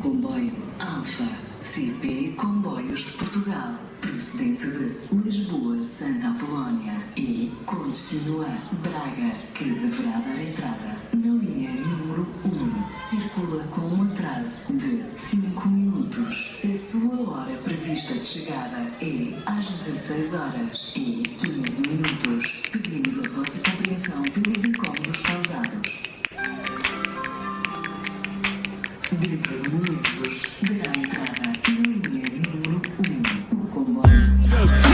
comboio Alfa CP Comboios Portugal, procedente de Lisboa, Santa Apolónia e com destino a Braga, que deverá dar entrada na linha número 1. Circula com um atraso de 5 minutos. A sua hora prevista de chegada é às 16 horas e 15 minutos. Pedimos a vossa compreensão pelos incómodos causados. Dentro de minutos, dará entrada na linha número 1. O comboio.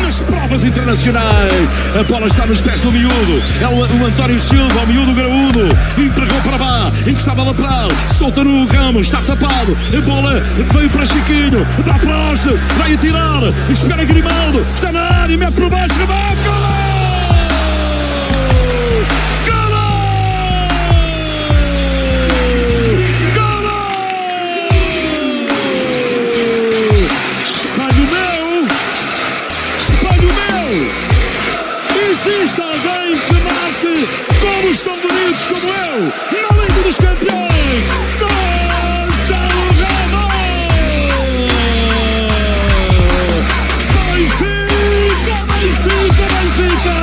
Nas provas internacionais, a bola está nos pés do miúdo. É o António Silva, o miúdo graúdo. Entregou para lá, encostava a lateral, solta no Ramos, está tapado. A bola veio para Chiquinho, dá para Ossos, vai atirar, espera Grimaldo, está na área, mete por baixo, remate, gol! Existe alguém que marque como os tão bonitos como eu, na Liga dos Campeões, Gonçalo Ramos! Benfica, Benfica, Benfica!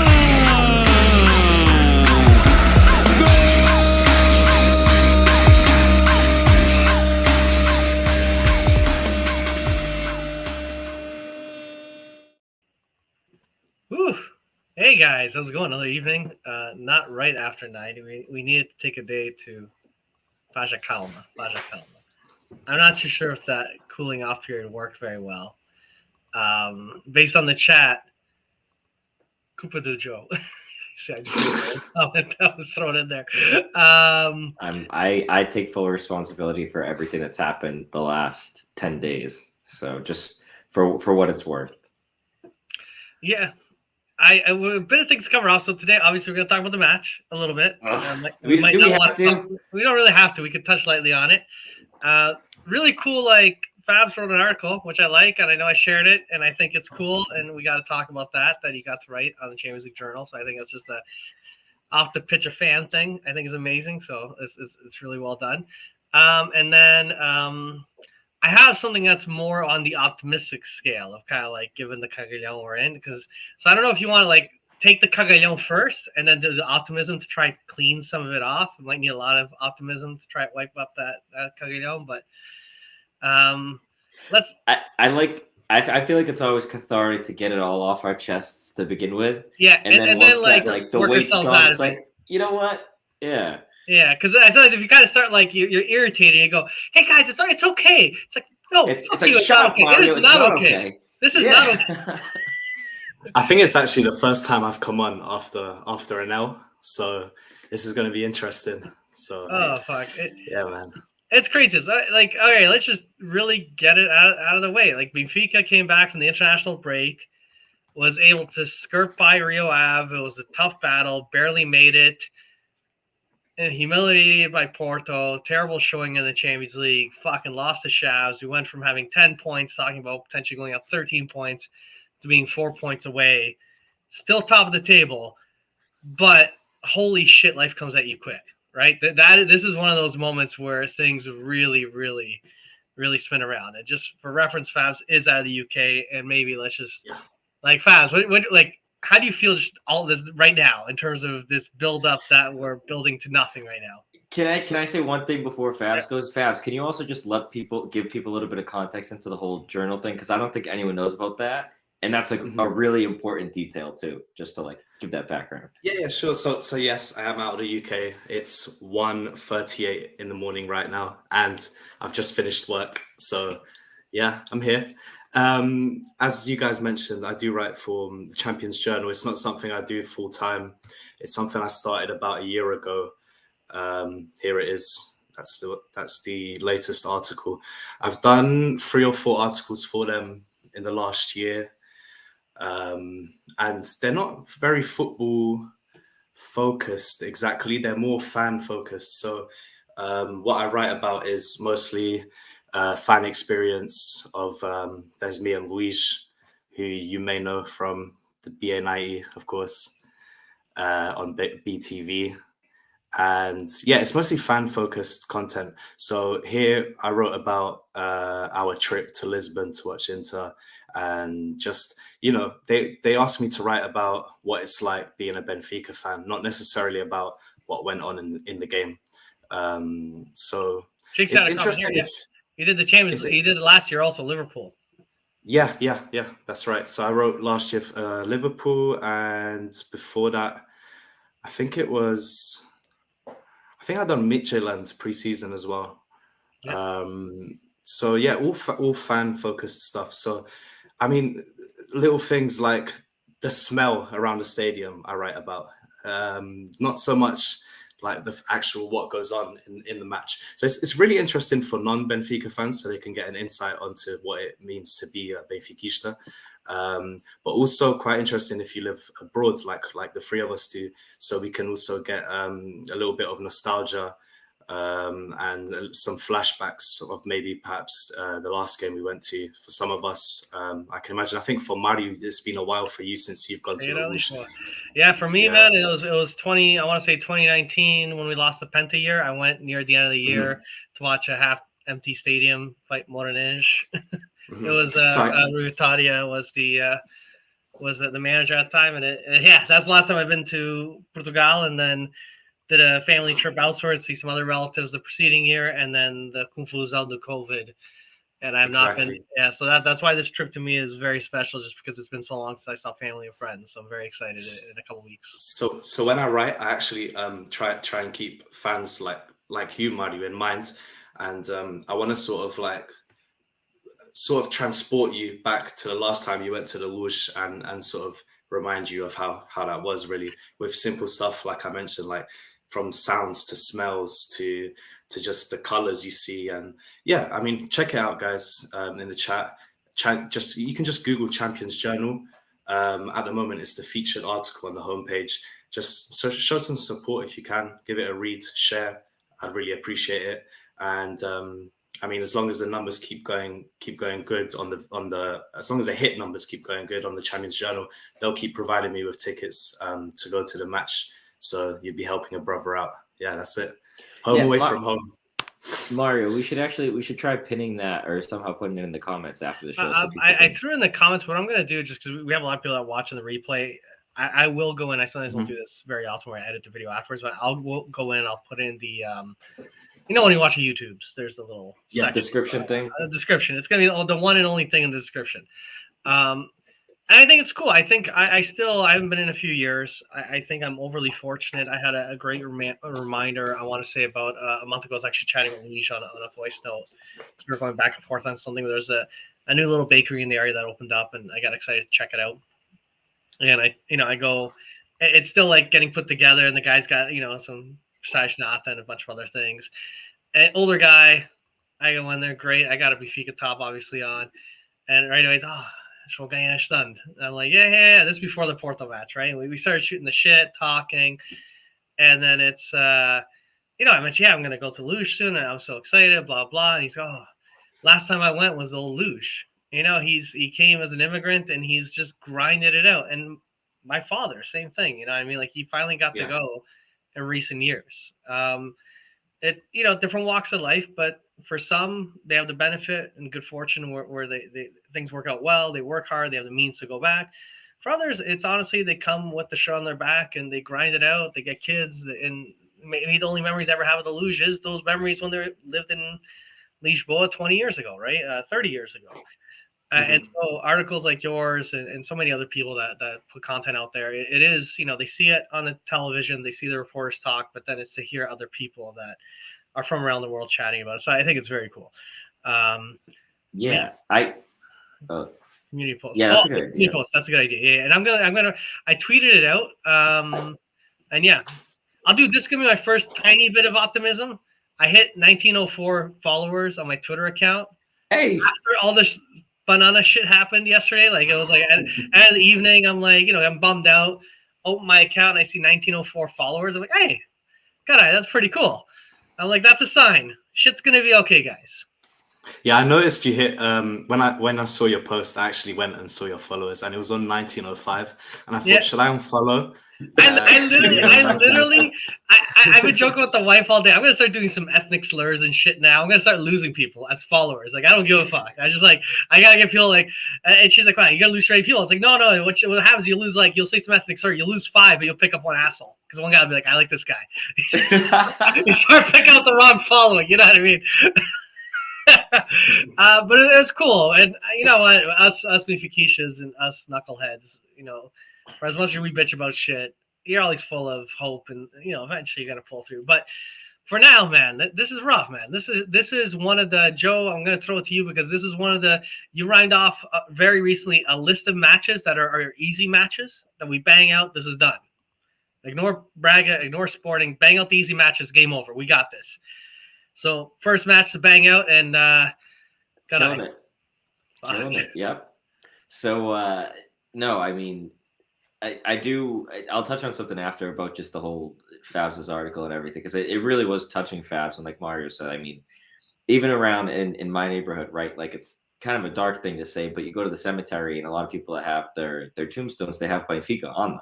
Hey guys, how's it going? Another evening, not right after 9. We needed to take a day to Faja Calma. I'm not too sure if that cooling off period worked very well. Based on the chat, Koopa do Joe. See, I just that was thrown in there. I take full responsibility for everything that's happened the last 10 days. So just for what it's worth. Yeah. A bit of things to cover off. So today, obviously, we're going to talk about the match a little bit. We don't really have to. We could touch lightly on it. Really cool, Fabs wrote an article, which I like, and I know I shared it, and I think it's cool, and we got to talk about that he got to write on the Champions League Journal. So I think that's just a off the pitch a fan thing. I think is amazing. So it's really well done. And then I have something that's more on the optimistic scale of kind of given the Cagaillon we're in, so I don't know if you want to take the Cagaillon first and then do the optimism to try to clean some of it off. We might need a lot of optimism to try to wipe up that Cagaillon, but let's. I feel like it's always cathartic to get it all off our chests to begin with. Yeah, and then the weight's gone, it's you know what? Yeah. Yeah, because I feel like if you kind of start you're irritated, you go, "Hey guys, it's okay." It's like no, it's like shut up, okay. Mario. It is not okay. This is not okay. I think it's actually the first time I've come on after an L, so this is going to be interesting. So fuck yeah, man, it's crazy. So, okay, let's just really get it out of the way. Benfica came back from the international break, was able to skirt by Rio Ave. It was a tough battle, barely made it. And humiliated by Porto, terrible showing in the Champions League, fucking lost to Shavs. We went from having 10 points, talking about potentially going up 13 points, to being 4 points away. Still top of the table, but holy shit, life comes at you quick, right? This is one of those moments where things really, really, really spin around. And just for reference, Fabs is out of the UK, and maybe let's just Fabs, what how do you feel just all this right now in terms of this build up that we're building to nothing right now? Can I say one thing before Fabs goes? Fabs, can you also just give people a little bit of context into the whole journal thing? Because I don't think anyone knows about that. And that's a really important detail too, just to give that background. Yeah, sure. So yes, I am out of the UK. It's 1:38 in the morning right now, and I've just finished work. So yeah, I'm here. As you guys mentioned, I do write for the Champions Journal. It's not something I do full time. It's something I started about a year ago. Here it is. That's the latest article. I've done 3 or 4 articles for them in the last year. And they're not very football focused exactly. They're more fan focused. So what I write about is mostly fan experience of there's me and Luis, who you may know from the BA90, of course, on BTV. and yeah, it's mostly fan focused content. So here I wrote about our trip to Lisbon to watch Inter, and just, you know, they asked me to write about what it's like being a Benfica fan, not necessarily about what went on in the game. So Jake's it's got a comment here. interesting. Yeah. You did the Champions. You did it last year also, Liverpool. Yeah, that's right. So I wrote last year for Liverpool, and before that, I think I'd done Midtjylland pre-season as well. Yeah. So yeah, all fan focused stuff. So I mean, little things like the smell around the stadium I write about. Not so much like the actual what goes on in the match. So it's really interesting for non-Benfica fans, so they can get an insight onto what it means to be a Benfiquista. But also quite interesting if you live abroad, like the three of us do, so we can also get a little bit of nostalgia and some flashbacks of maybe perhaps the last game we went to. For some of us, I can imagine. I think for Mario, it's been a while for you since you've gone to the Rouge. Yeah, for me, man, it was 20. I want to say 2019 when we lost the Penta year. I went near the end of the year to watch a half empty stadium fight Morenage. It was Rui Tadia was the manager at the time, and that's the last time I've been to Portugal, and then did a family trip elsewhere to see some other relatives the preceding year, and then the confusão do COVID. And I've not been, so that's why this trip to me is very special, just because it's been so long since I saw family and friends. So I'm very excited in a couple of weeks. So when I write, I actually try and keep fans like you, Mario, in mind, and I want to sort of transport you back to the last time you went to the Rouge, and sort of remind you of how that was, really, with simple stuff like I mentioned, like from sounds to smells to just the colors you see. And yeah, I mean, check it out, guys, in the chat. You can just Google Champions Journal. At the moment, it's the featured article on the homepage. Just show some support if you can. Give it a read, share. I'd really appreciate it. And I mean, as long as the numbers keep going good on the as long as the hit numbers keep going good on the Champions Journal, they'll keep providing me with tickets to go to the match. So you'd be helping a brother out. Yeah, that's it. Home away from home. Mario, we should try pinning that or somehow putting it in the comments after the show. I threw in the comments what I'm going to do, just because we have a lot of people that watch on the replay. I will go in. I sometimes don't do this very often where I edit the video afterwards, but I'll go in. I'll put in the when you watch YouTube's, there's the little description thing. The description. It's going to be the one and only thing in the description. And I think it's cool. I think I haven't been in a few years. I think I'm overly fortunate. I had a great reminder, I want to say about a month ago. I was actually chatting with Luigi on a voice note. We were going back and forth on something. There's a new little bakery in the area that opened up, and I got excited to check it out. And I go, it's still like getting put together, and the guy's got, some Sajnata and a bunch of other things. An older guy, I go in there, great. I got a Benfica top obviously on. And right away, he's, and I'm like, yeah. This is before the Porto match, right? We started shooting the shit, talking, and then it's, I mentioned, I'm going to go to Luge soon, and I'm so excited, blah, blah. And he's, last time I went was the old Luge. He came as an immigrant, and he's just grinded it out. And my father, same thing, like he finally got to go in recent years. Different walks of life, but for some, they have the benefit and good fortune where they things work out well. They work hard. They have the means to go back. For others, it's honestly, they come with the show on their back and they grind it out. They get kids, and maybe the only memories they ever have of the Luge is those memories when they lived in Lisboa 20 years ago, right? 30 years ago. And so articles like yours and so many other people that put content out there, it is, they see it on the television, they see the reporters talk, but then it's to hear other people that are from around the world chatting about it. So I think it's very cool. Community post. Yeah, that's a good idea. Post. That's a good idea. Yeah, and I tweeted it out. And yeah, I'll do this. Give me my first tiny bit of optimism. I hit 1904 followers on my Twitter account. Hey, after all this banana shit happened yesterday, like it was like at the evening, I'm like, I'm bummed out. Open my account, and I see 1904 followers. I'm like, hey, God, that's pretty cool. I'm like, that's a sign. Shit's gonna be okay, guys. Yeah, I noticed you hit when I saw your post, I actually went and saw your followers, and it was on 1905, and I thought, Yeah. should I unfollow? I To keep literally, it on I 1905? literally, I've been joking with the wife all day. I'm gonna start doing some ethnic slurs and shit now. I'm gonna start losing people as followers. Like I don't give a fuck. I just like I gotta get people like, and she's like, "Wow, you gotta lose straight people." It's like, no. What happens? You lose like you'll say some ethnic slur, you lose 5, but you'll pick up one asshole because one guy will be like, "I like this guy." You start picking out the wrong following. You know what I mean? But it was cool, and you know what? Us Benfiquistas and us knuckleheads, you know, for as much as we bitch about shit, you're always full of hope, and you know, eventually you're gonna pull through. But for now, man, this is rough, man. This is one of the Joe. I'm gonna throw it to you because this is one of the you rhymed off very recently a list of matches that are easy matches that we bang out. This is done. Ignore Braga, ignore Sporting, bang out the easy matches. Game over. We got this. So first match to bang out, and Killing it. Killing it. Yep. So no, I mean, I'll touch on something after about just the whole Fabs' article and everything because it really was touching Fabs, and like Mario said, I mean, even around in my neighborhood, right? Like it's kind of a dark thing to say, but you go to the cemetery and a lot of people that have their tombstones, they have Benfica on them.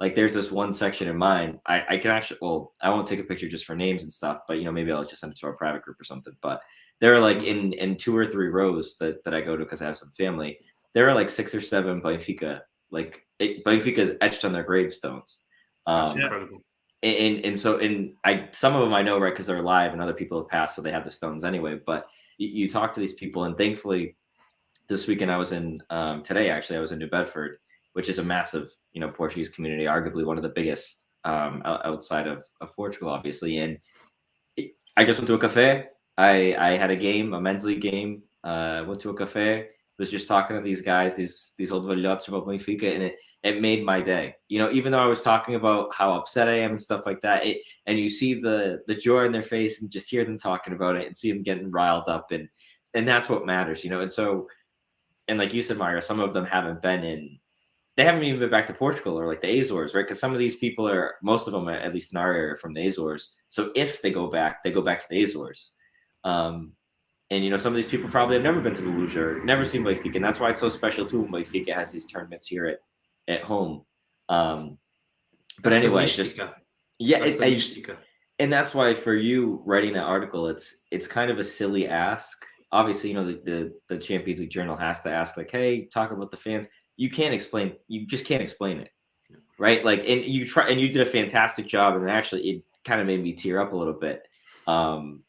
Like there's this one section in mine. I can actually, well, I won't take a picture just for names and stuff, but you know, maybe I'll just send it to our private group or something. But there are like in 2 or 3 rows that I go to because I have some family. There are like 6 or 7 Benfica, Benfica is etched on their gravestones. That's incredible. And so some of them I know, right, because they're alive and other people have passed, so they have the stones anyway. But you talk to these people, and thankfully this weekend I was in today actually I was in New Bedford, which is a massive, you know, Portuguese community, arguably one of the biggest outside of Portugal, obviously. And I just went to a cafe. I had a game, a men's league game. Went to a cafe. Was just talking to these guys, these old velhotes about Benfica, and it made my day. You know, even though I was talking about how upset I am and stuff like that, and you see the joy in their face and just hear them talking about it and see them getting riled up, and that's what matters, you know. And so, and like you said, Mario, some of them they haven't even been back to Portugal or like the Azores, right? Because some of these people most of them, at least in our area, are from the Azores. So if they go back to the Azores. And, you know, some of these people probably have never been to the Luge or never seen Benfica. And that's why it's so special, too, when Benfica has these tournaments here at home. But That's anyway, and that's why for you writing that article, it's kind of a silly ask. Obviously, you know, the Champions League Journal has to ask, like, hey, talk about the fans. You just can't explain it, right? Like, and you did a fantastic job. And actually, it kind of made me tear up a little bit. And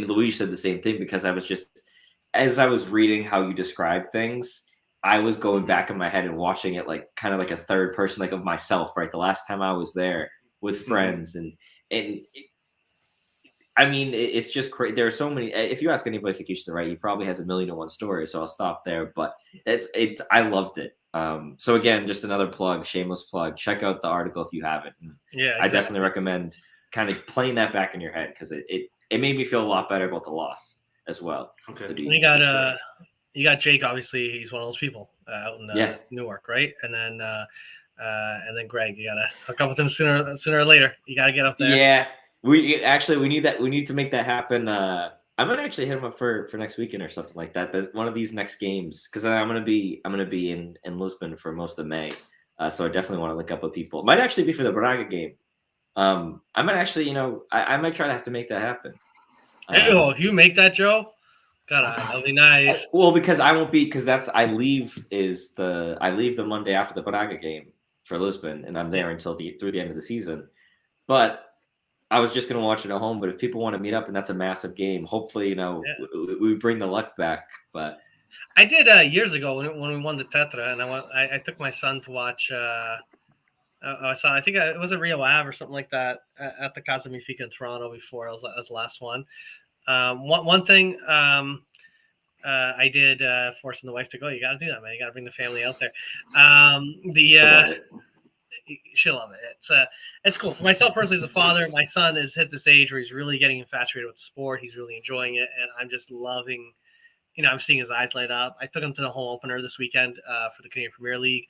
Luis said the same thing because I was just, as I was reading how you describe things, I was going back in my head and watching it like kind of like a third person, like of myself, right? The last time I was there with friends, and I mean, it's just crazy. There are so many. If you ask anybody if he's to write, he probably has 1,000,001 stories. So I'll stop there. But I loved it. So again, just another plug, shameless plug. Check out the article if you haven't. Yeah, exactly. I definitely recommend kind of playing that back in your head because it made me feel a lot better about the loss as well. Okay. You got Jake. Obviously, he's one of those people out in Newark, right? And then Greg. You gotta hook up with him sooner or later. You gotta get up there. Yeah, we need that. We need to make that happen. I'm gonna actually hit him up for next weekend or something like that. That one of these next games because I'm gonna be in Lisbon for most of May. So I definitely want to link up with people. It might actually be for the Braga game. I might actually, you know, I might try to have to make that happen. If you make that, Joe, God, that'll be nice. Well, because I won't be because I leave the Monday after the Braga game for Lisbon, and I'm there through the end of the season. But I was just gonna watch it at home. But if people want to meet up, and that's a massive game, hopefully, you know, we bring the luck back. But I did years ago when we won the Tetra, and I took my son to watch. I think it was a Rio Ave or something like that at the Casa Benfica in Toronto before. It was the last one. One thing I did forcing the wife to go. You got to do that, man. You got to bring the family out there. She'll love it. It's cool. For myself personally, as a father, my son has hit this age where he's really getting infatuated with the sport. He's really enjoying it, and I'm just loving. You know, I'm seeing his eyes light up. I took him to the home opener this weekend for the Canadian Premier League.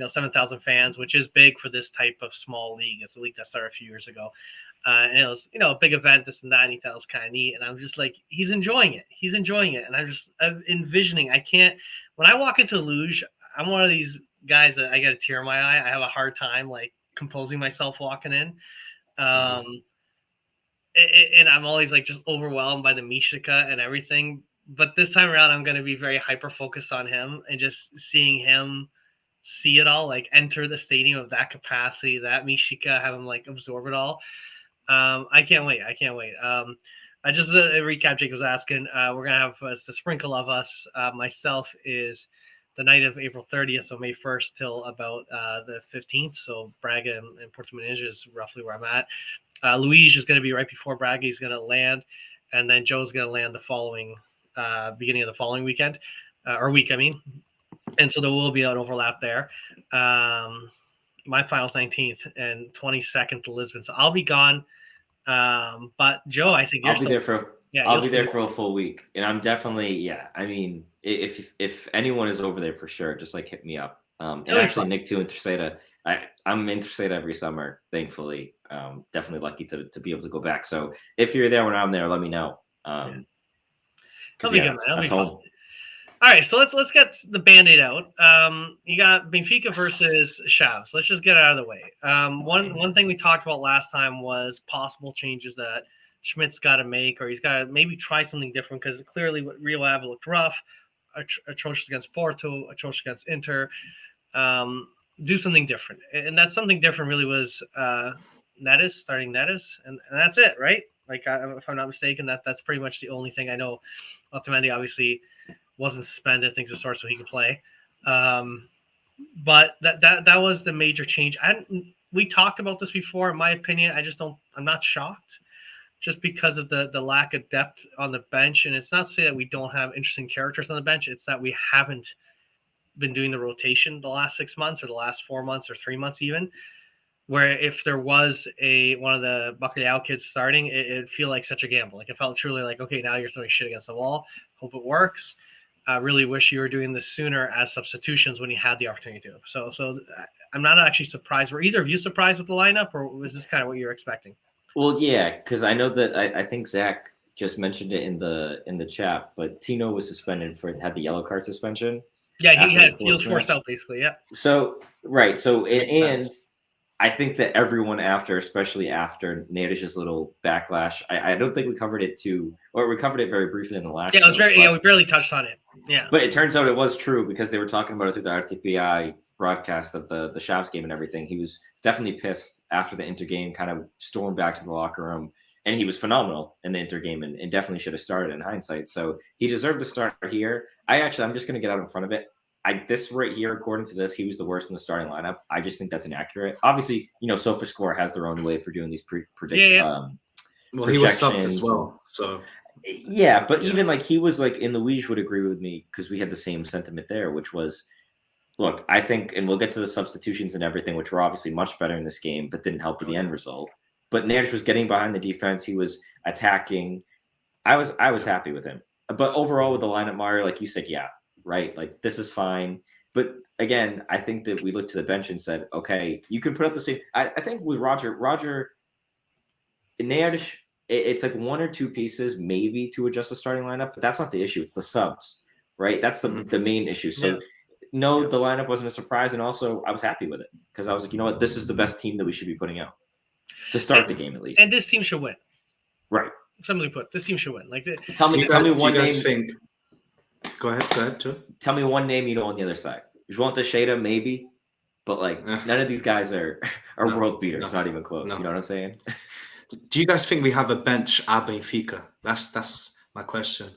7,000 fans, which is big for this type of small league. It's a league that started a few years ago. And it was, a big event, this and that, and he thought it was kind of neat. And I'm just like, he's enjoying it. And I'm envisioning, when I walk into luge, I'm one of these guys that I get a tear in my eye. I have a hard time like composing myself walking in. And I'm always like just overwhelmed by the Mishika and everything. But this time around, I'm going to be very hyper focused on him and just seeing him see it all, like enter the stadium of that capacity, that Mishika, have him like absorb it all. I can't wait. Just a recap, Jake was asking, we're going to have the sprinkle of us. Myself is the night of April 30th, so May 1st till about the 15th. So Braga and Porto Maninja is roughly where I'm at. Luis is going to be right before Braga. He's going to land, and then Joe's going to land the following beginning of the following weekend, or week, I mean. And so there will be an overlap there. My final's 19th and 22nd to Lisbon, so I'll be gone. But Joe, I think I'll be there for a full week, and I'm definitely I mean, if anyone is over there for sure, just like hit me up. And actually, Nick too in Terceta. I'm in Terceta every summer, thankfully. Definitely lucky to be able to go back. So if you're there when I'm there, let me know. That'll be good, man. That'll be fun. All right, so let's get the Band-Aid out. You got Benfica versus Chaves. Let's just get it out of the way. One thing we talked about last time was possible changes that Schmidt's got to make, or he's got to maybe try something different, because clearly what Rio Ave looked rough, atrocious against Porto, atrocious against Inter. Do something different, and that something different really was starting Neres, and that's it, right? Like, if I'm not mistaken, that's pretty much the only thing I know. Otamendi obviously wasn't suspended, things of sort, so he could play. But that was the major change. We talked about this before. In my opinion, I'm not shocked, just because of the lack of depth on the bench. And it's not to say that we don't have interesting characters on the bench. It's that we haven't been doing the rotation the last 6 months, or the last 4 months, or 3 months even, where if there was one of the Bacalhau kids starting, it'd feel like such a gamble. Like, it felt truly like, okay, now you're throwing shit against the wall. Hope it works. I really wish you were doing this sooner as substitutions when you had the opportunity to. So I'm not actually surprised. Were either of you surprised with the lineup, or was this kind of what you were expecting? Well, yeah, because I know that I think Zach just mentioned it in the chat, but Tino was suspended had the yellow card suspension. Yeah, he was forced out basically. Yeah. So right. So and I think that everyone especially after Neres's little backlash, I don't think we covered it we covered it very briefly in the last. Yeah, it was we barely touched on it. Yeah. But it turns out it was true, because they were talking about it through the RTPI broadcast of the Chaves game and everything. He was definitely pissed after the Inter game, kind of stormed back to the locker room, and he was phenomenal in the Inter game and definitely should have started in hindsight. So he deserved to start here. I'm just going to get out in front of it. This right here, according to this, he was the worst in the starting lineup. I just think that's inaccurate. Obviously, SofaScore has their own way for doing these predictions. Well, he was subbed as well, so. Yeah, but even like he was like in the Luis would agree with me, because we had the same sentiment there, which was, look, I think, and we'll get to the substitutions and everything, which were obviously much better in this game, but didn't help with the end result. But Neres was getting behind the defense. He was attacking. I was happy with him. But overall with the lineup, Mario, like you said, yeah, right. Like, this is fine. But again, I think that we looked to the bench and said, okay, you can put up the same. I think with Roger, Neres, it's like one or two pieces maybe to adjust the starting lineup, but that's not the issue. It's the subs, right? That's the main issue. So no, the lineup wasn't a surprise. And also I was happy with it, because I was like, you know what? This is the best team that we should be putting out to start the game, at least. And this team should win. Right. Simply put, this team should win. Like, tell me one name. Go ahead, Joe. Tell me one name you know on the other side. João Teixeira, maybe, but like none of these guys are world beaters. Not even close. You know what I'm saying? Do you guys think we have a bench at Benfica? That's my question.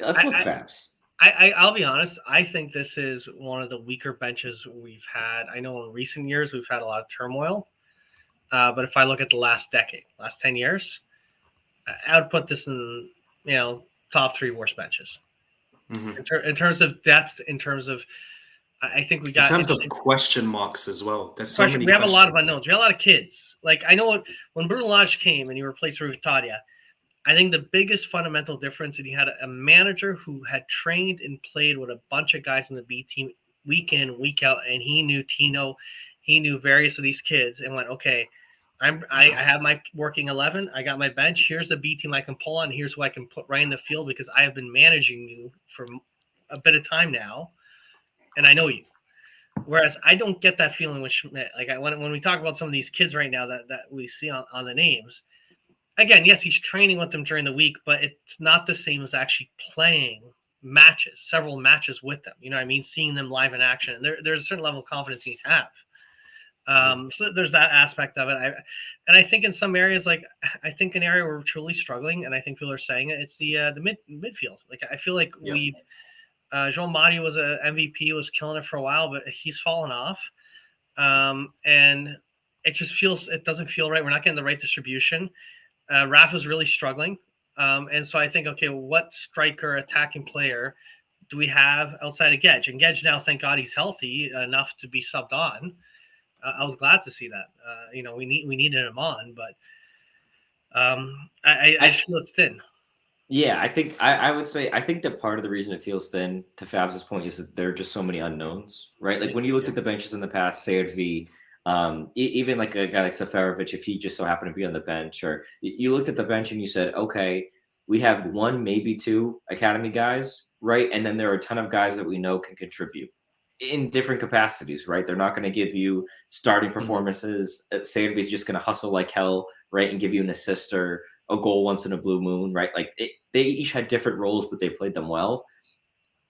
Let's look Fabs. I'll be honest. I think this is one of the weaker benches we've had. I know in recent years we've had a lot of turmoil, but if I look at the last decade, last 10 years, I would put this in top 3 worst benches. In terms of depth, in terms of, I think we got in terms of question marks as well. There's so many. We have a lot of unknowns. We have a lot of kids. Like, I know when Bruno Lage came and he replaced Rui Vitória, I think the biggest fundamental difference is he had a manager who had trained and played with a bunch of guys in the B team week in, week out, and he knew Tino, he knew various of these kids, and went, okay, I have my working 11. I got my bench. Here's the B team I can pull on. Here's who I can put right in the field because I have been managing you for a bit of time now, and I know you. Whereas I don't get that feeling with Schmidt. Like when we talk about some of these kids right now that we see on the names, again, yes, he's training with them during the week, but it's not the same as actually playing matches, several matches with them. You know what I mean? Seeing them live in action. There's a certain level of confidence you need to have. So there's that aspect of it. I think in some areas, like I think an area where we're truly struggling, and I think people are saying it, it's the midfield. Like I feel like we've João Mario was a MVP, was killing it for a while, but he's fallen off, and it doesn't feel right. We're not getting the right distribution. Rafa's really struggling, and so I think, okay, what striker, attacking player do we have outside of Gedge? And Gedge now, thank God, he's healthy enough to be subbed on. I was glad to see that. We needed him on, but I just feel it's thin. Yeah, I think I would say I think that part of the reason it feels thin, to Fabs' point, is that there are just so many unknowns, right? Like when you looked at the benches in the past, Servi, even like a guy like Seferovic, if he just so happened to be on the bench, or you looked at the bench and you said, okay, we have one, maybe two academy guys, right? And then there are a ton of guys that we know can contribute in different capacities, right? They're not going to give you starting performances. Servi's just going to hustle like hell, right? And give you an assist or a goal once in a blue moon, right? Like they each had different roles, but they played them well.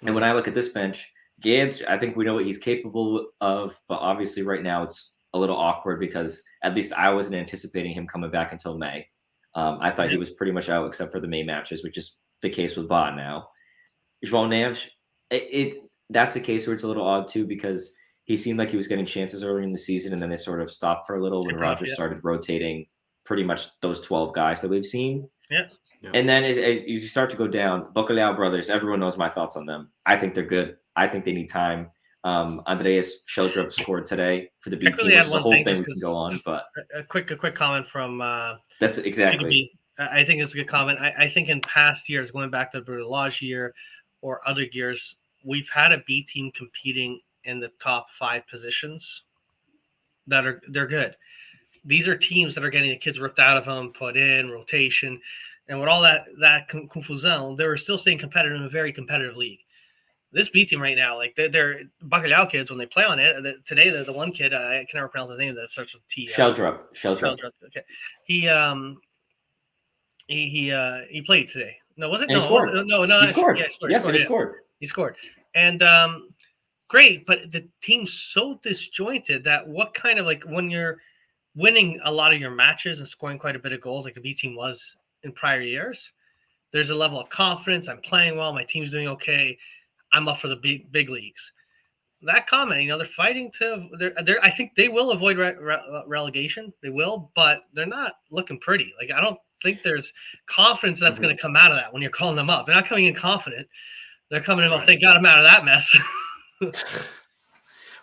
And when I look at this bench, Gedge, I think we know what he's capable of, but obviously right now it's a little awkward because at least I wasn't anticipating him coming back until May. I thought he was pretty much out except for the May matches, which is the case with Ba now. João Neves, that's a case where it's a little odd too because he seemed like he was getting chances early in the season and then they sort of stopped for a little when Roger started rotating pretty much those 12 guys that we've seen. Yeah. And then as you start to go down, Bacalhau brothers, everyone knows my thoughts on them. I think they're good. I think they need time. Andreas Sheldrup scored today for the B team, which is the whole thing we can go on. But a quick comment from that's exactly. I think it's a good comment. I think in past years, going back to the Brutalage year or other years, we've had a B team competing in the top 5 positions they're good. These are teams that are getting the kids ripped out of them, put in rotation, and with all that confusion, they were still staying competitive in a very competitive league. This B team right now, like they're Bacalhau kids when they play on it. Today, the one kid I can never pronounce his name that starts with T. Sheldrup. Okay, he played today. No, was it? And no, he scored. No. He scored. Yeah, He scored. He scored. And great, but the team's so disjointed that what kind of, like, when you're winning a lot of your matches and scoring quite a bit of goals like the B team was in prior years, there's a level of confidence. I'm playing well. My team's doing okay. I'm up for the big leagues. That comment, they're fighting to. I think they will avoid relegation. They will, but they're not looking pretty. Like I don't think there's confidence that's going to come out of that when you're calling them up. They're not coming in confident. They're coming in. Well, thank God I'm out of that mess.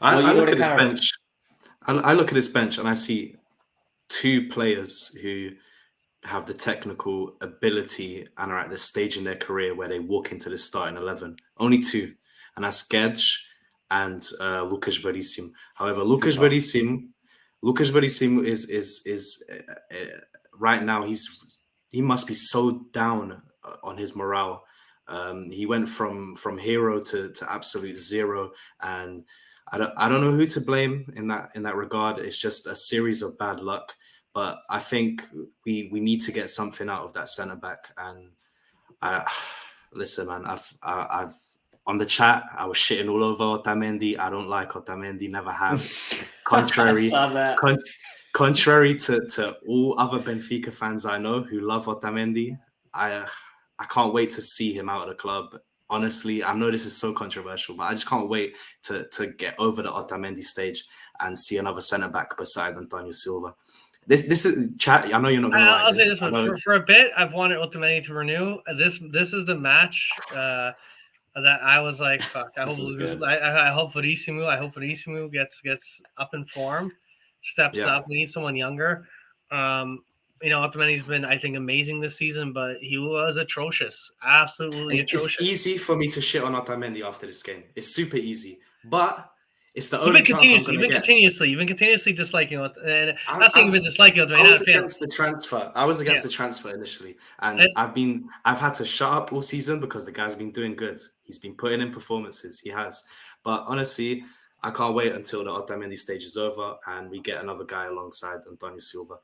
I look at this bench. I look at this bench and I see 2 players who have the technical ability and are at this stage in their career where they walk into the starting 11. Only 2, and that's Gedge and Lucas Veríssimo. However, Lucas Veríssimo is right now he must be so down on his morale. He went from hero to absolute zero, and I don't know who to blame in that regard. It's just a series of bad luck. But I think we need to get something out of that centre back. And listen, man, I've on the chat I was shitting all over Otamendi. I don't like Otamendi, never have. Contrary to all other Benfica fans I know who love Otamendi, I can't wait to see him out of the club. Honestly, I know this is so controversial, but I just can't wait to get over the Otamendi stage and see another centre back beside Antonio Silva. This is chat. I know you're not going to like this. I'll say this one. For a bit, I've wanted Otamendi to renew. This is the match that I was like, fuck. I hope Veríssimo gets up in form, steps up. We need someone younger. Otamendi's been, I think, amazing this season, but he was atrocious. Absolutely atrocious. It's easy for me to shit on Otamendi after this game. It's super easy. but it's the only chance I'm going to get. You've been continuously disliking it, and not saying you've been disliking it. I was against the transfer. I was against the transfer initially, and I've had to shut up all season because the guy's been doing good. He's been putting in performances. He has, but honestly, I can't wait until the Otamendi stage is over and we get another guy alongside Antonio Silva.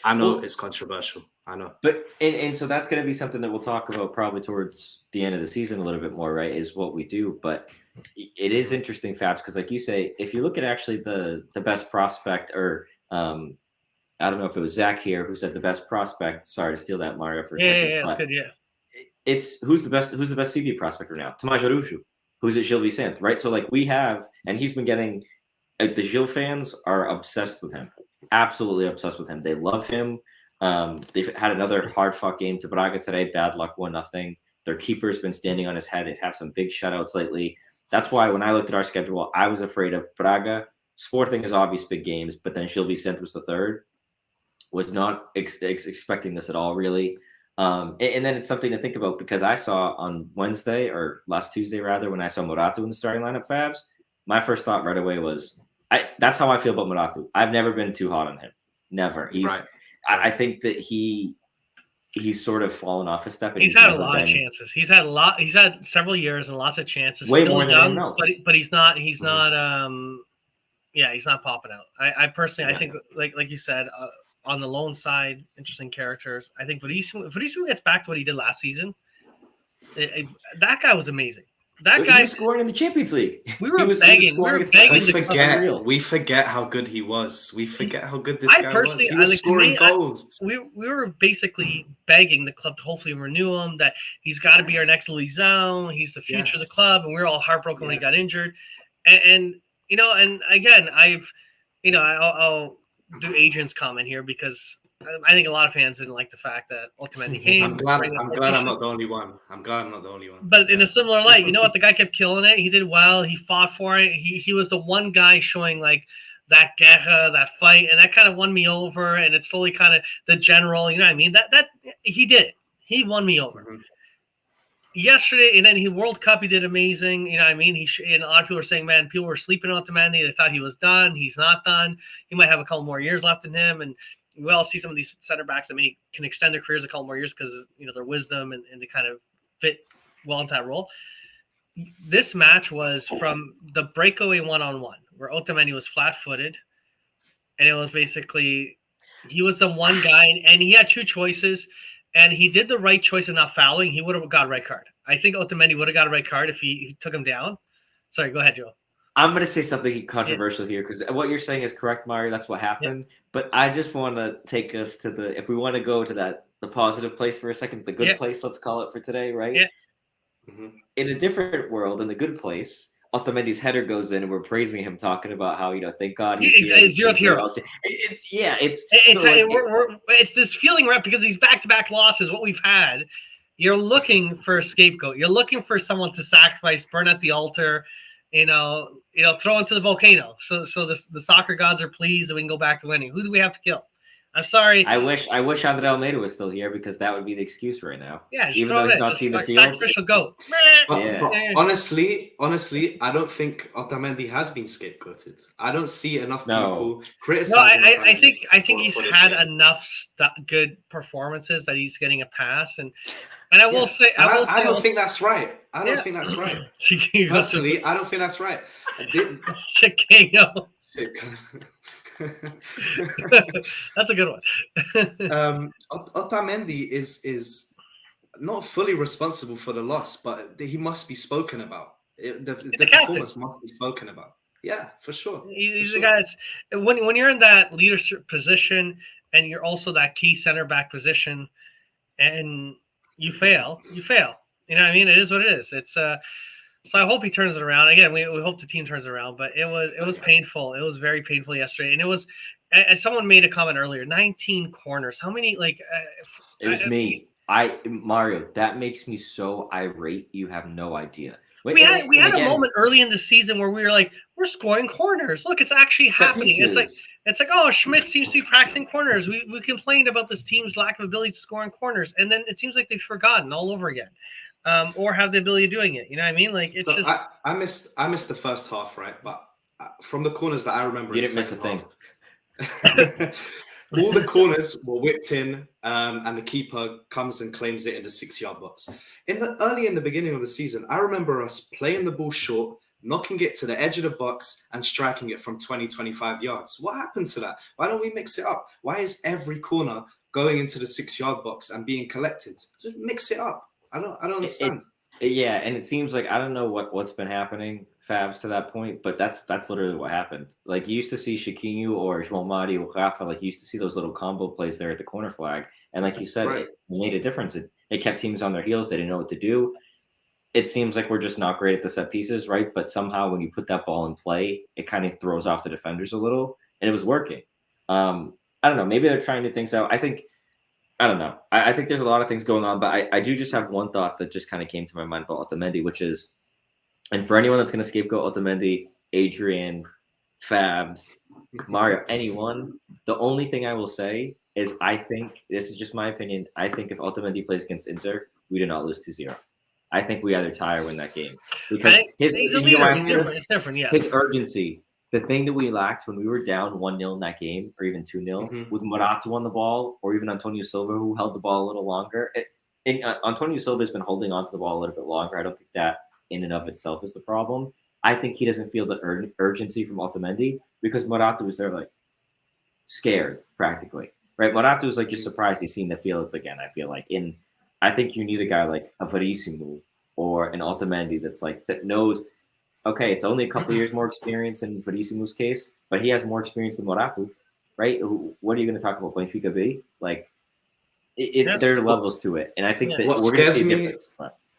I know it's controversial. I know, but and so that's going to be something that we'll talk about probably towards the end of the season a little bit more, right? Is what we do, but it is interesting, Fabs, because like you say, if you look at actually the best prospect, or I don't know if it was Zach here who said the best prospect. Sorry to steal that, Mario, for a second. Yeah, that's good. Yeah, it's who's the best CB prospect right now? Tomás Araujo, who's at Gil Vicente, right? So like we have, and he's been getting. The Gil fans are obsessed with him, absolutely obsessed with him. They love him. They've had another hard-fought game to Braga today. Bad luck, 1-0. Their keeper's been standing on his head. They have some big shutouts lately. That's why when I looked at our schedule, I was afraid of Braga. Sporting is obvious big games, but then Gil Vicente was the third. Was not expecting this at all, really. And then it's something to think about because I saw on Wednesday, or last Tuesday rather, when I saw Morato in the starting lineup, Fabs, my first thought right away was, that's how I feel about Morato. I've never been too hot on him. Never. I think that he's sort of fallen off a step. And he's had a lot of chances. He's had several years and lots of chances. Way more than anyone else. But he's not he's not popping out. I personally, I think like you said, on the loan side, interesting characters. I think Verissimo gets back to what he did last season. That guy was amazing. That guy was scoring in the Champions League. We were begging. We forget how good he was. We forget how good this guy was. He was scoring goals. We were basically begging the club to hopefully renew him. That he's got to be our next Luizão. He's the future of the club, and we were all heartbroken when he got injured. And and again, I'll do Adrian's comment here because I think a lot of fans didn't like the fact that Otamendi came. I'm glad I'm not the only one. But in a similar light, you know what? The guy kept killing it. He did well. He fought for it. He was the one guy showing like that guerra, that fight, and that kind of won me over. And it's slowly kind of the general, you know what I mean? That he did it. He won me over. Mm-hmm. Yesterday, and then World Cup, he did amazing. You know what I mean? And a lot of people were saying, man, people were sleeping on Otamendi. They thought he was done. He's not done. He might have a couple more years left in him. And we all see some of these center backs that can extend their careers a couple more years because of their wisdom and they kind of fit well into that role. This match was from the breakaway one-on-one where Otamendi was flat-footed, and it was basically he was the one guy, and he had two choices, and he did the right choice of not fouling. He would have got a red card. I think Otamendi would have got a red card if he took him down. Sorry, go ahead, Joe. I'm going to say something controversial here because what you're saying is correct, Mario. That's what happened. Yeah. But I just want to take us to if we want to go to the positive place for a second, the good place, let's call it for today, right? Yeah. Mm-hmm. In a different world, in the good place, Otamendi's header goes in and we're praising him, talking about how, thank God he's here. It's zero to hero. It's this feeling, right? Because these back-to-back losses, what we've had, you're looking for a scapegoat. You're looking for someone to sacrifice, burn at the altar, throw into the volcano. So the soccer gods are pleased and we can go back to winning. Who do we have to kill? I'm sorry. I wish Andre Almeida was still here because that would be the excuse right now. Yeah, even though he's not seen the field. Sacrificial goat. But honestly, I don't think Otamendi has been scapegoated. I don't see enough people criticizing. No, I think he's had enough good performances that he's getting a pass, and I will say I don't think that's right. I don't think that's right. Personally, I don't think that's right. Chiquinho. That's a good one. Otamendi is not fully responsible for the loss, but he must be spoken about. The performance must be spoken about. Yeah, for sure. He's the guy that's when you're in that leadership position and you're also that key center back position, and you fail. You know what I mean? It is what it is. It's So I hope he turns it around. Again, we hope the team turns it around, but it was painful. It was very painful yesterday. And it was, as someone made a comment earlier, 19 corners. How many, it was me. Mario, that makes me so irate. You have no idea. We had a moment early in the season where we were like, we're scoring corners. Look, it's actually happening. It's like, oh, Schmidt seems to be practicing corners. We complained about this team's lack of ability to score in corners. And then it seems like they've forgotten all over again. or have the ability of doing it. You know what I mean? Like it's So just I missed the first half, right? But from the corners that I remember, You in the didn't miss a second thing. half, all the corners were whipped in, and the keeper comes and claims it in the 6-yard box. Early in the beginning of the season, I remember us playing the ball short, knocking it to the edge of the box, and striking it from 20, 25 yards. What happened to that? Why don't we mix it up? Why is every corner going into the 6-yard box and being collected? Just mix it up. I don't understand. Yeah, and it seems like I don't know what's been happening, Fabs, to that point, but that's literally what happened. Like you used to see Chiquinho or João Mari or Rafa, like you used to see those little combo plays there at the corner flag, and like you said, Right. it made a difference. It kept teams on their heels. They didn't know what to do. It seems like we're just not great at the set pieces, right? But somehow when you put that ball in play, it kind of throws off the defenders a little, and it was working. I don't know. Maybe they're trying new things out. I don't know. I think there's a lot of things going on, but I do just have one thought that just kind of came to my mind about Otamendi, which is, and for anyone that's going to scapegoat Otamendi, Adrian, Fabs, Mario, anyone, the only thing I will say is I think, this is just my opinion, I think if Otamendi plays against Inter, we do not lose 2-0. I think we either tie or win that game. Because he's a leader. It's different, yes. His urgency, the thing that we lacked when we were down 1-0 in that game, or even 2-0, with Morata on the ball, or even Antonio Silva, who held the ball a little longer. Antonio Silva has been holding on to the ball a little bit longer. I don't think that in and of itself is the problem. I think he doesn't feel the urgency from Otamendi because Morata was there like scared practically, right? Morata was like just surprised he's seen the field again. I feel like I think you need a guy like a Verissimo or an Otamendi that knows. Okay, it's only a couple of years more experience in Verissimo's case, but he has more experience than Morata, right? What are you going to talk about Benfica B? Like, there are levels to it, and I think that we're going to see a difference.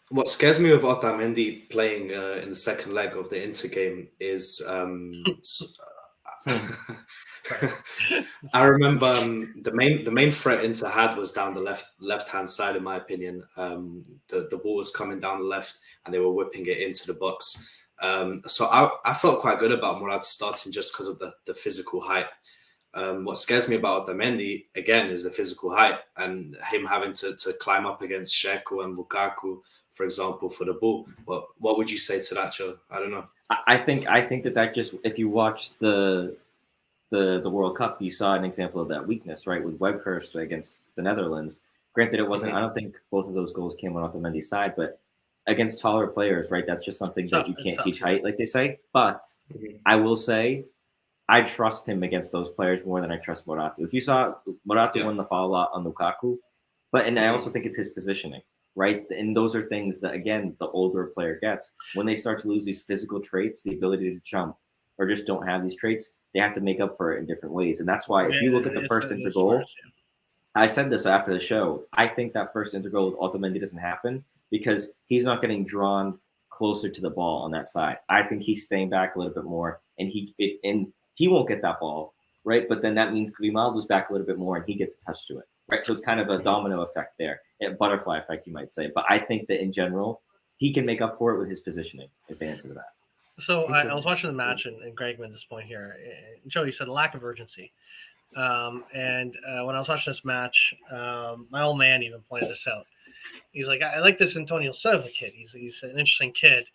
What scares me with Otamendi playing in the second leg of the Inter game is I remember the main threat Inter had was down the left hand side, in my opinion. The ball was coming down the left, and they were whipping it into the box. So I felt quite good about Morata starting just because of the physical height. What scares me about Otamendi, again, is the physical height and him having to climb up against Dzeko and Lukaku, for example, for the ball. What would you say to that, Joe? I don't know. I think that just, if you watch the World Cup, you saw an example of that weakness, right, with Weghorst against the Netherlands. Granted, it wasn't. I don't think both of those goals came on Otamendi's side, but against taller players, right, that's just something that you can't teach height, like they say. But I will say, I trust him against those players more than I trust Morata. If you saw Morata won the foul lot on Lukaku, and I also think it's his positioning, right? And those are things that, again, the older a player gets. When they start to lose these physical traits, the ability to jump, or just don't have these traits, they have to make up for it in different ways. And that's why if you look at the first Inter goal, I said this after the show, I think that first Inter goal with Otamendi doesn't happen because he's not getting drawn closer to the ball on that side. I think he's staying back a little bit more, and he won't get that ball, right? But then that means Grimaldo's back a little bit more, and he gets a touch to it, right? So it's kind of a domino effect there, a butterfly effect, you might say. But I think that in general, he can make up for it with his positioning, is the answer to that. So I was watching the match, and Greg made this point here. Joe, you said lack of urgency. When I was watching this match, my old man even pointed this out. He's like, I like this Antonio Silva kid. He's an interesting kid.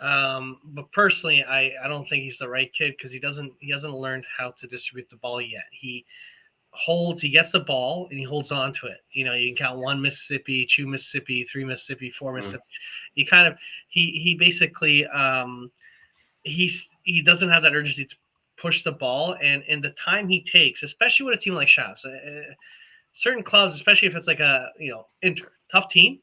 But personally, I don't think he's the right kid because he hasn't learned how to distribute the ball yet. He gets the ball and he holds on to it. You know, you can count 1 Mississippi, 2 Mississippi, 3 Mississippi, 4 Mississippi. He basically he doesn't have that urgency to push the ball, and the time he takes, especially with a team like Shavs, certain clubs, especially if it's like Inter, tough team.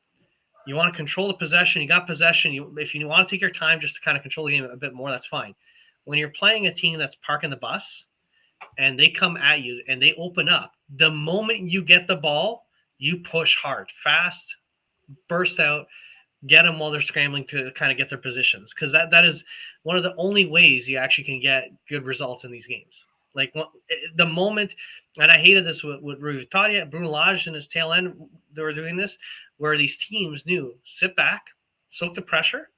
You want to control the possession. You got possession. If you want to take your time just to kind of control the game a bit more, that's fine. When you're playing a team that's parking the bus and they come at you and they open up, the moment you get the ball, you push hard, fast, burst out, get them while they're scrambling to kind of get their positions. Because that is one of the only ways you actually can get good results in these games. Like the moment, and I hated this with Rui Vitória, Bruno Lage in his tail end, they were doing this, where these teams knew, sit back, soak the pressure,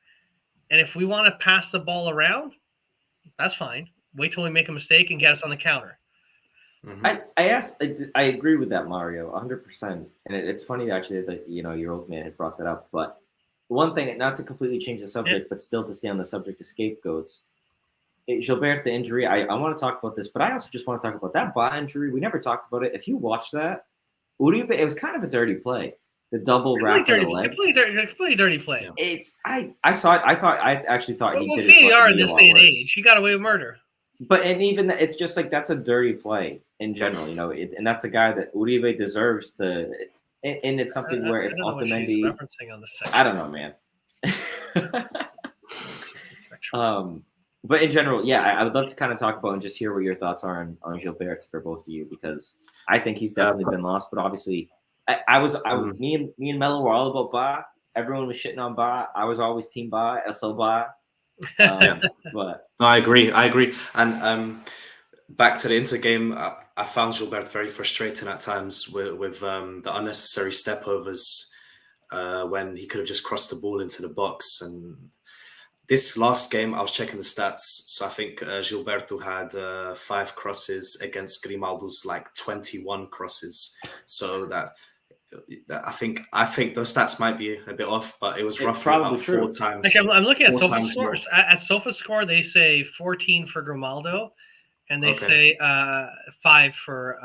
and if we want to pass the ball around, that's fine. Wait till we make a mistake and get us on the counter. I agree with that, Mario, 100%. And it's funny actually that your old man had brought that up, but one thing, not to completely change the subject, but still to stay on the subject of scapegoats. Gilbert, the injury, I want to talk about this, but I also just want to talk about that Ba injury. We never talked about it. If you watch that, Uribe, it was kind of a dirty play. The double wrap of the legs. Completely dirty play. It's I saw it. I actually thought he did his VAR in this day and worse. age. He got away with murder. But and even it's just like that's a dirty play in general, and that's a guy that Uribe deserves to. And it's something where if Otamendi, referencing on the second. I don't know, man. But in general, yeah, I would love to kind of talk about and just hear what your thoughts are on Gilbert for both of you, because I think he's definitely been lost. But obviously, me and Melo were all about Ba. Everyone was shitting on Ba. I was always team Ba, SL Ba. But no, I agree. And back to the Inter game, I found Gilbert very frustrating at times with the unnecessary stepovers when he could have just crossed the ball into the box. And this last game, I was checking the stats. So I think Gilberto had 5 crosses against Grimaldo's like 21 crosses. So that I think those stats might be a bit off, but it was roughly about 4 times. Like I'm looking at Sofa scores. At Sofa score, they say 14 for Grimaldo, and they say 5 for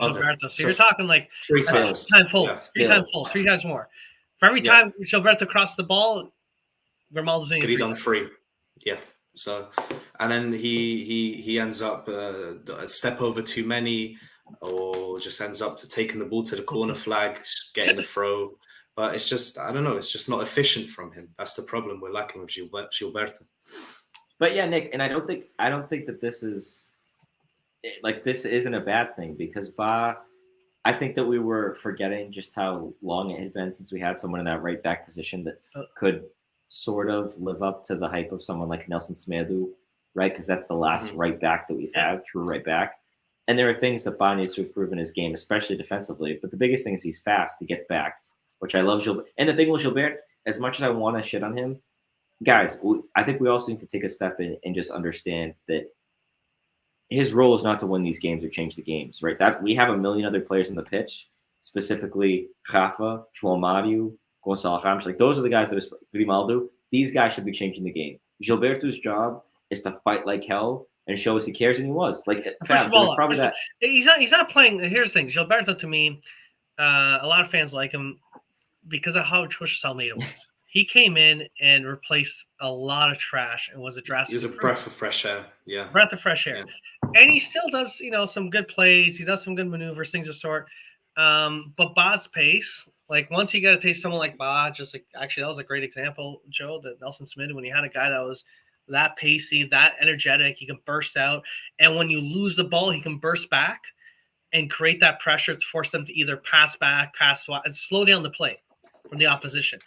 Gilberto. So you're talking like 3 times. 3 times full, 3 times full, 3 times more. For every time Gilberto crossed the ball, Grimaldo's in done 3. Yeah. So, and then he ends up a step over too many, or just ends up taking the ball to the corner flag, getting the throw. But it's just, I don't know, it's just not efficient from him. That's the problem we're lacking with Gilberto. But yeah, Nick, and I don't think that this isn't a bad thing, because Ba, I think that we were forgetting just how long it had been since we had someone in that right back position that could sort of live up to the hype of someone like Nelson Semedo, right? Because that's the last right back that we've had, true right back. And there are things that Ba needs to improve in his game, especially defensively. But the biggest thing is he's fast. He gets back, which I love. Gilbert. And the thing with Gilbert, as much as I want to shit on him, guys, I think we also need to take a step in and just understand that his role is not to win these games or change the games, right? That we have a million other players on the pitch, specifically Rafa, João Mario, Gonçalo Ramos. Like, those are the guys that are Grimaldo. These guys should be changing the game. Gilberto's job is to fight like hell and show us he cares, and he was. Like, first of all, probably that. He's not playing. Here's the thing, Gilberto, to me, a lot of fans like him because of how atrocious Almeida was. He came in and replaced a lot of trash and was a drastic. He was a breath of fresh air. Yeah. Breath of fresh air. Yeah. And he still does, some good plays. He does some good maneuvers, things of sort. But Ba's pace, like, once you get to taste someone like Ba, just like, actually, that was a great example, Joe, that Nelson Semedo, when you had a guy that was that pacey, that energetic, he can burst out. And when you lose the ball, he can burst back and create that pressure to force them to either pass back, and slow down the play from the opposition.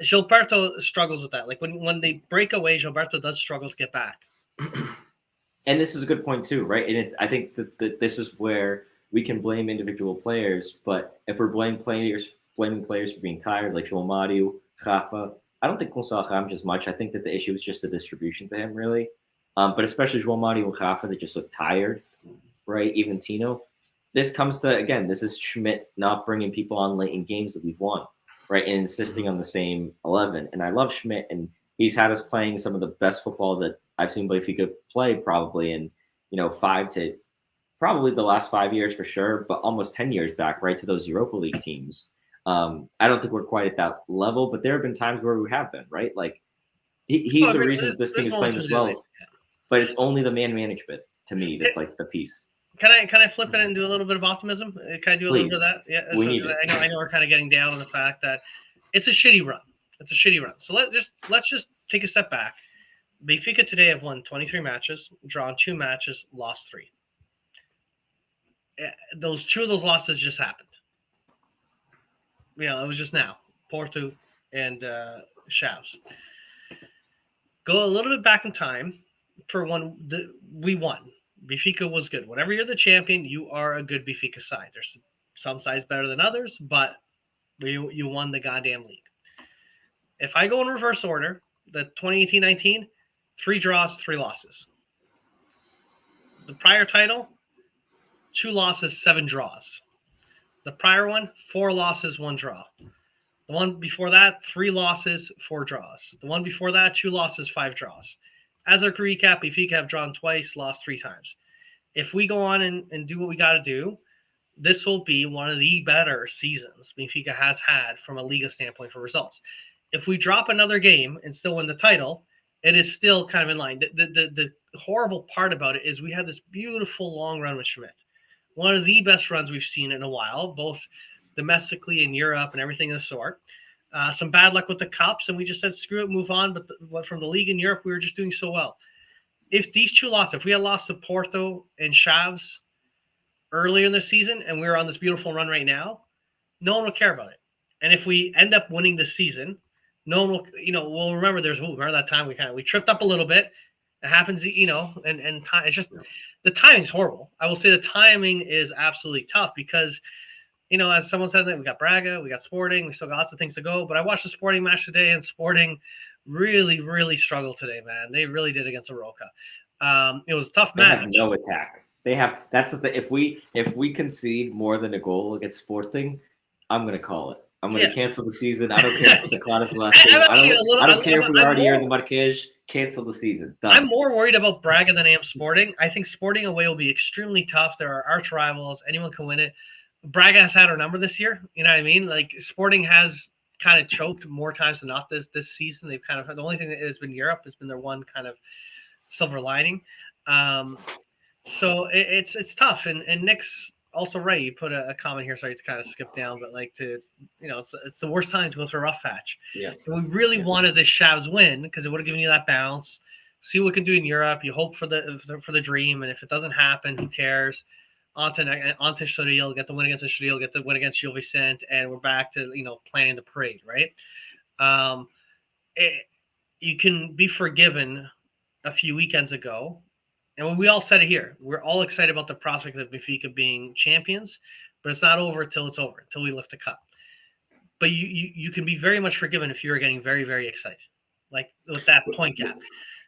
Gilberto struggles with that. Like, when they break away, Gilberto does struggle to get back. And this is a good point too, right? And I think that this is where we can blame individual players, but if we're blaming players for being tired, like João Mario, Rafa, I don't think Gonçalo Ramos as much. I think that the issue is just the distribution to him, really. But especially João Mario and Rafa, that just look tired, right? Even Tino. This comes to, again, this is Schmidt not bringing people on late in games that we've won, right? And insisting on the same 11. And I love Schmidt, and he's had us playing some of the best football that I've seen Benfica play probably in, probably the last 5 years for sure, but almost 10 years back, right, to those Europa League teams. I don't think we're quite at that level, but there have been times where we have been, right? Like, he's the reason this team is playing as well. But it's only the man management, to me, that's like the piece. Can I flip it and do a little bit of optimism? Can I do a little bit of that? Yeah, we need it. I know we're kind of getting down on the fact that it's a shitty run. So let's just take a step back. Benfica today have won 23 matches, drawn 2 matches, lost 3. Those 2 of those losses just happened. It was just now. Porto and Chaves. Go a little bit back in time for when we won. Benfica was good. Whenever you're the champion, you are a good Benfica side. There's some sides better than others, but you won the goddamn league. If I go in reverse order, the 2018-19, 3 draws, 3 losses. The prior title, 2 losses, 7 draws. The prior one, 4 losses, 1 draw. The one before that, 3 losses, 4 draws. The one before that, 2 losses, 5 draws. As a recap, Benfica have drawn twice, lost 3 times. If we go on and do what we got to do, this will be one of the better seasons Benfica has had from a Liga standpoint for results. If we drop another game and still win the title, it is still kind of in line. The horrible part about it is we had this beautiful long run with Schmidt. One of the best runs we've seen in a while, both domestically in Europe and everything of the sort. Some bad luck with the cups, and we just said, screw it, move on. But from the league in Europe, we were just doing so well. If these 2 lost, if we had lost to Porto and Chaves earlier in the season and we were on this beautiful run right now, no one will care about it. And if we end up winning this season, no one will, we'll remember remember that time we tripped up a little bit. It happens, and time, it's just the timing's horrible. I will say the timing is absolutely tough because, as someone said, that we got Braga, we got Sporting, we still got lots of things to go. But I watched the Sporting match today, and Sporting really, really struggled today, man. They really did against Aroca. It was a tough match. They have no attack. That's the thing. If we concede more than a goal against Sporting, I'm gonna call it. I'm gonna cancel the season. I don't care if the Declan is the last game. I don't care if we're already here in the Marquês. Cancel the season. Done. I'm more worried about Braga than I am Sporting. I think Sporting away will be extremely tough. There are arch rivals. Anyone can win it. Braga has had our number this year. You know what I mean? Like Sporting has kind of choked more times than not this season. They've kind of the only thing that has been Europe has been their one kind of silver lining. So it's tough. And Nick's also right. You put a comment here, sorry to kind of skip down, but it's the worst time to go through a rough patch. Yeah. And we really wanted this Chaves win because it would have given you that bounce. See what we can do in Europe. You hope for the dream, and if it doesn't happen, who cares? On to Estoril, get the win against Estoril, get the win against Gil Vicente, and we're back to planning the parade, right? You can be forgiven a few weekends ago, and we all said it here. We're all excited about the prospect of Benfica being champions, but it's not over until it's over, until we lift the cup. But you can be very much forgiven if you're getting very, very excited, like with that point gap.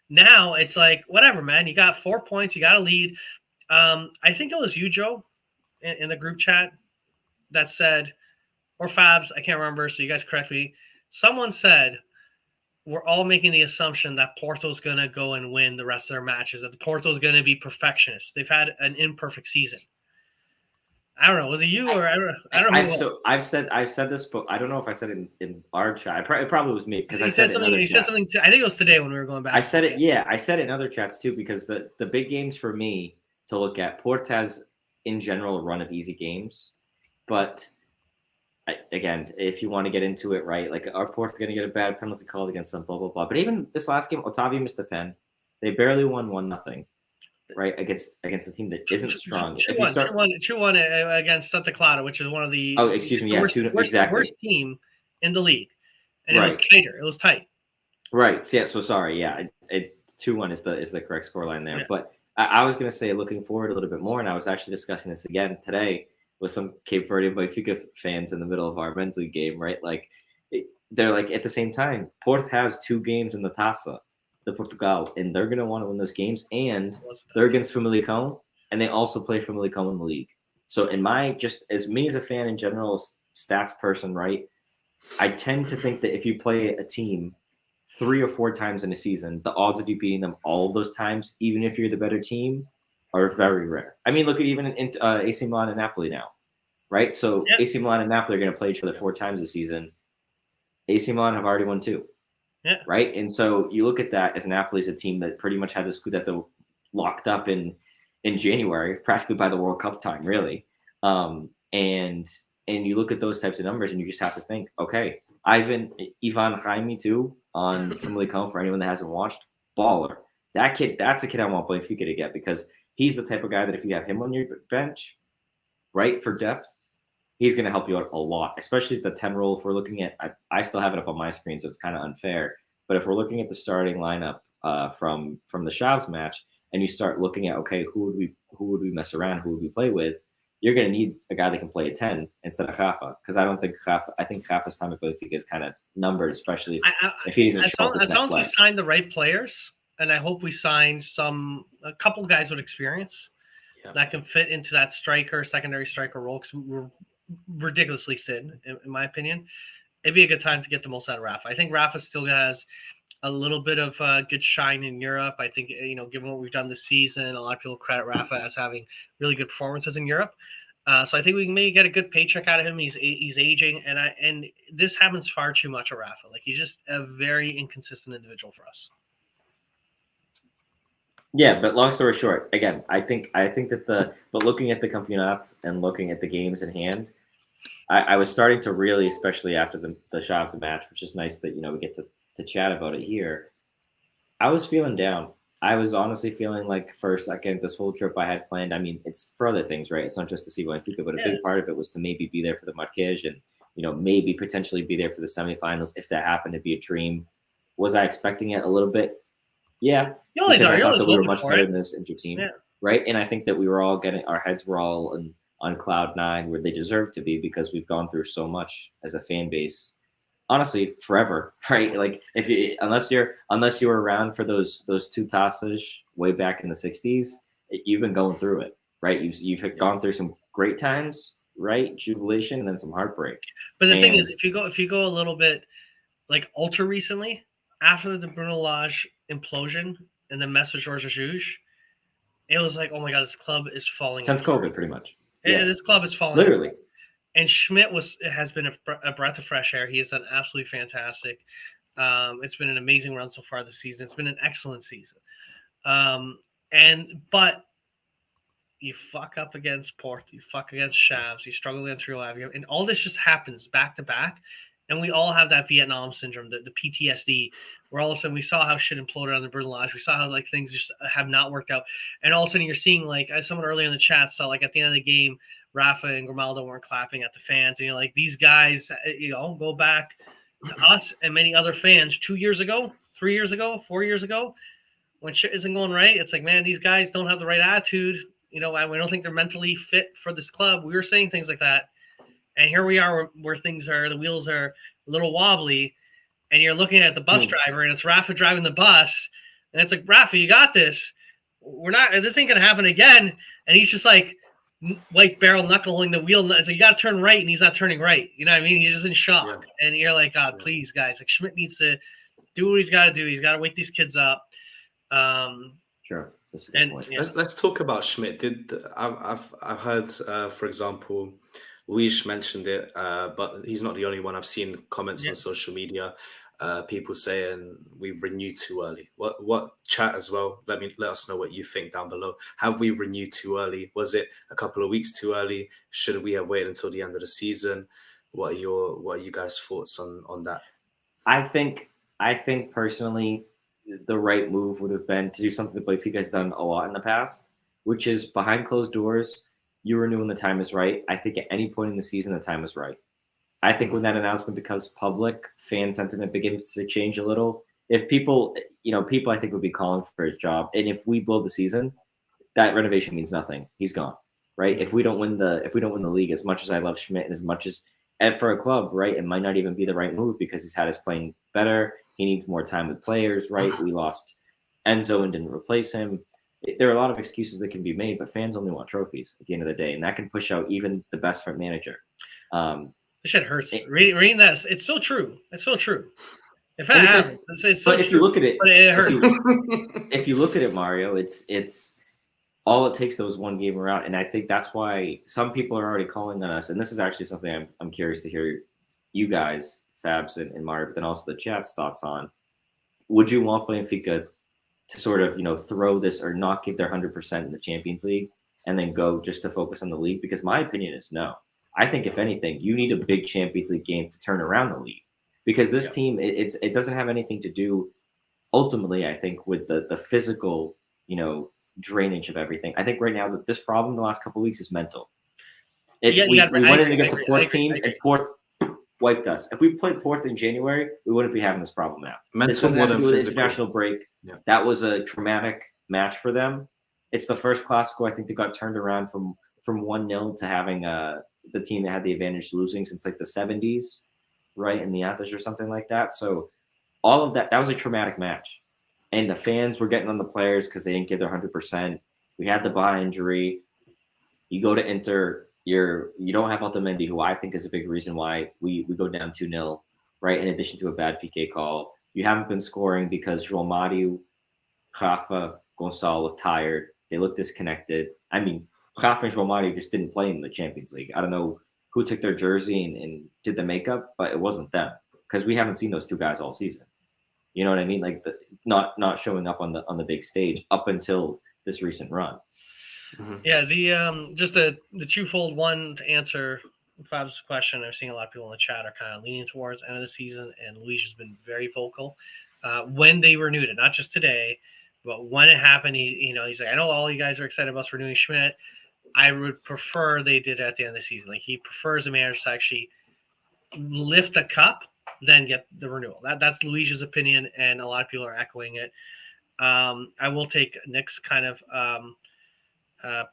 Now it's like, whatever, man. You got 4 points. You got a lead. I think it was you, Joe, in the group chat that said, or Fabs, I can't remember, so you guys correct me. Someone said, we're all making the assumption that Porto's going to go and win the rest of their matches, that the Porto's going to be perfectionists. They've had an imperfect season. I don't know. Was it you or I don't know. I've said this, but I don't know if I said it in our chat. It probably was me because I said something. You said something. I think it was today when we were going back. I said it. Yeah, I said it in other chats too because the big games for me to look at, Port has in general a run of easy games, but again, if you want to get into it, right, like are Port going to get a bad penalty called against them, blah blah blah. But even this last game, Otamendi missed a pen. They barely won 1-0. Right, against a team that isn't strong. 2-1 against Santa Clara, which is one of the worst team in the league, and it was tighter. It was tight. Right. Yeah. So sorry. Yeah. 2-1 is the correct scoreline there. Yeah. But I was going to say, looking forward a little bit more, and I was actually discussing this again today with some Cape Verde Benfica fans in the middle of our men's league game. Right, like they're like at the same time, Port has 2 games in the Taça de Portugal, and they're going to want to win those games, and they're against Famalicão, and they also play Famalicão in the league. So in just as me as a fan in general, stats person, right, I tend to think that if you play a team 3 or 4 times in a season, the odds of you beating them all of those times, even if you're the better team, are very rare. I mean, look at even AC Milan and Napoli now, right? So AC Milan and Napoli are going to play each other 4 times this season. AC Milan have already won 2. Yeah. Right. And so you look at that as Napoli's a team that pretty much had the Scudetto locked up in January, practically by the World Cup time, really. And you look at those types of numbers and you just have to think, okay, Ivan Jaime too on Famalicão, for anyone that hasn't watched, baller. That's a kid I want Benfica to get because he's the type of guy that if you have him on your bench, right, for depth, he's going to help you out a lot, especially the 10 role. If we're looking at, I still have it up on my screen, so it's kind of unfair. But if we're looking at the starting lineup from the Chaves match, and you start looking at, okay, who would we mess around, who would we play with? You're going to need a guy that can play a 10 instead of Rafa, because I think Rafa's time at Benfica is kind of numbered, especially if he doesn't show up this next leg. As long as we sign the right players, and I hope we sign a couple guys with experience that can fit into that secondary striker role, because we're ridiculously thin, in my opinion. it'd be a good time to get the most out of Rafa. I think Rafa still has a little bit of good shine in Europe. I think, given what we've done this season, a lot of people credit Rafa as having really good performances in Europe. So I think we may get a good paycheck out of him. He's aging, and this happens far too much of Rafa. Like, he's just a very inconsistent individual for us. Yeah, but long story short, again, I think that but looking at the Campeonato and looking at the games in hand, I was starting to really, especially after the Chaves match, which is nice that we get to chat about it here. I was feeling down. I was honestly feeling like for a second, this whole trip I had planned. I mean, it's for other things, right? It's not just to see Benfica, but a big part of it was to maybe be there for the Marquês and maybe potentially be there for the semifinals if that happened to be a dream. Was I expecting it a little bit? Yeah, because I thought that we were much better than this Inter team, right? And I think that we were all our heads were all on cloud nine where they deserve to be because we've gone through so much as a fan base. Honestly, forever, right? Like unless you were around for those two tasses way back in the 60s, you've been going through it, right? You've gone through some great times, right? Jubilation and then some heartbreak. But the thing is, if you go a little bit like ultra recently, after the Bruno Lage implosion and the message Roger Schmidt, it was like, oh my God, this club is falling. Since COVID, pretty much. Yeah, this club is falling. Literally. And Schmidt has been a breath of fresh air. He has done absolutely fantastic. It's been an amazing run so far this season. It's been an excellent season. But you fuck up against Porto, you fuck against Chaves, you struggle against Rio Ave, and all this just happens back to back. And we all have that Vietnam syndrome, the PTSD, where all of a sudden we saw how shit imploded on the Bruno Lage. We saw how things just have not worked out. And all of a sudden you're seeing, as someone earlier in the chat saw, at the end of the game, Rafa and Grimaldo weren't clapping at the fans. And you're like, these guys, go back to us and many other fans 2 years ago, 3 years ago, 4 years ago, when shit isn't going right. It's like, man, these guys don't have the right attitude. We don't think they're mentally fit for this club. We were saying things like that. And here we are where the wheels are a little wobbly. And you're looking at the bus driver and it's Rafa driving the bus. And it's like, Rafa, you got this. This ain't going to happen again. And he's just like white barrel knuckling the wheel. So you got to turn right and he's not turning right. You know what I mean? He's just in shock. Yeah. And you're like, God, please, guys. Like, Schmidt needs to do what he's got to do. He's got to wake these kids up. Sure. That's a good point. Yeah. Let's talk about Schmidt. I've heard, for example, Luis mentioned it, but he's not the only one. I've seen comments on social media, people saying we've renewed too early. What chat as well? Let us know what you think down below. Have we renewed too early? Was it a couple of weeks too early? Should we have waited until the end of the season? What are you guys' thoughts on that? I think personally, the right move would have been to do something that Benfica has done a lot in the past, which is behind closed doors. You renew when the time is right. I think at any point in the season, the time is right. I think when that announcement becomes public, fan sentiment begins to change a little. If people I think would be calling for his job. And if we blow the season, that renovation means nothing. He's gone, right? If we don't win the league, as much as I love Schmidt and as much as for a club, right, it might not even be the right move because he's had us playing better. He needs more time with players, right? We lost Enzo and didn't replace him. There are a lot of excuses that can be made, but fans only want trophies at the end of the day, and that can push out even the best front manager. This shit hurts. Reading that, it's so true. It's so true. If that happens, it's so but if true. You look at it, but it hurts. If you look at it, Mario, it's all it takes those one game around, and I think that's why some people are already calling on us. And this is actually something I'm curious to hear you guys, Fabs and Mario, but then also the chat's thoughts on. Would you want Benfica to sort of, throw this or not give their 100% in the Champions League and then go just to focus on the league? Because my opinion is no. I think if anything, you need a big Champions League game to turn around the league because this team, it doesn't have anything to do ultimately, I think, with the physical, drainage of everything. I think right now that this problem the last couple of weeks is mental. We went in against a Porto team and Porto wiped us. If we played Porto in January, we wouldn't be having this problem now. This doesn't have to do with the international break. Yeah. That was a traumatic match for them. It's the first Clásico I think that got turned around from 1-0 to having the team that had the advantage losing since like the 70s, right, in the Athens or something like that. So all of that was a traumatic match. And the fans were getting on the players because they didn't give their 100%. We had the Ba injury. You go to Inter, you don't have Otamendi, who I think is a big reason why we go down 2-0, right? In addition to a bad PK call. You haven't been scoring because João Mario, Rafa, Gonçalo look tired. They look disconnected. I mean, Rafa and João Mario just didn't play in the Champions League. I don't know who took their jersey and did the makeup, but it wasn't them because we haven't seen those two guys all season. You know what I mean? Like not showing up on the big stage up until this recent run. Mm-hmm. Yeah, the just the twofold one to answer Fab's question. I'm seeing a lot of people in the chat are kind of leaning towards end of the season, and Luis has been very vocal when they renewed it, not just today, but when it happened. He's like, I know all you guys are excited about us renewing Schmidt. I would prefer they did it at the end of the season. Like, he prefers the manager to actually lift the cup, then get the renewal. That's Luis's opinion, and a lot of people are echoing it. I will take Nick's kind of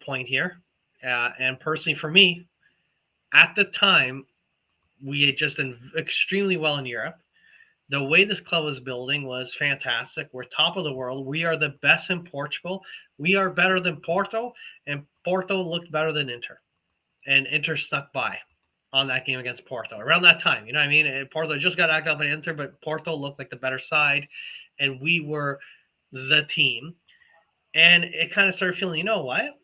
point here. And personally for me, at the time, we had just done extremely well in Europe. The way this club was building was fantastic. We're top of the world. We are the best in Portugal. We are better than Porto, and Porto looked better than Inter. And Inter snuck by on that game against Porto around that time. You know what I mean? And Porto just got knocked out by Inter, but Porto looked like the better side, and we were the team. And it kind of started feeling, you know what?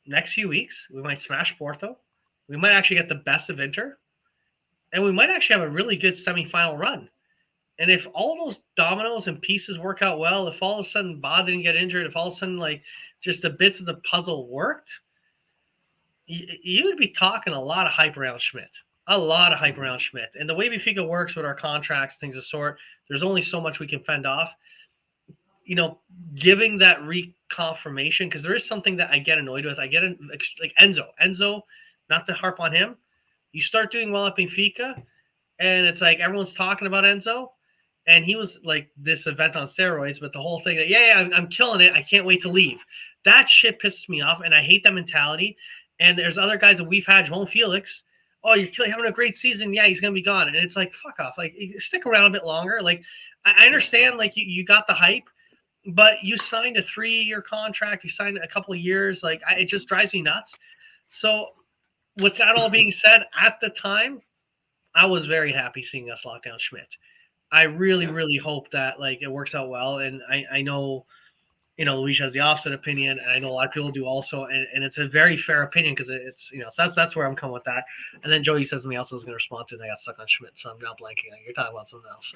Next few weeks, we might smash Porto. We might actually get the best of Inter. And we might actually have a really good semifinal run. And if all those dominoes and pieces work out well, if all of a sudden Ba didn't get injured, if all of a sudden like just the bits of the puzzle worked, you would be talking a lot of hype around Schmidt. A lot of hype around Schmidt. And the way Benfica works with our contracts, things of sort, there's only so much we can fend off. Giving that reconfirmation, because there is something that I get annoyed with. I get like Enzo, not to harp on him. You start doing well at Benfica, and it's like everyone's talking about Enzo, and he was like this event on steroids, but the whole thing that, I'm killing it. I can't wait to leave. That shit pisses me off, and I hate that mentality. And there's other guys that we've had, João Felix. Oh, you're having a great season. Yeah, he's going to be gone. And it's like, fuck off. Like, stick around a bit longer. Like, I understand, like, you got the hype, but you signed a 3-year contract. You signed a couple of years. Like, it just drives me nuts. So, with that all being said, at the time, I was very happy seeing us lock down Schmidt. I really, really hope that like it works out well. And I know, Luis has the opposite opinion, and I know a lot of people do also. And it's a very fair opinion because it's, so that's where I'm coming with that. And then Joey says something else I was going to respond to, and I got stuck on Schmidt. So I'm now blanking. You're talking about something else.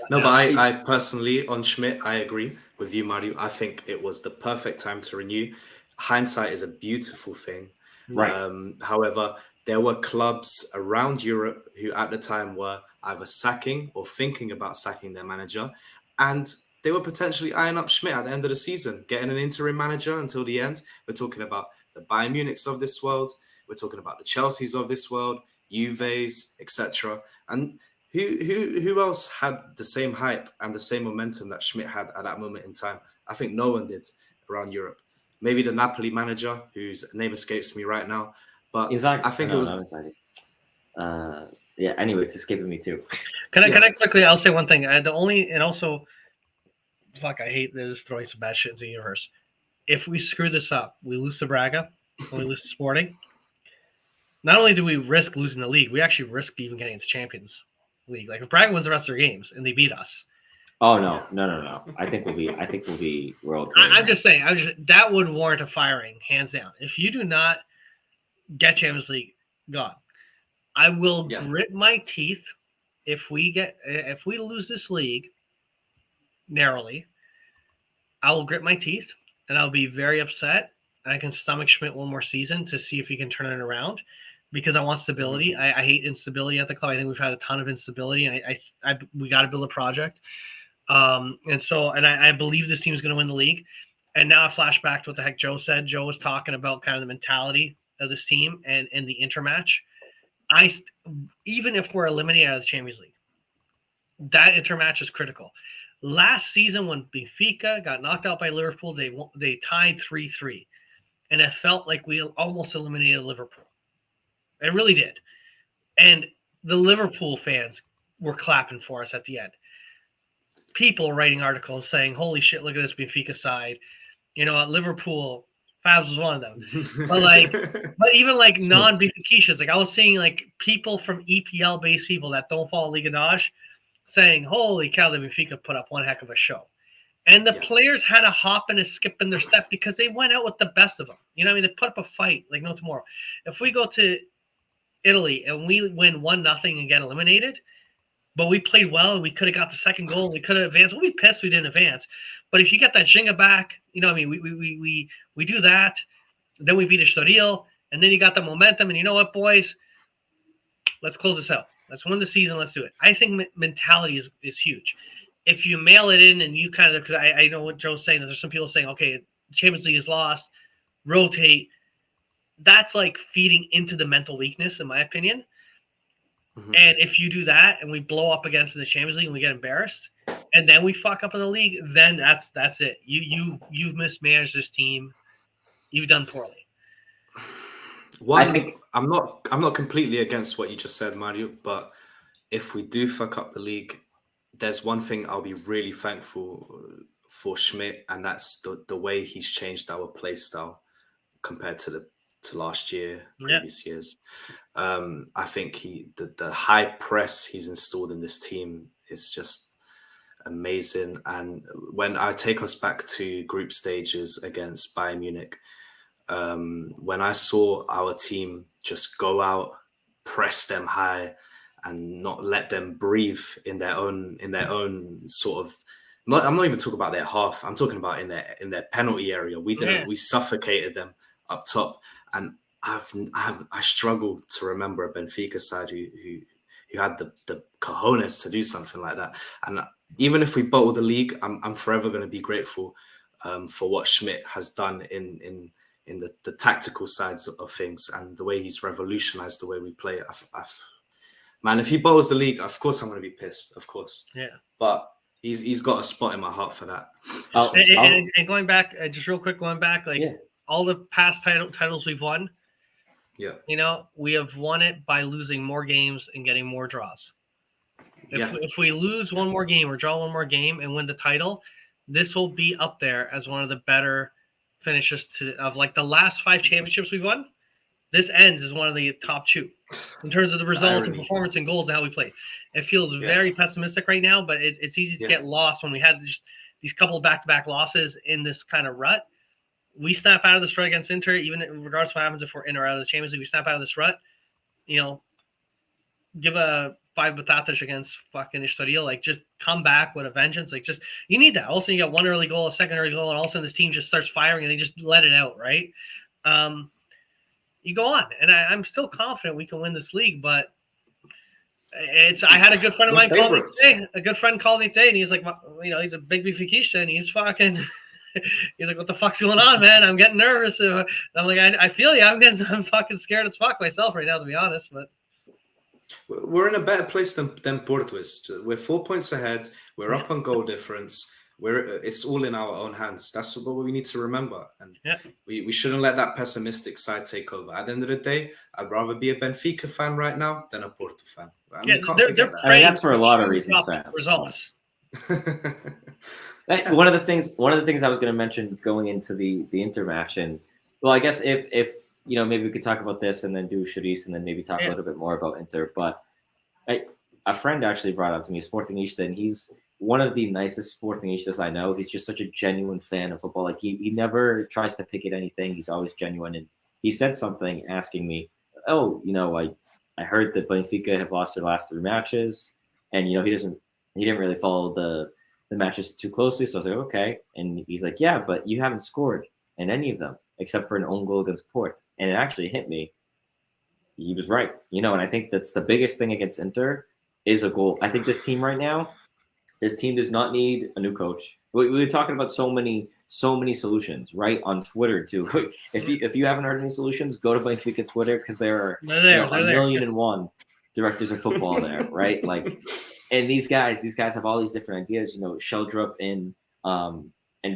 No, but I personally, on Schmidt, I agree with you, Mario. I think it was the perfect time to renew. Hindsight is a beautiful thing. Right. However, there were clubs around Europe who at the time were either sacking or thinking about sacking their manager, and they were potentially eyeing up Schmidt at the end of the season, getting an interim manager until the end. We're talking about the Bayern Munichs of this world. We're talking about the Chelseas of this world, Juves, etc. And who else had the same hype and the same momentum that Schmidt had at that moment in time? I think no one did around Europe. Maybe the Napoli manager, whose name escapes me right now. But I think it was... yeah, anyway, it's escaping me too. Can I quickly, I'll say one thing. I hate this throwing some bad shit into the universe. If we screw this up, we lose to Braga, and we lose to Sporting. Not only do we risk losing the league, we actually risk even getting into Champions League. Like if Braga wins the rest of their games and they beat us. Oh no. I think we'll be world. I'm just saying, that would warrant a firing, hands down. If you do not get Champions League, God, I will grit my teeth if we lose this league narrowly. I will grit my teeth and I'll be very upset. I can stomach Schmidt one more season to see if he can turn it around because I want stability. I hate instability at the club. I think we've had a ton of instability, and we got to build a project. And I believe this team is going to win the league. And now I flash back to what the heck Joe said. Joe was talking about kind of the mentality of this team and the intermatch. Even if we're eliminated out of the Champions League, that intermatch is critical. Last season when Benfica got knocked out by Liverpool, they tied 3-3. And it felt like we almost eliminated Liverpool. It really did. And the Liverpool fans were clapping for us at the end. People writing articles saying, holy shit, look at this Benfica side. At Liverpool, Fabs was one of them. But even like non-Benfiquistas, like I was seeing like people from EPL-based people that don't follow Liga NOS saying, "Holy cow, the Benfica put up one heck of a show." And the players had a hop and a skip in their step because they went out with the best of them. You know what I mean? They put up a fight like no tomorrow. If we go to Italy and we win 1-0 and get eliminated, but we played well and we could have got the second goal, we could have advanced. We'll be pissed we didn't advance. But if you get that Shinga back, you know what I mean? We do that, then we beat Estoril, and then you got the momentum, and you know what, boys? Let's close this out. Let's win the season. Let's do it. I think mentality is huge. If you mail it in and you kind of, because I know what Joe's saying, there's some people saying, okay, Champions League is lost, rotate. That's like feeding into the mental weakness, in my opinion. Mm-hmm. And if you do that and we blow up against the Champions League and we get embarrassed, and then we fuck up in the league, then that's it. You've mismanaged this team. You've done poorly. I'm not completely against what you just said, Mario, but if we do fuck up the league, there's one thing I'll be really thankful for Schmidt, and that's the way he's changed our play style compared to last year, previous years. I think the high press he's installed in this team is just amazing. And when I take us back to group stages against Bayern Munich, when I saw our team just go out, press them high, and not let them breathe in their own sort of. I'm not even talking about their half. I'm talking about in their penalty area. We suffocated them up top, and I struggle to remember a Benfica side who had the cojones to do something like that. And even if we bottle the league, I'm forever going to be grateful for what Schmidt has done in the tactical sides of things and the way he's revolutionized the way we play. Man, if he bottles the league, of course I'm going to be pissed, of course. Yeah. But he's got a spot in my heart for that. And going back, just real quick, all the past titles we've won, we have won it by losing more games and getting more draws. If we lose one more game or draw one more game and win the title, this will be up there as one of the better finishes of like the last 5 championships we've won. This ends as one of the top 2 in terms of the results and performance and goals and how we play. It feels very pessimistic right now, but it's easy to get lost when we had just these couple of back-to-back losses in this kind of rut. We snap out of this rut against Inter, even regardless of what happens if we're in or out of the Champions League, we snap out of this rut, give a 5 batatas against fucking Estoril, like just come back with a vengeance. Like just, you need that. Also, you got one early goal, a second early goal, and all of a sudden this team just starts firing and they just let it out, right? You go on, and I'm still confident we can win this league, but I had a good friend of mine call me today. A good friend called me today, and he's like, he's a big Benfica, and he's fucking. He's like, what the fuck's going on, man? I'm getting nervous. I'm like, I feel you. I'm fucking scared as fuck myself right now, to be honest. But we're in a better place than Porto is. We're 4 points ahead. We're up on goal difference. It's all in our own hands. That's what we need to remember. And we shouldn't let that pessimistic side take over. At the end of the day, I'd rather be a Benfica fan right now than a Porto fan. That's for a lot of reasons. Results. One of the things I was going to mention going into the Inter match, and well, I guess if maybe we could talk about this and then do Charisse and then maybe talk a little bit more about Inter. But a friend actually brought up to me Sportingista, and he's one of the nicest Sportingistas I know. He's just such a genuine fan of football. Like he never tries to pick at anything. He's always genuine. And he said something asking me, I heard that Benfica have lost their last 3 matches, and he didn't really follow the matches too closely. So I was like, okay. And he's like, yeah, but you haven't scored in any of them except for an own goal against Port. And it actually hit me. He was right. And I think that's the biggest thing against Inter is a goal. I think this team right now, this team does not need a new coach. We were talking about so many solutions, right? On Twitter too. If you haven't heard any solutions, go to Benfica Twitter because there are a million and one directors of football there, right? Like, and these guys have all these different ideas. Sheldrup and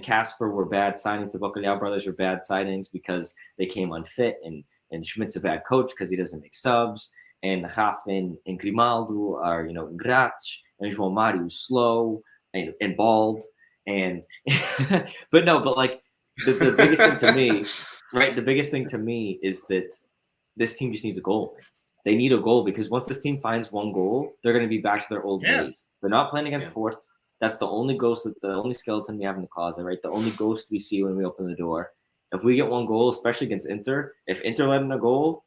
Casper were bad signings. The Bacalhau brothers were bad signings because they came unfit, and Schmidt's a bad coach because he doesn't make subs. And Rafa and Grimaldo are ingratos, and João Mário slow and bald. And but like the biggest thing to me, right? The biggest thing to me is that this team just needs a goal. They need a goal because once this team finds one goal, they're going to be back to their old ways. They're not playing against Porto. That's the only ghost, the only skeleton we have in the closet, right? The only ghost we see when we open the door. If we get one goal, especially against Inter, if Inter let in a goal,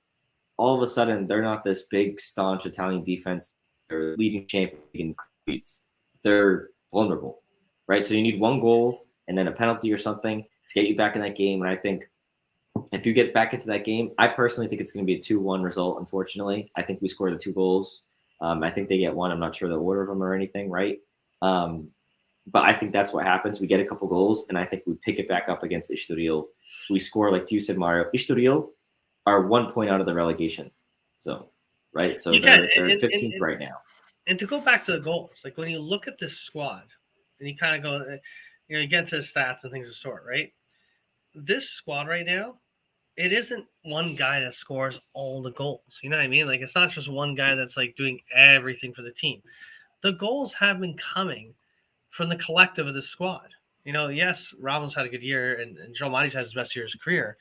all of a sudden they're not this big, staunch Italian defense. They're leading champion in cleats. They're vulnerable, right? So you need one goal and then a penalty or something to get you back in that game. And I think if you get back into that game, I personally think it's going to be a 2-1 result, unfortunately. I think we scored the 2 goals. I think they get one. I'm not sure the order of them or anything, right? But I think that's what happens. We get a couple goals, and I think we pick it back up against Estoril. We score, like you said, Mario. Estoril are 1 point out of the relegation zone, right? So they're 15th right now. And to go back to the goals, like when you look at this squad, and you kind of go, you get into the stats and things of the sort, right? This squad right now, it isn't one guy that scores all the goals. You know what I mean? Like, it's not just one guy that's like doing everything for the team. The goals have been coming from the collective of the squad. Yes, Ramos had a good year, and Joe Matti's had his best year of his career,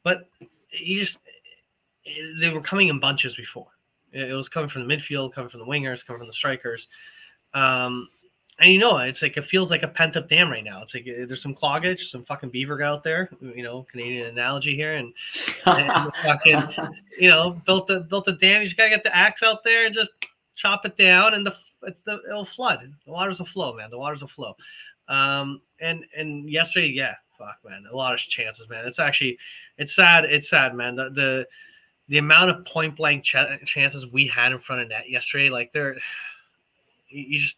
but they were coming in bunches before. It was coming from the midfield, coming from the wingers, coming from the strikers. And it's like, it feels like a pent up dam right now. It's like there's some cloggage, some fucking beaver out there, Canadian analogy here, and fucking, built a dam. You just gotta get the axe out there and just chop it down, and it'll flood. The waters will flow, man. The waters will flow. And yesterday, yeah, fuck, man, a lot of chances, man. It's sad. It's sad, man. The amount of point blank chances we had in front of net yesterday, like you just.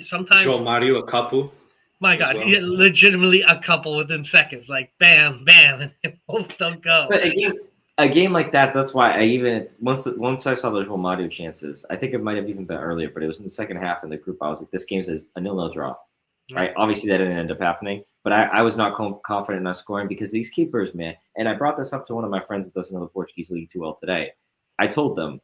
Sometimes João Mario a couple. My God, well. Legitimately a couple within seconds, like bam, bam, and they both don't go. But a game like that, that's why I even once I saw those João Mario chances, I think it might have even been earlier, but it was in the second half in the group. I was like, this game's a 0-0 draw, right? Obviously that didn't end up happening, but I was not confident in us scoring because these keepers, man. And I brought this up to one of my friends that doesn't know the Portuguese league too well today. I told them,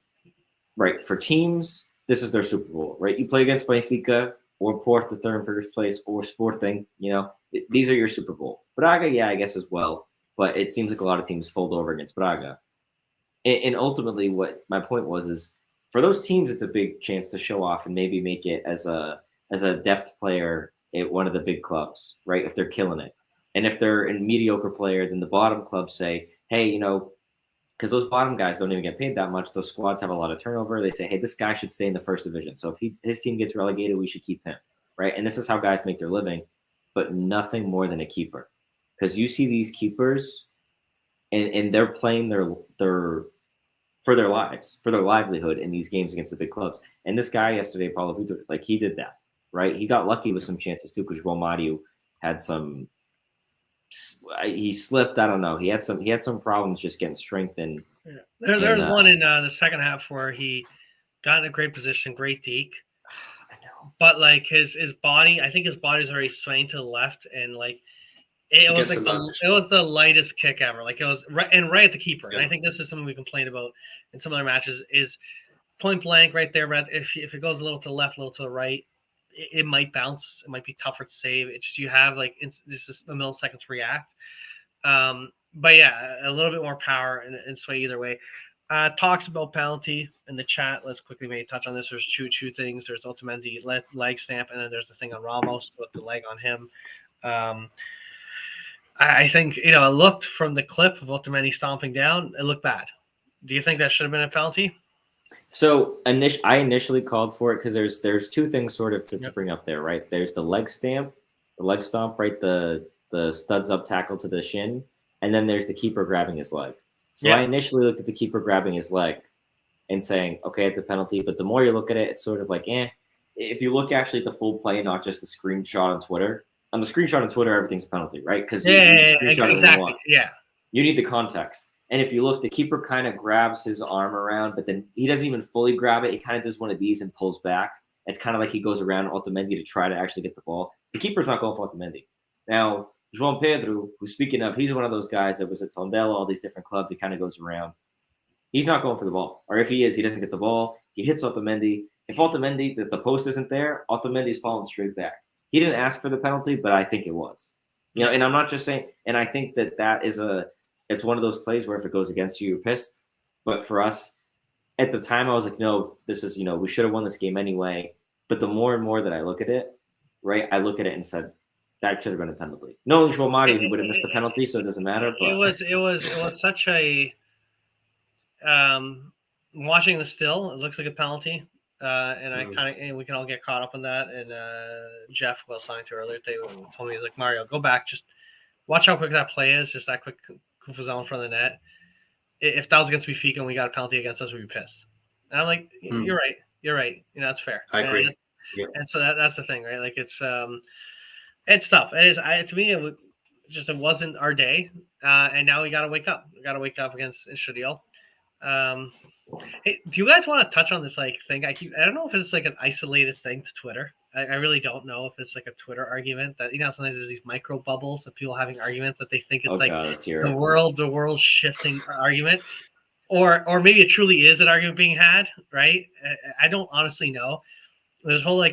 right, for teams, this is their Super Bowl, right? You play against Benfica or Porto, third and first place, or Sporting, these are your Super Bowl. Braga, yeah, I guess as well, but it seems like a lot of teams fold over against Braga. And ultimately, what my point was is, for those teams, it's a big chance to show off and maybe make it as a depth player at one of the big clubs, right? If they're killing it, and if they're a mediocre player, then the bottom clubs say, hey, because those bottom guys don't even get paid that much. Those squads have a lot of turnover. They say, hey, this guy should stay in the first division. So if his team gets relegated, we should keep him, right? And this is how guys make their living, but nothing more than a keeper. Because you see these keepers, and they're playing for their lives, for their livelihood in these games against the big clubs. And this guy yesterday, Paulo Vitor, like he did that, right? He got lucky with some chances too, because João Mario had some. He slipped. I don't know. He had some problems just getting strengthened. Yeah. There's one in the second half where he got in a great position, great deke. I know. But like his body, I think his body's already swaying to the left, and like it was the lightest kick ever. Like it was right at the keeper. Yeah. And I think this is something we complained about in some other matches is point blank right there. If it goes a little to the left, a little to the right, it might bounce. It might be tougher to save. It's just you have like just a millisecond to react. But yeah, a little bit more power and sway either way. Talks about penalty in the chat. Let's quickly maybe touch on this. There's two things. There's Otamendi leg stamp, and then there's the thing on Ramos with the leg on him. I think it looked from the clip of Otamendi stomping down. It looked bad. Do you think that should have been a penalty? So I initially called for it because there's two things sort of to bring up there, right? There's the leg stomp, right? The studs up tackle to the shin, and then there's the keeper grabbing his leg. So I initially looked at the keeper grabbing his leg and saying, okay, it's a penalty. But the more you look at it, it's sort of like, if you look actually at the full play, not just the screenshot on Twitter. On the screenshot on Twitter, everything's a penalty, right? Because exactly. You need the context. And if you look, the keeper kind of grabs his arm around, but then he doesn't even fully grab it. He kind of does one of these and pulls back. It's kind of like he goes around Otamendi to try to actually get the ball. The keeper's not going for Otamendi. Now, João Pedro, who's speaking of, he's one of those guys that was at Tondela, all these different clubs. He kind of goes around. He's not going for the ball. Or if he is, he doesn't get the ball. He hits Otamendi. If the post isn't there, Otamendi's falling straight back. He didn't ask for the penalty, but I think it was. You know, and I'm not just saying, and I think that is it's one of those plays where if it goes against you, you're pissed. But for us, at the time, I was like, no, this is, we should have won this game anyway. But the more and more that I look at it, right, I look at it and said, that should have been a penalty. Knowing Joel Mario, he would have missed the penalty, so it doesn't matter. But it was such a watching the still, it looks like a penalty. And I we can all get caught up on that. And Jeff was signed to earlier today told me, he's like, Mario, go back, just watch how quick that play is, just that quick kufa zone in front of the net. If that was against Benfica and we got a penalty against us, we'd be pissed. And I'm like, you're right. That's fair. I agree. And so that's the thing, right? Like it's tough. It is. To me, it wasn't our day. And now we got to wake up. We got to wake up against Ishadil. Hey, do you guys want to touch on this thing? I don't know if it's like an isolated thing to Twitter. I really don't know if it's like a Twitter argument that sometimes there's these micro bubbles of people having arguments that they think it's the world shifting argument, or maybe it truly is an argument being had, right? I don't honestly know. There's a whole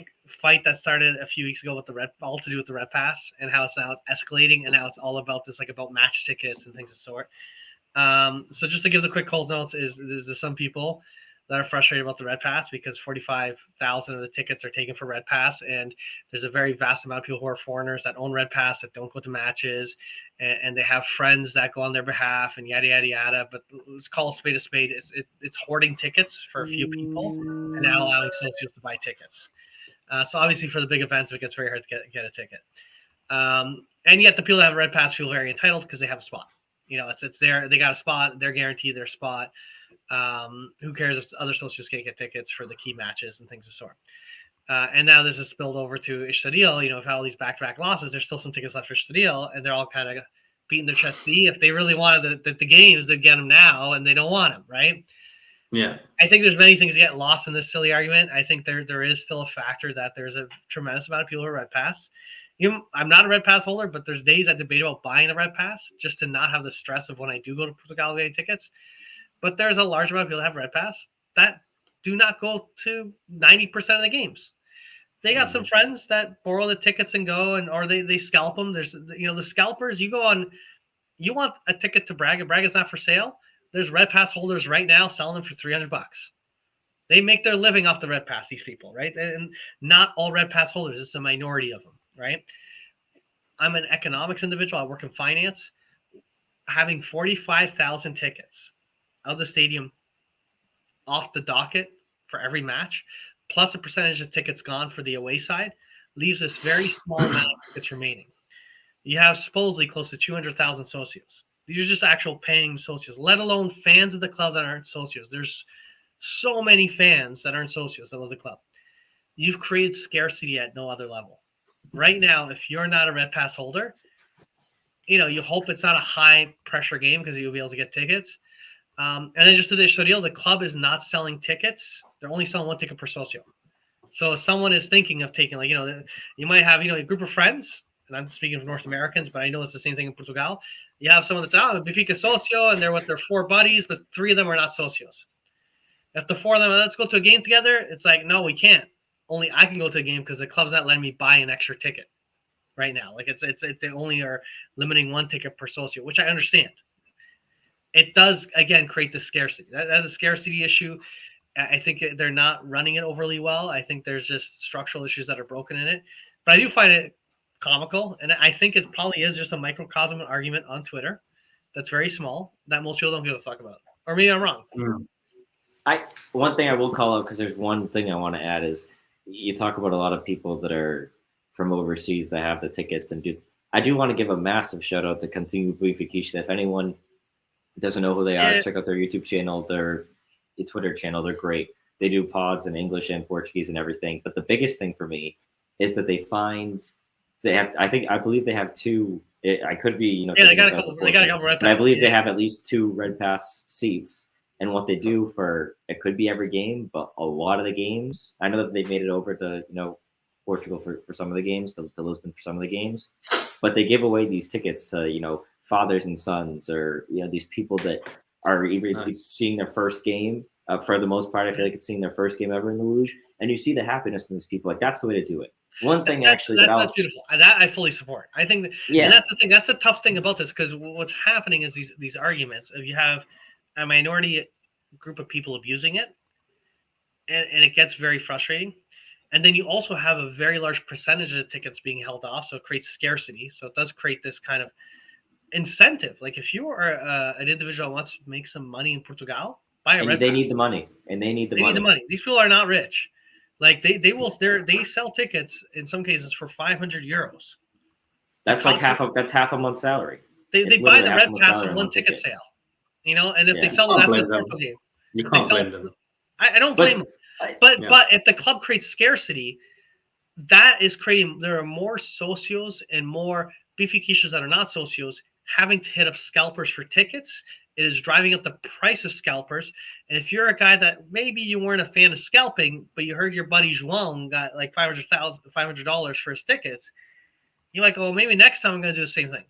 fight that started a few weeks ago with all to do with the Red Pass and how it's escalating and now it's all about this about match tickets and things of the sort. So just to give the quick Coles notes is there's some people that are frustrated about the Red Pass because 45,000 of the tickets are taken for Red Pass, and there's a very vast amount of people who are foreigners that own Red Pass that don't go to matches, and they have friends that go on their behalf and yada yada yada. But let's call a spade a spade. It's hoarding tickets for a few people and now allowing socios to buy tickets. So obviously for the big events, it gets very hard to get a ticket. And yet the people that have a Red Pass feel very entitled because they have a spot. It's there. They got a spot. They're guaranteed their spot. Who cares if other socios can't get tickets for the key matches and things of the sort. And now this is spilled over to Ishadil. If all these back-to-back losses, there's still some tickets left for Ishadil, and they're all kind of beating their chest. If they really wanted the games, they'd get them now, and they don't want them, right? Yeah. I think there's many things that get lost in this silly argument. I think there is still a factor that there's a tremendous amount of people who are Red Pass. I'm not a Red Pass holder, but there's days I debate about buying a Red Pass just to not have the stress of when I do go to Portugal getting tickets. But there's a large amount of people that have Red Pass that do not go to 90% of the games. They got some friends that borrow the tickets and go, or they scalp them. There's the scalpers. You go on, you want a ticket to Braga. Braga's not for sale. There's Red Pass holders right now selling them for $300. They make their living off the Red Pass. These people, right? And not all Red Pass holders. It's a minority of them. Right? I'm an economics individual. I work in finance. Having 45,000 tickets out of the stadium off the docket for every match, plus a percentage of tickets gone for the away side, leaves this very small amount of tickets remaining. You have supposedly close to 200,000 socios. These are just actual paying socios, let alone fans of the club that aren't socios. There's so many fans that aren't socios that love the club. You've created scarcity at no other level. Right now, if you're not a Red Pass holder, you hope it's not a high pressure game because you'll be able to get tickets. And then just to the deal, the club is not selling tickets. They're only selling one ticket per socio. So if someone is thinking of taking, you might have, a group of friends, and I'm speaking of North Americans, but I know it's the same thing in Portugal. You have someone that's a Benfica socio, and they're with their 4 buddies, but 3 of them are not socios. If the 4 of them, let's go to a game together, it's like, no, we can't. Only I can go to a game because the club's not letting me buy an extra ticket right now. They only are limiting 1 ticket per socio, which I understand. It does again create the scarcity. That's a scarcity issue. I think they're not running it overly well. I think there's just structural issues that are broken in it. But I do find it comical, and I think it probably is just a microcosm argument on Twitter that's very small that most people don't give a fuck about. Or maybe I'm wrong. One thing I will call out, because there's one thing I want to add is, you talk about a lot of people that are from overseas that have the tickets I do want to give a massive shout out to Continue Benfica. If anyone doesn't know who they are, check out their YouTube channel, their Twitter channel. They're great. They do pods in English and Portuguese and everything. But the biggest thing for me is that I believe they have 2. I could be, they got a couple Red Pass. I believe they have at least 2 Red Pass seats. And what they do it could be every game, but a lot of the games, I know that they've made it over to, Portugal for some of the games, to Lisbon for some of the games, but they give away these tickets to, fathers and sons, or, these people that are even seeing their first game. For the most part, I feel like it's seeing their first game ever in the Luge. And you see the happiness in these people. Like, that's the way to do it. One thing That's actually that that's beautiful. That I fully support. I think, and that's the thing. That's the tough thing about this, because what's happening is these arguments. If you have a minority group of people abusing it, and it gets very frustrating. And then you also have a very large percentage of the tickets being held off, so it creates scarcity. So it does create this kind of incentive. Like if you are an individual that wants to make some money in Portugal, buy a red they pass. need the money, and they need the money. Need the money. These people are not rich. Like they sell tickets in some cases for 500 euros. That's like half a month's salary. They buy the red pass in one ticket sale, you know, and if they sell that's a Porto game. You can't blame them. I don't blame them. But if the club creates scarcity, that is creating. There are more socios and more Benfiquistas that are not socios having to hit up scalpers for tickets. It is driving up the price of scalpers. And if you're a guy that maybe you weren't a fan of scalping, but you heard your buddy João got like $500 for his tickets, you're like, oh, maybe next time I'm going to do the same thing.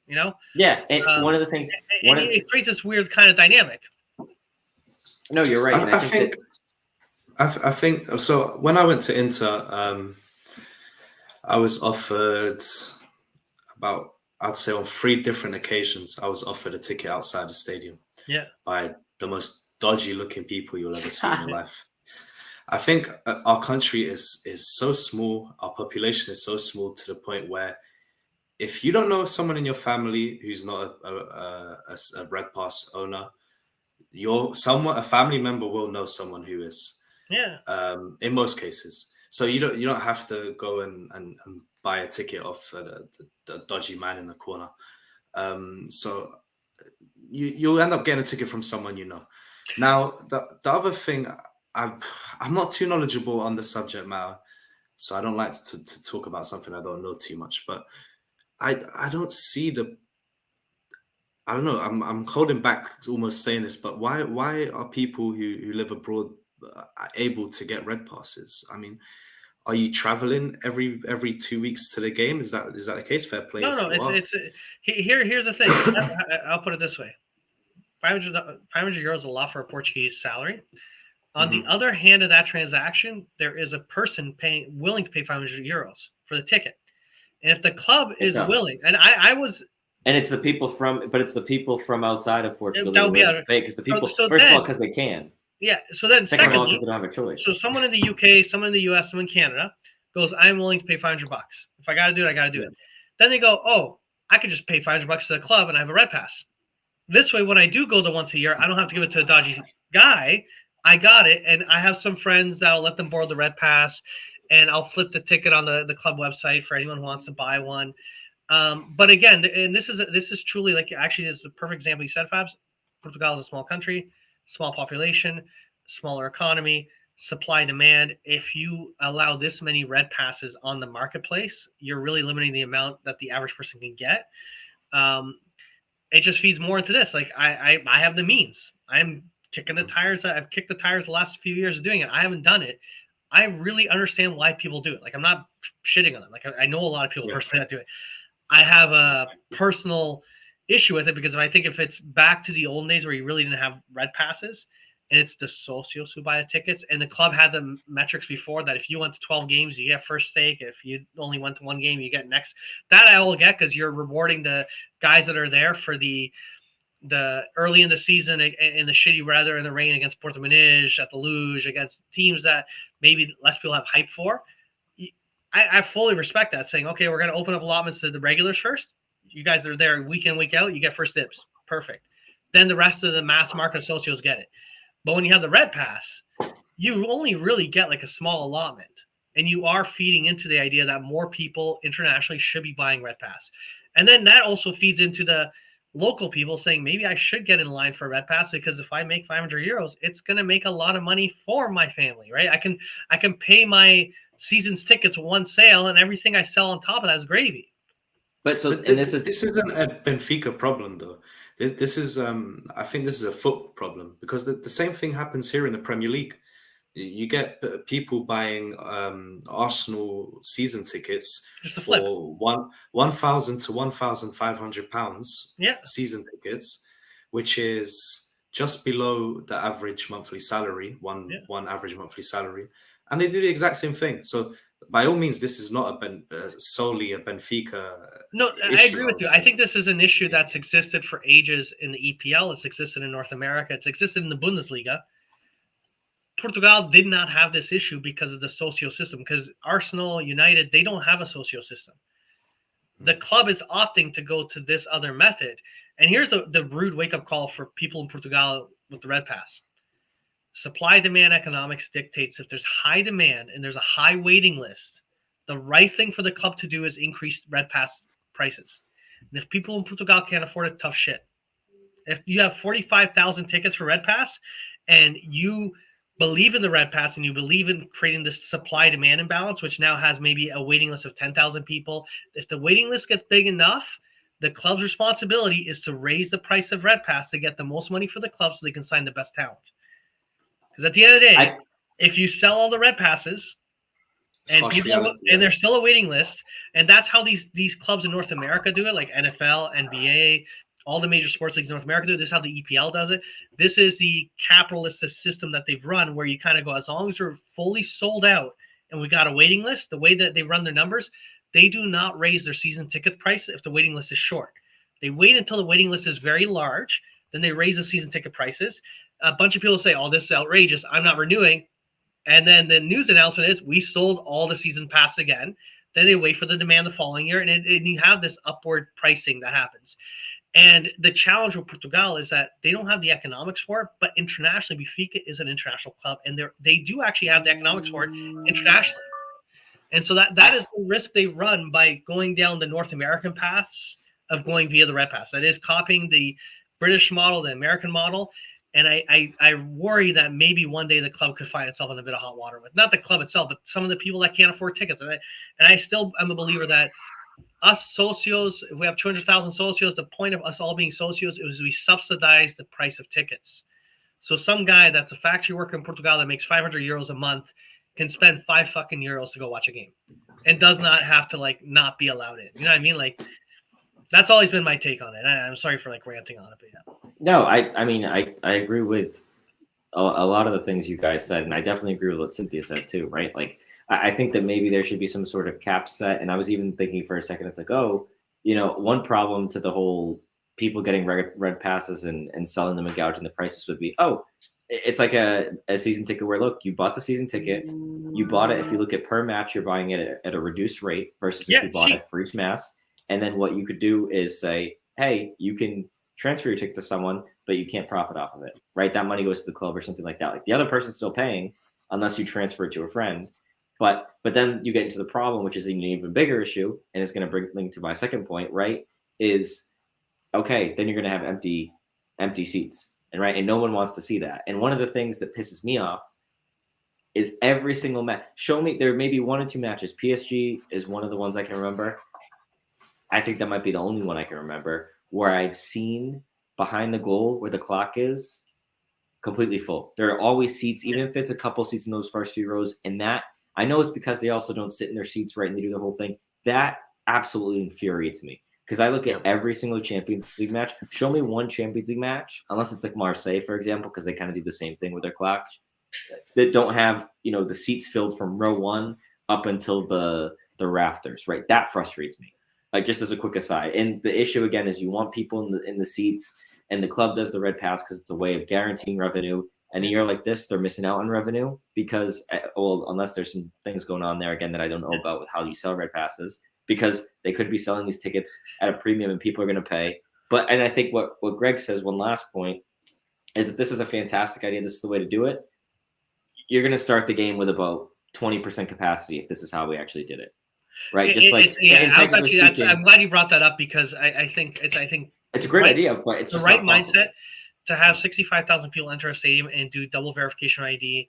You know? Yeah, and one of the things, it creates this weird kind of dynamic. No, you're right. I think so. When I went to Inter, I was offered about, I'd say on 3 different occasions, I was offered a ticket outside the stadium. Yeah. By the most dodgy looking people you'll ever see in your life. I think our country is so small. Our population is so small to the point where if you don't know someone in your family who's not a Red Pass owner, a family member will know someone who is. Yeah. In most cases, so you don't have to go and buy a ticket off the dodgy man in the corner. So you'll end up getting a ticket from someone you know. Now the other thing, I'm not too knowledgeable on the subject matter, so I don't like to talk about something I don't know too much. But I don't see I don't know. I'm holding back almost saying this, but why are people who live abroad able to get red passes? I mean, are you traveling every 2 weeks to the game? Is that the case? Fair play. No, here's the thing. I'll put it this way: 500 euros is a lot for a Portuguese salary. On the other hand of that transaction, there is a person willing to pay 500 euros for the ticket, and if the club is willing, and I was. And it's the people from outside of Portugal that would be because the people first of all because they can. Yeah. So then, second of all, because they don't have a choice. So someone in the UK, someone in the US, someone in Canada goes, "I'm willing to pay $500. If I got to do it, I got to do it." Then they go, "Oh, I could just pay $500 to the club and I have a red pass." This way, when I do go to once a year, I don't have to give it to a dodgy guy. I got it, and I have some friends that'll let them borrow the red pass, and I'll flip the ticket on the club website for anyone who wants to buy one. But again, and this is truly like actually this is a perfect example. You said, Fabs, Portugal is a small country, small population, smaller economy, supply demand. If you allow this many red passes on the marketplace, you're really limiting the amount that the average person can get. It just feeds more into this. Like I have the means. I'm kicking the tires. I've kicked the tires the last few years of doing it. I haven't done it. I really understand why people do it. Like I'm not shitting on them. Like I know a lot of people personally that do it. I have a personal issue with it because if it's back to the old days where you really didn't have red passes and it's the socios who buy the tickets, and the club had the metrics before that if you went to 12 games, you get first stake. If you only went to 1 game, you get next. That I will get because you're rewarding the guys that are there for the early in the season in the shitty weather in the rain against Porto Muniz, at the luge, against teams that maybe less people have hype for. I fully respect that, saying, okay, we're going to open up allotments to the regulars first. You guys that are there week in, week out, you get first dibs. Perfect. Then the rest of the mass market socios get it. But when you have the red pass, you only really get like a small allotment. And you are feeding into the idea that more people internationally should be buying red pass. And then that also feeds into the local people saying, maybe I should get in line for a red pass because if I make 500 euros, it's going to make a lot of money for my family, right? I can pay my season's tickets one sale and everything I sell on top of that is gravy. But this isn't a Benfica problem though. This is I think this is a foot problem because the same thing happens here in the Premier League. You get people buying Arsenal season tickets for £1,000 to £1,500 season tickets, which is just below the average monthly salary, one average monthly salary. And they do the exact same thing. So by all means, this is not solely a Benfica No, I issue, agree with you. I think this is an issue that's existed for ages in the EPL. It's existed in North America. It's existed in the Bundesliga. Portugal did not have this issue because of the socio system. Because Arsenal, United, they don't have a socio system. The club is opting to go to this other method. And here's the rude wake-up call for people in Portugal with the Red Pass. Supply-demand economics dictates if there's high demand and there's a high waiting list, the right thing for the club to do is increase Red Pass prices. And if people in Portugal can't afford it, tough shit. If you have 45,000 tickets for Red Pass and you believe in the Red Pass and you believe in creating this supply-demand imbalance, which now has maybe a waiting list of 10,000 people, if the waiting list gets big enough, the club's responsibility is to raise the price of Red Pass to get the most money for the club so they can sign the best talent. Because at the end of the day, if you sell all the Red Passes and there's still a waiting list, and that's how these clubs in North America do it, like NFL, NBA, all the major sports leagues in North America do it. This is how the EPL does it. This is the capitalist system that they've run, where you kind of go, as long as you're fully sold out and we got a waiting list, the way that they run their numbers, they do not raise their season ticket price if the waiting list is short. They wait until the waiting list is very large, then they raise the season ticket prices. A bunch of people say, oh, this is outrageous, I'm not renewing. And then the news announcement is, we sold all the season pass again. Then they wait for the demand the following year, and you have this upward pricing that happens. And the challenge with Portugal is that they don't have the economics for it, but internationally, Benfica is an international club, and they do actually have the economics for it internationally. And so that is the risk they run by going down the North American paths of going via the Red Pass. That is copying the British model, the American model. And I worry that maybe one day the club could find itself in a bit of hot water with not the club itself, but some of the people that can't afford tickets. And I still am a believer that us socios, if we have 200,000 socios, the point of us all being socios is we subsidize the price of tickets. So some guy that's a factory worker in Portugal that makes 500 euros a month can spend €5 to go watch a game and does not have to like not be allowed in. You know what I mean? Like, that's always been my take on it. I'm sorry for like ranting on it, but yeah. No, I mean, I agree with a lot of the things you guys said, and I definitely agree with what Cynthia said too, right? Like, I think that maybe there should be some sort of cap set. And I was even thinking for a second, it's like, oh, one problem to the whole people getting red passes and selling them and gouging the prices would be, oh, it's like a season ticket where, look, you bought the season ticket, you bought it. If you look at per match, you're buying it at a reduced rate versus if you bought it for each mass. And then what you could do is say, hey, you can transfer your ticket to someone, but you can't profit off of it, right? That money goes to the club or something like that. Like, the other person's still paying unless you transfer it to a friend. But then you get into the problem, which is an even bigger issue, and it's going to bring link to my second point, right? Is, okay, then you're going to have empty seats, and right, and no one wants to see that. And one of the things that pisses me off is every single match. Show me, there may be one or two matches. PSG is one of the ones I can remember. I think that might be the only one I can remember where I've seen behind the goal where the clock is completely full. There are always seats, even if it's a couple seats in those first few rows, and that. I know it's because they also don't sit in their seats right and they do the whole thing. That absolutely infuriates me because I look at every single Champions League match. Show me one Champions League match, unless it's like Marseille, for example, because they kind of do the same thing with their clocks, that don't have, the seats filled from row one up until the rafters, right? That frustrates me. Like, just as a quick aside. And the issue, again, is you want people in the seats, and the club does the Red Pass because it's a way of guaranteeing revenue. And a year like this, they're missing out on revenue because, well, unless there's some things going on there, again, that I don't know about with how you sell Red Passes, because they could be selling these tickets at a premium and people are going to pay. And I think what Greg says, one last point, is that this is a fantastic idea. This is the way to do it. You're going to start the game with about 20% capacity if this is how we actually did it. Right? I'm glad you brought that up because I think it's a great idea, but it's the just right not possible. mindset. To have 65,000 people enter a stadium and do double verification ID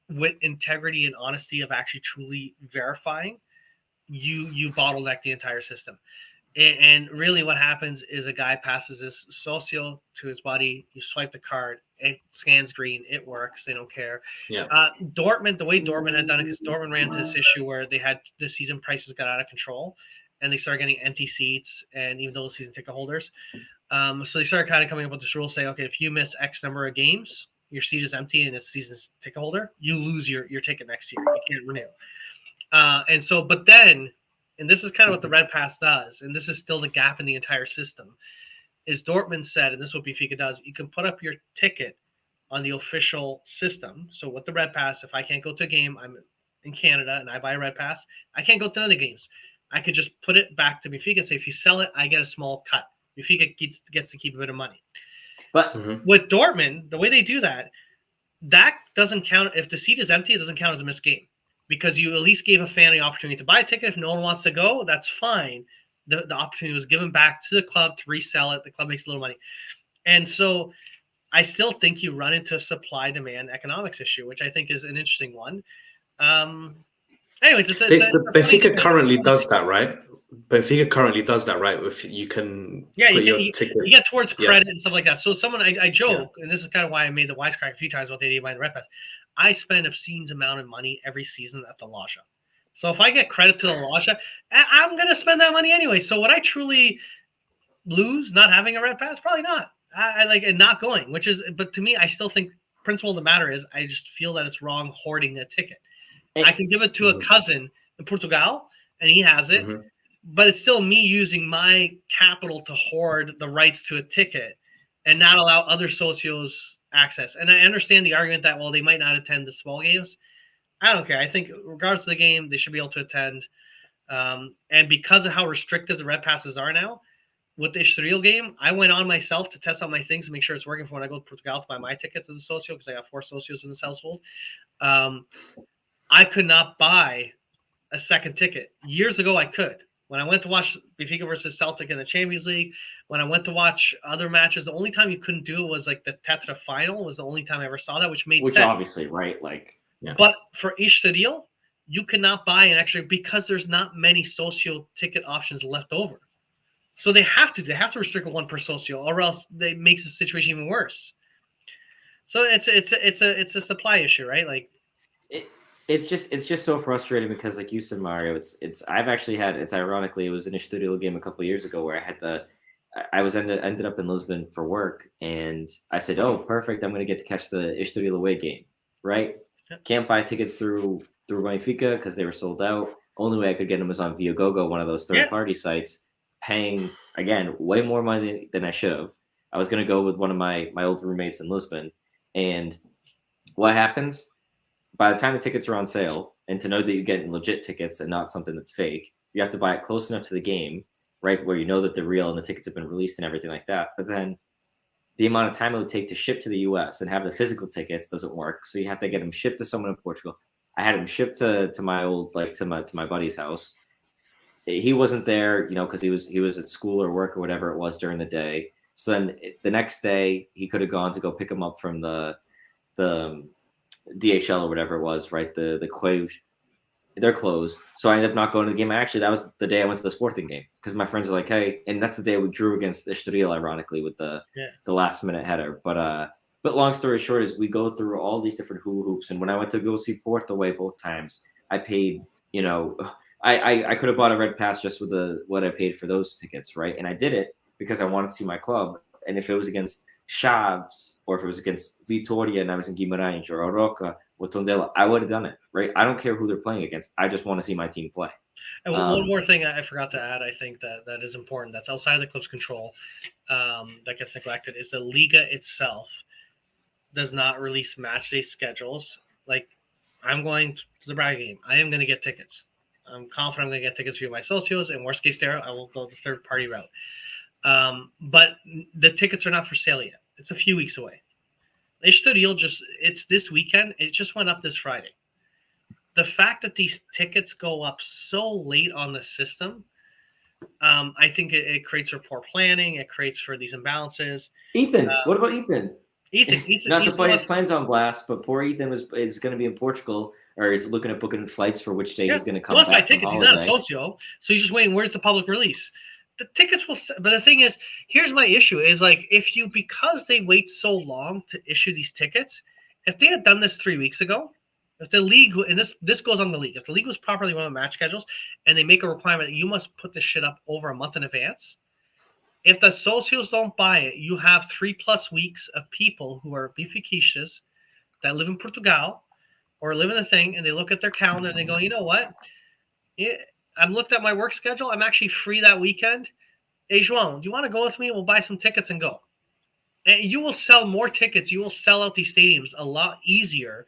with integrity and honesty of actually truly verifying, you bottleneck the entire system. And really what happens is a guy passes his socio to his buddy, you swipe the card, it scans green, it works, they don't care. Yeah. Dortmund, the way Dortmund had done it, because Dortmund ran into this issue where they had the season prices got out of control and they started getting empty seats, and even those season ticket holders. So they started kind of coming up with this rule saying, okay, if you miss X number of games, your seat is empty and it's season ticket holder, you lose your ticket next year. You can't renew. And so, but then, and this is kind of what the Red Pass does, and this is still the gap in the entire system, is Dortmund said, and this is what Benfica does, you can put up your ticket on the official system. So with the Red Pass, if I can't go to a game, I'm in Canada and I buy a Red Pass, I can't go to other games. I could just put it back to Benfica and say, if you sell it, I get a small cut. Benfica gets to keep a bit of money. But with Dortmund, the way they do that doesn't count. If the seat is empty, it doesn't count as a missed game, because you at least gave a fan the opportunity to buy a ticket. If no one wants to go, that's fine. The opportunity was given back to the club to resell it. The club makes a little money. And so I still think you run into a supply-demand economics issue, which I think is an interesting one. Anyways, Benfica currently does that, right? Benfica currently does that, right? If you can, you get towards credit and stuff like that. So I joke, and this is kind of why I made the wisecrack a few times about the idea of buying the Red Pass. I spend obscene amount of money every season at the Loja. So if I get credit to the Loja, I'm going to spend that money anyway. So would I truly lose not having a Red Pass? Probably not. I like it not going, but to me, I still think principle of the matter is I just feel that it's wrong hoarding a ticket. I can give it to a cousin in Portugal and he has it, but it's still me using my capital to hoard the rights to a ticket and not allow other socios access. And I understand the argument that, well, they might not attend the small games. I don't care. I think regardless of the game, they should be able to attend. And because of how restrictive the Red Passes are now, with the Estoril game, I went on myself to test out my things and make sure it's working for when I go to Portugal to buy my tickets as a socio, because I got 4 socios in this household. I could not buy a second ticket. Years ago, I could. When I went to watch Benfica versus Celtic in the Champions League, when I went to watch other matches, the only time you couldn't do it was like the Tetra final was the only time I ever saw that, which made sense. Which obviously, right? Like, yeah. But for Estoril, you could not buy an extra because there's not many socio ticket options left over. So they have to restrict one per socio, or else it makes the situation even worse. So it's a supply issue, right? Like it's just so frustrating because, like you said, Mario, I've actually had, it's ironically, it was an Estoril game a couple of years ago where I ended up in Lisbon for work, and I said, oh, perfect, I'm going to get to catch the Estoril away game, right? Yep. Can't buy tickets through Benfica because they were sold out. Only way I could get them was on Viagogo, one of those third-party sites, paying, again, way more money than I should have. I was going to go with one of my old roommates in Lisbon, and what happens? By the time the tickets are on sale, and to know that you're getting legit tickets and not something that's fake, you have to buy it close enough to the game, right, where you know that they're real and the tickets have been released and everything like that. But then the amount of time it would take to ship to the U.S. and have the physical tickets doesn't work. So you have to get them shipped to someone in Portugal. I had them shipped to my old, like, to my buddy's house. He wasn't there, because he was at school or work or whatever it was during the day. So then the next day he could have gone to go pick him up from the DHL or whatever it was, right? The Quay, they're closed. So I ended up not going to the game. Actually, that was the day I went to the Sporting game because my friends are like, hey, and that's the day we drew against Estoril, ironically, with the last minute header. But long story short is we go through all these different hoops. And when I went to go see Porto away both times, I paid, I could have bought a Red Pass just with what I paid for those tickets, right? And I did it because I wanted to see my club. And if it was against Chaves or if it was against Vitória and I was in Guimarães or Aroca or Tondela, I would have done it, right? I don't care who they're playing against. I just want to see my team play. And one more thing I forgot to add, I think that is important, that's outside of the club's control, that gets neglected, is the Liga itself does not release match day schedules. Like, I'm going to the Braga game. I am going to get tickets. I'm confident I'm going to get tickets via my socios, and worst case scenario, I will go the third party route. But the tickets are not for sale yet. It's a few weeks away. It's this weekend. It just went up this Friday. The fact that these tickets go up so late on the system, I think it creates for poor planning. It creates for these imbalances. Ethan, what about Ethan? Ethan, not to put his plans on blast, but poor Ethan is going to be in Portugal, or is looking at booking flights for which day he's going to come back. He wants to buy tickets. He's not a socio, so he's just waiting. Where's the public release? The tickets will, but the thing is, here's my issue: is like because they wait so long to issue these tickets, if they had done this 3 weeks ago, if the league, and this goes on the league, if the league was properly running match schedules, and they make a requirement that you must put this shit up over a month in advance. If the socios don't buy it, you have 3+ weeks of people who are Benfiquistas that live in Portugal or live in the thing, and they look at their calendar and they go, you know what? I've looked at my work schedule. I'm actually free that weekend. Hey, João, do you want to go with me? We'll buy some tickets and go. And you will sell more tickets. You will sell out these stadiums a lot easier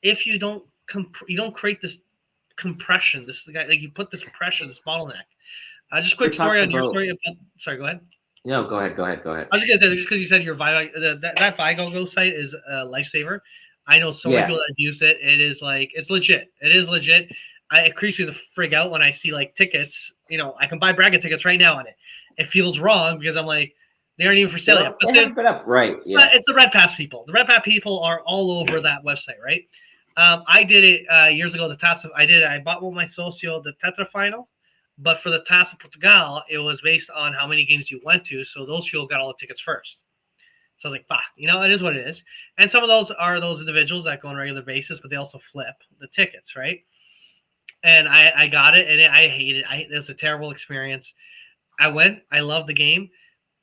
if you don't create this compression. This like you put this pressure, this bottleneck. Just quick story on your story about. Sorry, go ahead. No, go ahead. I was just gonna say just because you said your that Vigo site is a lifesaver. I know so many people that have used it. It is like it's legit. It is legit. It creeps me the frig out when I see like tickets. I can buy Braga tickets right now on it. It feels wrong because I'm like, they aren't even for sale yet. But they haven't been up, right? Yeah. But it's the Red Pass people. The Red Pass people are all over that website, right? I did it years ago. I bought with my socio the Tetra final, but for the Taça Portugal, it was based on how many games you went to. So those people got all the tickets first. So I was like, it is what it is. And some of those are those individuals that go on a regular basis, but they also flip the tickets, right? And I got it, and I hate it. It was a terrible experience. I went. I loved the game,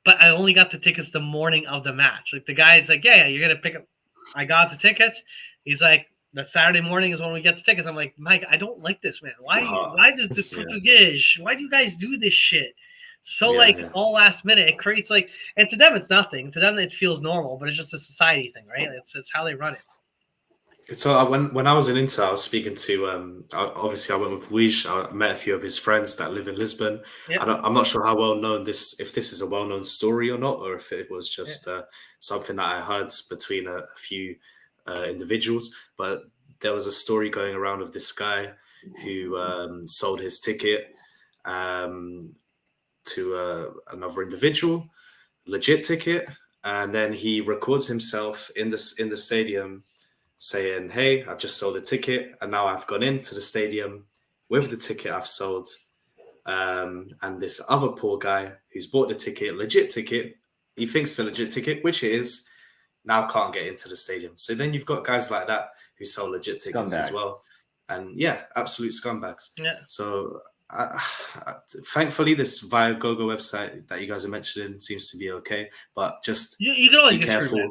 but I only got the tickets the morning of the match. Like the guy's like, yeah, you're gonna pick up. I got the tickets. He's like, the Saturday morning is when we get the tickets. I'm like, Mike, I don't like this, man. Why does the Portuguese? Why do you guys do this shit? So all last minute, it creates and to them it's nothing. To them it feels normal, but it's just a society thing, right? It's how they run it. So when I was in Inter, I was speaking to obviously I went with Luis. I met a few of his friends that live in Lisbon. Yep. I'm not sure how well known if this is a well known story or not, or if it was just something that I heard between a few individuals. But there was a story going around of this guy who sold his ticket to another individual, legit ticket, and then he records himself in the stadium, saying, hey, I've just sold a ticket and now I've gone into the stadium with the ticket I've sold. And this other poor guy who's bought the ticket, legit ticket, he thinks it's a legit ticket, which it is, now can't get into the stadium. So then you've got guys like that who sell legit tickets as well. And absolute scumbags. Yeah. So thankfully, this Viagogo website that you guys are mentioning seems to be okay, but just you can always be careful.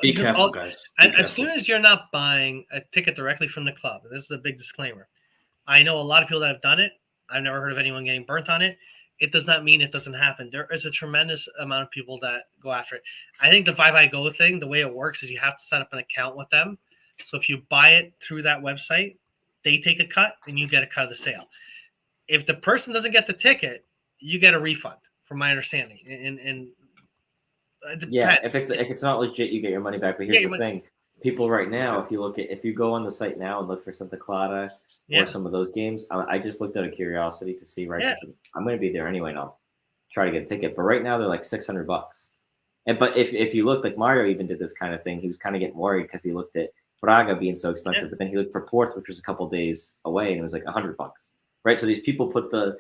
Be careful, guys. As soon as you're not buying a ticket directly from the club, this is a big disclaimer. I know a lot of people that have done it. I've never heard of anyone getting burnt on it. It does not mean it doesn't happen. There is a tremendous amount of people that go after it. I think the Viagogo thing, the way it works is you have to set up an account with them. So if you buy it through that website, they take a cut and you get a cut of the sale. If the person doesn't get the ticket, you get a refund, from my understanding. And if it's not legit, you get your money back. But here's the thing: people right now, if you go on the site now and look for Santa Clara or some of those games, I just looked out of curiosity to see. Right, I'm going to be there anyway, and I'll try to get a ticket. But right now they're like $600. But if you look, like Mario even did this kind of thing, he was kind of getting worried because he looked at Braga being so expensive, but then he looked for Porto, which was a couple days away, and it was like $100. Right, so these people put the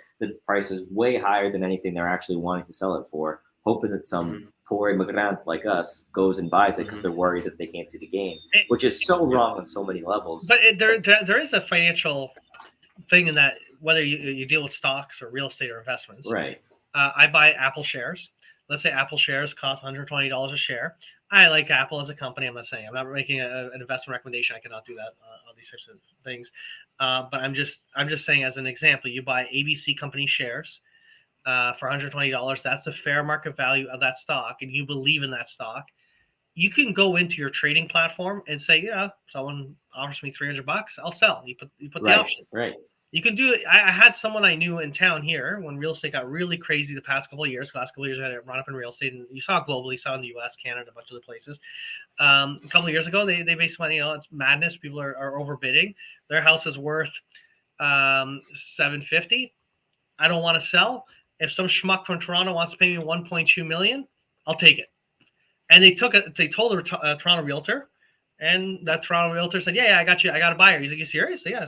prices way higher than anything they're actually wanting to sell it for, hoping that some poor immigrant like us goes and buys it because they're worried that they can't see the game, which is so wrong on so many levels. But there is a financial thing in that, whether you deal with stocks or real estate or investments. Right. I buy Apple shares. Let's say Apple shares cost $120 a share. I like Apple as a company. I'm not saying I'm not making an investment recommendation. I cannot do that on these types of things. But I'm just saying, as an example, you buy ABC company shares for $120. That's the fair market value of that stock, and you believe in that stock. You can go into your trading platform and say, someone offers me $300, I'll sell. You put the option. Right. You can do it. I had someone I knew in town here when real estate got really crazy the past couple of years. Last couple of years, I had a run up in real estate, and you saw it globally, you saw it in the U.S., Canada, a bunch of other places. A couple of years ago, they based money, it's madness. People are overbidding. Their house is worth $750,000. I don't want to sell. If some schmuck from Toronto wants to pay me $1.2 million, I'll take it. And they told the Toronto realtor, and that Toronto realtor said, "Yeah, I got you. I got a buyer." He's like, "You serious?" So, yeah.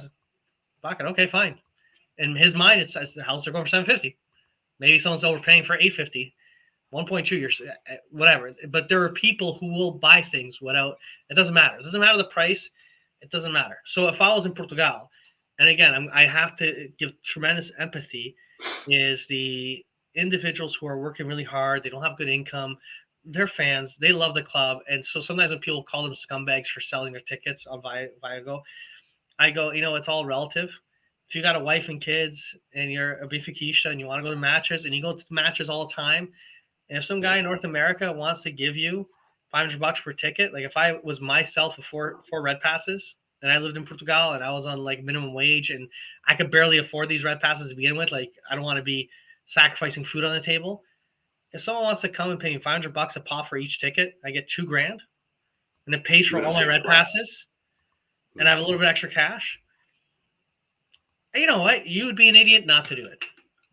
Fuck it. Okay, fine. In his mind, it says the house are going for $750,000. Maybe someone's overpaying for $850,000, 1.2 years, whatever. But there are people who will buy things without. It doesn't matter. It doesn't matter the price. It doesn't matter. So if I was in Portugal, and again, I have to give tremendous empathy, is the individuals who are working really hard. They don't have good income. They're fans. They love the club, and so sometimes when people call them scumbags for selling their tickets on Viago, I go, it's all relative. if you got a wife and kids and you're a Benfica and you want to go to matches and you go to matches all the time, and if some guy in North America wants to give you $500 per ticket, like if I was myself with four red passes and I lived in Portugal and I was on like minimum wage and I could barely afford these red passes to begin with, like I don't want to be sacrificing food on the table. If someone wants to come and pay me $500 a pop for each ticket, I get $2,000 and it pays for all my red passes and I have a little bit extra cash. You know what? You would be an idiot not to do it.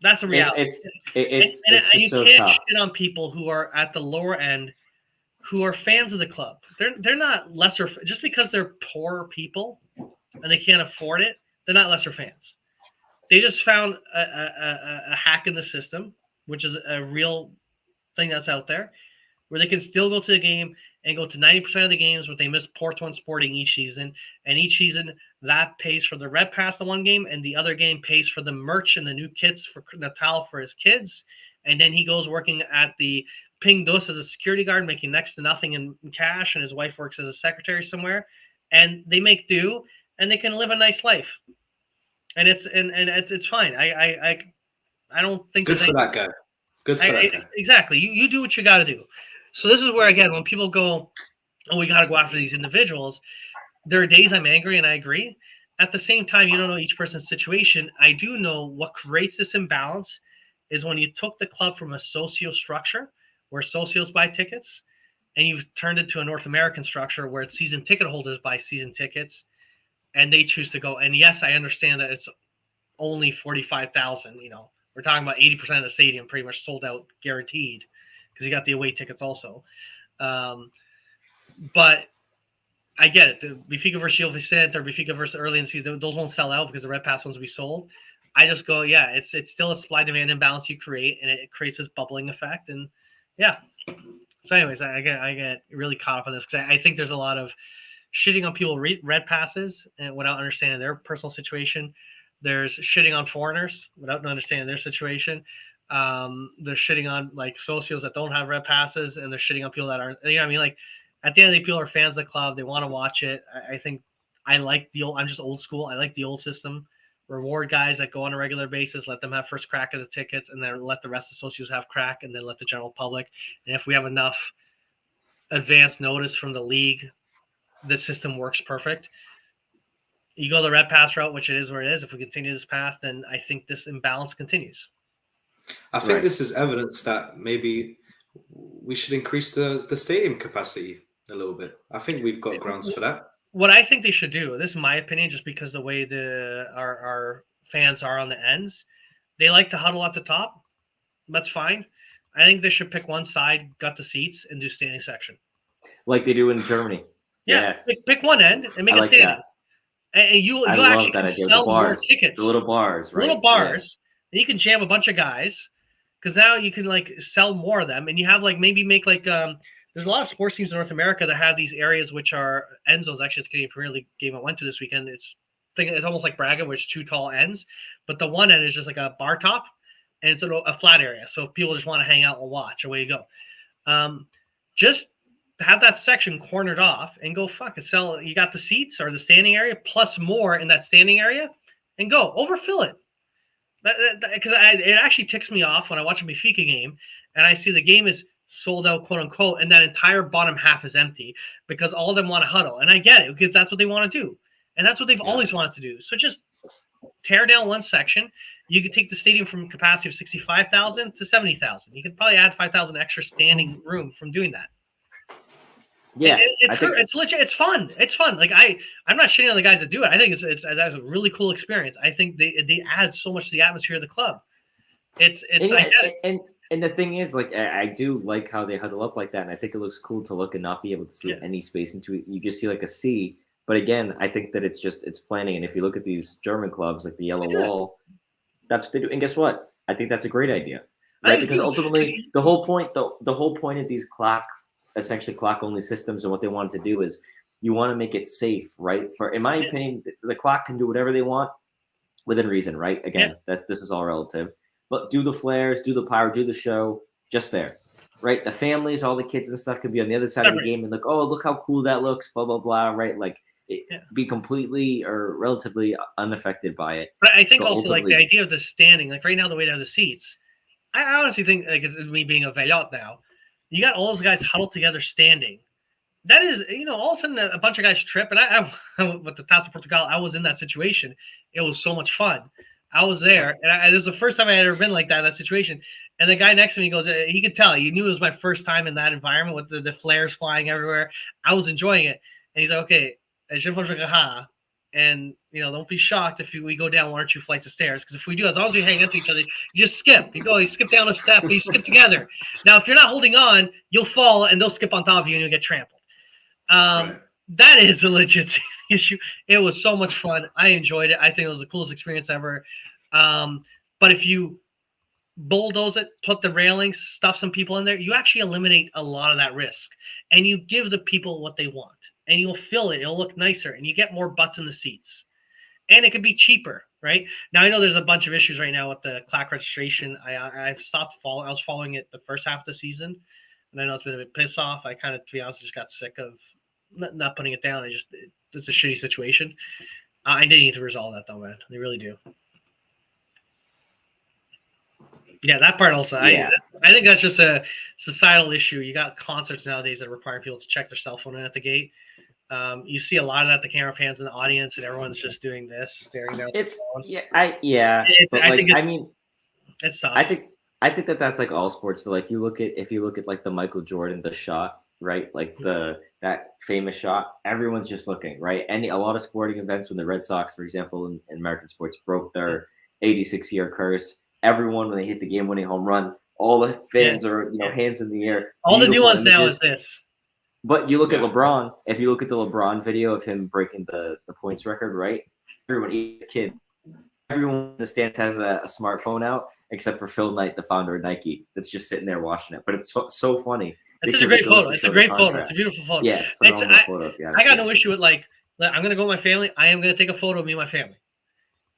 That's the reality. It's you so can't tough. shit on people who are at the lower end, who are fans of the club. They're not lesser just because they're poor people and they can't afford it. They're not lesser fans. They just found a hack in the system, which is a real thing that's out there, where they can still go to the game and go to 90% of the games, but they miss Porto and Sporting each season. And each season, that pays for the red pass in one game, and the other game pays for the merch and the new kits for Natal for his kids. And then he goes working at the Ping Dos as a security guard, making next to nothing in cash, and his wife works as a secretary somewhere. And they make do, and they can live a nice life. And it's fine. I don't think good for that guy. Good for that guy. Exactly. You do what you got to do. So this is where, again, when people go, oh, we got to go after these individuals, there are days I'm angry, and I agree. At the same time, you don't know each person's situation. I do know what creates this imbalance is when you took the club from a socio structure where socios buy tickets, and you've turned it to a North American structure where it's season ticket holders buy season tickets, and they choose to go. And yes, I understand that it's only 45,000. You know, we're talking about 80% of the stadium pretty much sold out, guaranteed, because you got the away tickets also. But I get it. The Benfica versus Gil Vicente or Benfica versus early in the season, those won't sell out because the red pass ones will be sold. I just go, yeah, it's still a supply demand imbalance you create, and it creates this bubbling effect. And yeah. So, anyways, I get really caught up on this because I think there's a lot of shitting on people red passes and without understanding their personal situation. There's shitting on foreigners without understanding their situation. They're shitting on like socios that don't have red passes, and they're shitting on people that aren't. You know what I mean? Like at the end of the day, people are fans of the club. They want to watch it. I think I like the old. I'm just old school. I like the old system. Reward guys that go on a regular basis. Let them have first crack at the tickets, and then let the rest of the socios have crack, and then let the general public. And if we have enough advance notice from the league, the system works perfect. You go the red pass route, which it is where it is. If we continue this path, then I think this imbalance continues. I think this is evidence that maybe we should increase the stadium capacity a little bit. I think we've got grounds for that. What I think they should do, this is my opinion, just because the way our fans are on the ends, they like to huddle at the top. That's fine. I think they should pick one side, gut the seats, and do standing section. Like they do in Germany. Yeah. Pick one end and make a standing. That. And you'll actually sell more tickets. The little bars, right? Little bars. Yeah. And you can jam a bunch of guys because now you can like sell more of them. And you have like maybe make like there's a lot of sports teams in North America that have these areas which are end zones. Actually, it's the Canadian Premier League game I went to this weekend. It's almost like Braga, where it's two tall ends, but the one end is just like a bar top, and it's a flat area. So if people just want to hang out and watch, away you go. Just have that section cornered off and go fuck it. Sell. You got the seats or the standing area plus more in that standing area, and go overfill it. Because it actually ticks me off when I watch a Benfica game and I see the game is sold out, quote unquote, and that entire bottom half is empty because all of them want to huddle. And I get it because that's what they want to do. And that's what they've always wanted to do. So just tear down one section. You could take the stadium from capacity of 65,000 to 70,000. You could probably add 5,000 extra standing room from doing that. Yeah, it's legit. It's fun. It's fun. Like I'm not shitting on the guys that do it. I think it's a really cool experience. I think they add so much to the atmosphere of the club. And the thing is, like, I do like how they huddle up like that, and I think it looks cool to look and not be able to see any space into it. You just see like a C. But again, I think that it's planning. And if you look at these German clubs, like the Yellow Wall, that's what they do. And guess what? I think that's a great idea, right? Because ultimately, the whole point of these essentially clock-only systems and what they want to do is you want to make it safe, right? In my opinion, the clock can do whatever they want within reason, right? Again, this is all relative. But do the flares, do the pyro, do the show, just there, right? The families, all the kids and stuff could be on the other side of the game and like, oh, look how cool that looks, blah, blah, blah, right? Like, be completely or relatively unaffected by it. But I think But also like the ultimately- idea of the standing, like right now the way they have the seats, I honestly think like it's me being a Veillot now, you got all those guys huddled together standing. That is, all of a sudden a bunch of guys trip, and I with the Taça Portugal, I was in that situation. It was so much fun. I was there, and this is the first time I had ever been like that in that situation. And the guy next to me goes, he could tell. He knew it was my first time in that environment with the flares flying everywhere. I was enjoying it. And he's like, okay, and don't be shocked if we go down 1 or 2 flights of stairs, because if we do, as long as we hang up to each other, you just skip. You skip down a step, you skip together. Now, if you're not holding on, you'll fall, and they'll skip on top of you, and you'll get trampled. Right. That is a legit issue. It was so much fun. I enjoyed it. I think it was the coolest experience ever. But if you bulldoze it, put the railings, stuff some people in there, you actually eliminate a lot of that risk, and you give the people what they want, and you'll fill it. It'll look nicer, and you get more butts in the seats, and it could be cheaper. Right now, I know there's a bunch of issues right now with the clack registration. I've stopped following. I was following it the first half of the season, and I know it's been a bit pissed off. I kind of, to be honest, just got sick of not putting it down. It's a shitty situation. I they need to resolve that though, man. They really do. Yeah, that part also. Yeah. I think that's just a societal issue. You got concerts nowadays that require people to check their cell phone in at the gate. You see a lot of that, the camera pans in the audience, and everyone's just doing this, staring down. It's the phone. It's tough. I think that's like all sports. So like if you look at like the Michael Jordan, the shot, right? Like that famous shot, everyone's just looking, right? A lot of sporting events, when the Red Sox, for example, in American sports, broke their 86-year curse, everyone, when they hit the game-winning home run, all the fans are, hands in the air. All the Beautiful nuance now images. is this. But you look at LeBron. If you look at the LeBron video of him breaking the points record, right? Everyone in the stands has a smartphone out, except for Phil Knight, the founder of Nike, that's just sitting there watching it. But it's so funny. It's such a great photo. It's a great photo. It's a beautiful photo. Yeah, it's a phenomenal photo. Yeah, I got no issue with like I'm gonna go with my family. I am gonna take a photo of me and my family.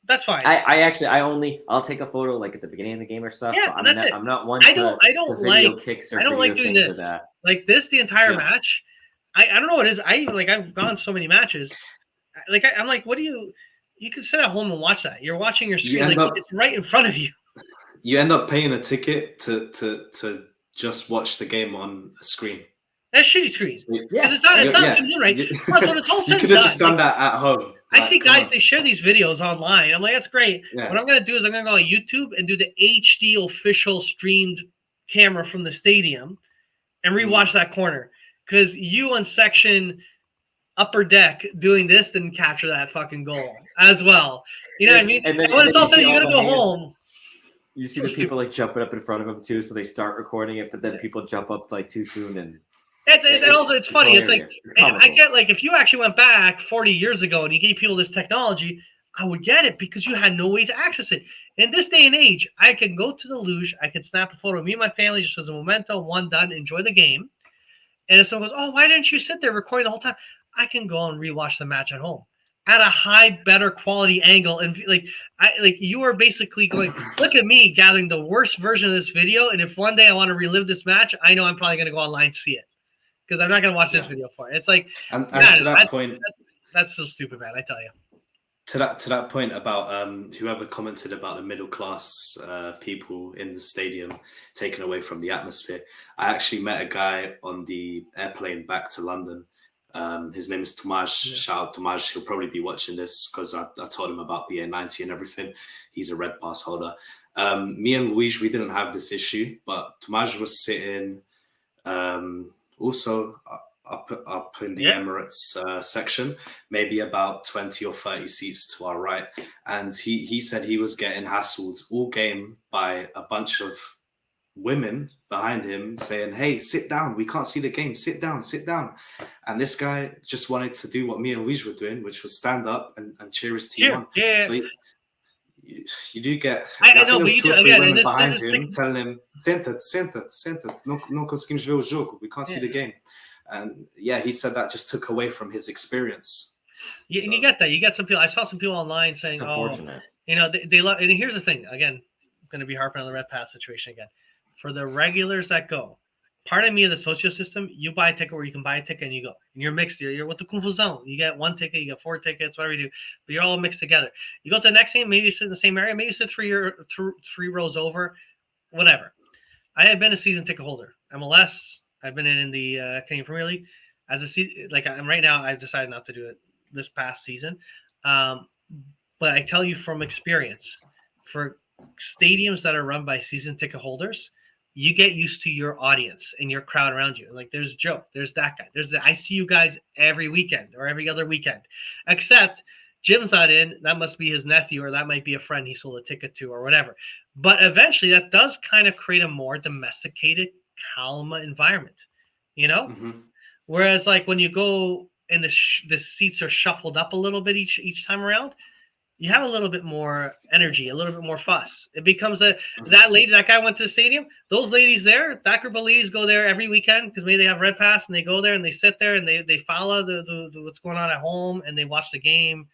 That's fine. I'll take a photo like at the beginning of the game or stuff. Yeah, but that's it. I'm not one I to don't video like kicks or I don't like video doing things this. for that. Like this, the entire match. I don't know what it is. I've gone so many matches. I'm like, what do you can sit at home and watch that. You're watching your screen, it's right in front of you. You end up paying a ticket to just watch the game on a screen. That's shitty screen. Yeah, it's not zoomed in right. Plus, when it's all you could have just done that at home. I see guys, they share these videos online. I'm like, that's great. Yeah. What I'm going to do is I'm going to go on YouTube and do the HD official streamed camera from the stadium and rewatch that corner. Because you on section upper deck doing this didn't capture that fucking goal as well. You know what I mean? And then when it's all said, you're going to go hands. home. You see the people like jumping up in front of them too, so they start recording it, but then people jump up like too soon and It's funny. It's like it's I get like if you actually went back 40 years ago and you gave people this technology, I would get it because you had no way to access it. In this day and age, I can go to the luge, I can snap a photo of me and my family just as a memento, one done, enjoy the game. And if someone goes, "Oh, why didn't you sit there recording the whole time?" I can go and rewatch the match at home at a high, better quality angle. And you are basically going, look at me gathering the worst version of this video. And if one day I want to relive this match, I know I'm probably going to go online to see it. Because I'm not going to watch this video for it. It's like, and to that point, that's so stupid, man. I tell you. To that point about whoever commented about the middle class people in the stadium taken away from the atmosphere, I actually met a guy on the airplane back to London. His name is Tomasz. Yeah. Shout out Tomasz. He'll probably be watching this because I told him about BA90 and everything. He's a red pass holder. Me and Luis, we didn't have this issue, but Tomasz was sitting also up in the Emirates section, maybe about 20 or 30 seats to our right. And he said he was getting hassled all game by a bunch of women behind him saying, "Hey, sit down. We can't see the game. Sit down, sit down." And this guy just wanted to do what me and Luis were doing, which was stand up and cheer his team on. Yeah. So you do get. I think know, there was but two or three women behind this him telling him, "Senta. Não conseguimos ver o jogo. We can't see the game." And he said that just took away from his experience. Yeah, and you get that. You get some people. I saw some people online saying, It's unfortunate. they love. And here's the thing. Again, I'm going to be harping on the red pass situation again. For the regulars that go, part of me in the socio system, you buy a ticket where you can buy a ticket and you go. And you're mixed. You're with the Kung Fu Zone. You get one ticket, you get 4 tickets, whatever you do, but you're all mixed together. You go to the next game, maybe you sit in the same area, maybe you sit three rows over, whatever. I have been a season ticket holder. MLS, I've been in the Canadian Premier League. As a like I'm right now, I've decided not to do it this past season. But I tell you from experience, for stadiums that are run by season ticket holders, you get used to your audience and your crowd around you. Like there's Joe, there's that guy, I see you guys every weekend or every other weekend, except Jim's not in. That must be his nephew, or that might be a friend he sold a ticket to, or whatever. But eventually, that does kind of create a more domesticated, calm environment, you know. Mm-hmm. Whereas, like when you go and the seats are shuffled up a little bit each time around, you have a little bit more energy, a little bit more fuss. It becomes that guy went to the stadium. Those ladies there, that group of ladies go there every weekend because maybe they have Red Pass and they go there and they sit there and they follow the what's going on at home and they watch the game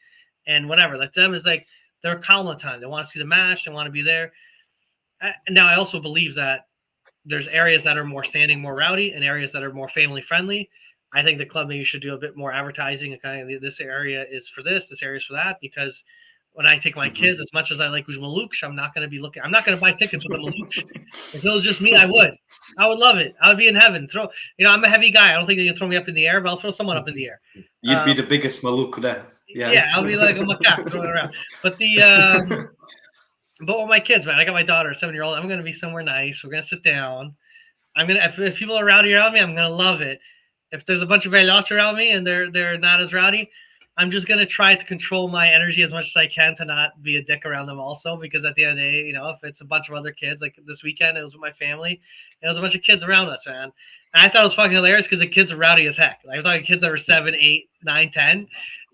and whatever. Like them is like they're calm all the time. They want to see the match. They want to be there. Now I also believe that there's areas that are more standing, more rowdy, and areas that are more family friendly. I think the club maybe should do a bit more advertising and kind of this area is for this area is for that, because when I take my kids, as much as I like Malouch, I'm not going to be looking. I'm not going to buy tickets with a Malouch. If it was just me, I would love it. I would be in heaven. I'm a heavy guy. I don't think they can throw me up in the air, but I'll throw someone up in the air. You'd be the biggest Malouk there. Yeah, I'll be like a macaque throwing it around. But but with my kids, man, I got my daughter, a 7-year-old. I'm going to be somewhere nice. We're going to sit down. If people are rowdy around me, I'm going to love it. If there's a bunch of veloci around me and they're not as rowdy, I'm just going to try to control my energy as much as I can to not be a dick around them also, because at the end of the day, you know, if it's a bunch of other kids, like this weekend, it was with my family, and it was a bunch of kids around us, man. And I thought it was fucking hilarious because the kids are rowdy as heck. Like, I was talking kids that were 7, 8, 9, 10,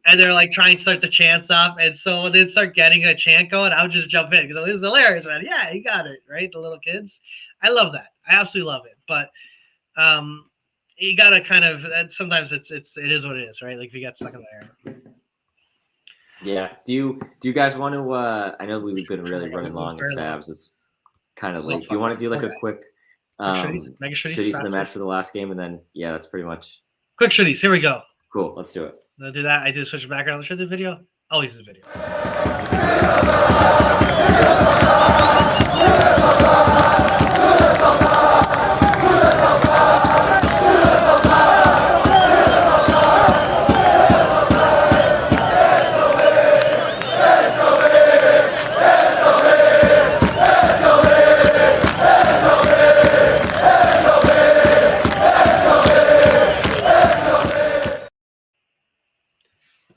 and they're like trying to start the chants up. And so when they start getting a chant going, I would just jump in because it was hilarious, man. Yeah, you got it, right? The little kids. I love that. I absolutely love it. But you gotta kind of sometimes it is what it is, right? Like if you get stuck in there. Yeah. Do you guys want to? I know we've been really running long in Fabs. It's kind of late. Do you want to do like a quick shitties in the match for the last game, and then that's pretty much quick shitties. Here we go. Cool. Let's do it. I'll do that. I do switch the background. Let's show the video. I'll use the video.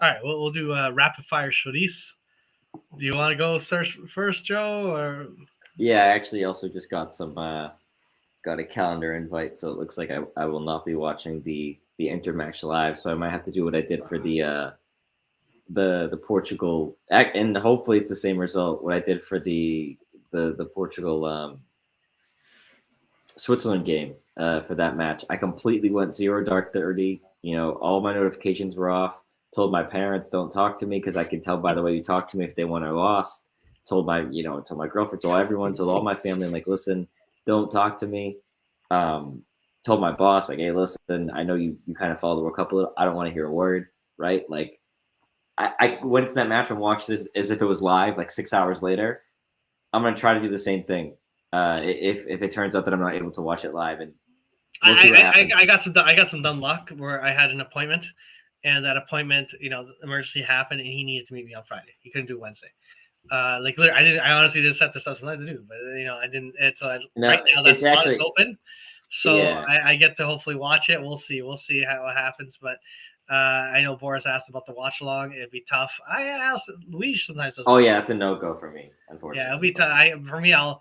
All right, we'll do rapid fire shorties. Do you want to go first, Joe? Or I actually also just got got a calendar invite, so it looks like I will not be watching the intermatch live. So I might have to do what I did for the Portugal, and hopefully it's the same result. What I did for the Portugal Switzerland game for that match, I completely went zero dark 30. You know, all my notifications were off. Told my parents, don't talk to me because I can tell by the way you talk to me if they won or lost. Told my girlfriend, told everyone, told all my family, like, listen, don't talk to me. Told my boss, like, hey, listen, I know you kind of follow the World Cup a little. I don't want to hear a word, right? Like, I went into that match and watched this as if it was live, like 6 hours later. I'm gonna try to do the same thing. If it turns out that I'm not able to watch it live, and we'll see what happens. I got some dumb luck where I had an appointment. And that appointment, you know, emergency happened, and he needed to meet me on Friday. He couldn't do Wednesday. Like, literally, I honestly didn't set this up sometimes to do, but you know, I didn't. Right now that slot is open, so I get to hopefully watch it. We'll see how it happens. But I know Boris asked about the watch along. It'd be tough. I asked Luis sometimes. That's a no go for me, unfortunately. Yeah, it'll be tough. For me, I'll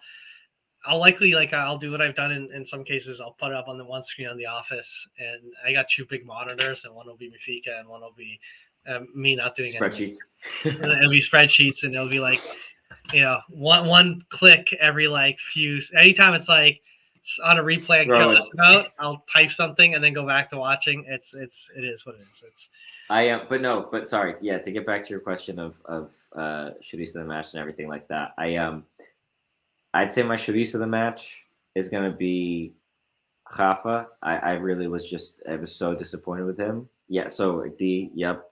likely I'll do what I've done in some cases. I'll put it up on the one screen on the office, and I got 2 big monitors, and one will be Mafika and one will be me not doing spreadsheets. It'll be spreadsheets, and it'll be like, you know, one click every like few. Anytime it's like on a replay I care less about, I'll type something and then go back to watching. It is what it is. But sorry, to get back to your question of shooties in the match and everything like that, I'd say my showpiece of the match is going to be Rafa, I really was so disappointed with him. Yeah, so D, yep.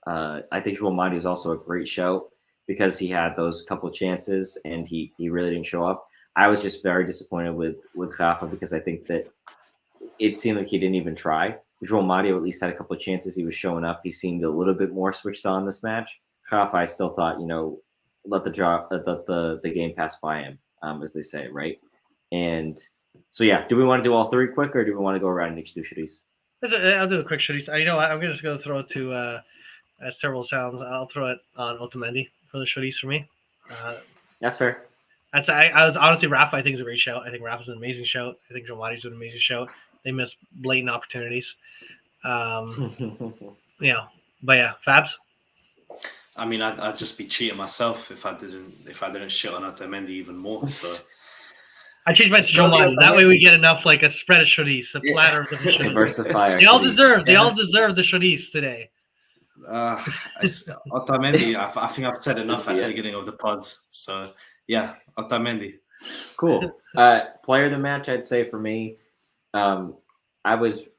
I think Joel Mandi is also a great shout because he had those couple chances and he really didn't show up. I was just very disappointed with Rafa because I think that it seemed like he didn't even try. Joel Mario at least had a couple of chances. He was showing up. He seemed a little bit more switched on this match. Rafa, I still thought, let the game pass by him, as they say, right? And so, yeah, do we want to do all three quick, or do we want to go around and each do shitties? I'll do a quick shitty. You know what? I'm just going to throw it to, as terrible sounds, I'll throw it on Otamendi for the shitties for me. That's fair. I was honestly, Rafa, I think, is a great shout. I think Rafa's an amazing shout. I think Giammatti's an amazing shout. They missed blatant opportunities. But yeah, Fabs. I mean, I'd just be cheating myself if I didn't shit on Otamendi even more. So I changed my to Giamatti. That way we get enough, like a spread of shorties, a platter of different shorties. Diversify. They all deserve the shorties today. Otamendi, I think I've said enough at the beginning of the pod. So yeah, Otamendi. Cool. Player of the match, I'd say for me, I don't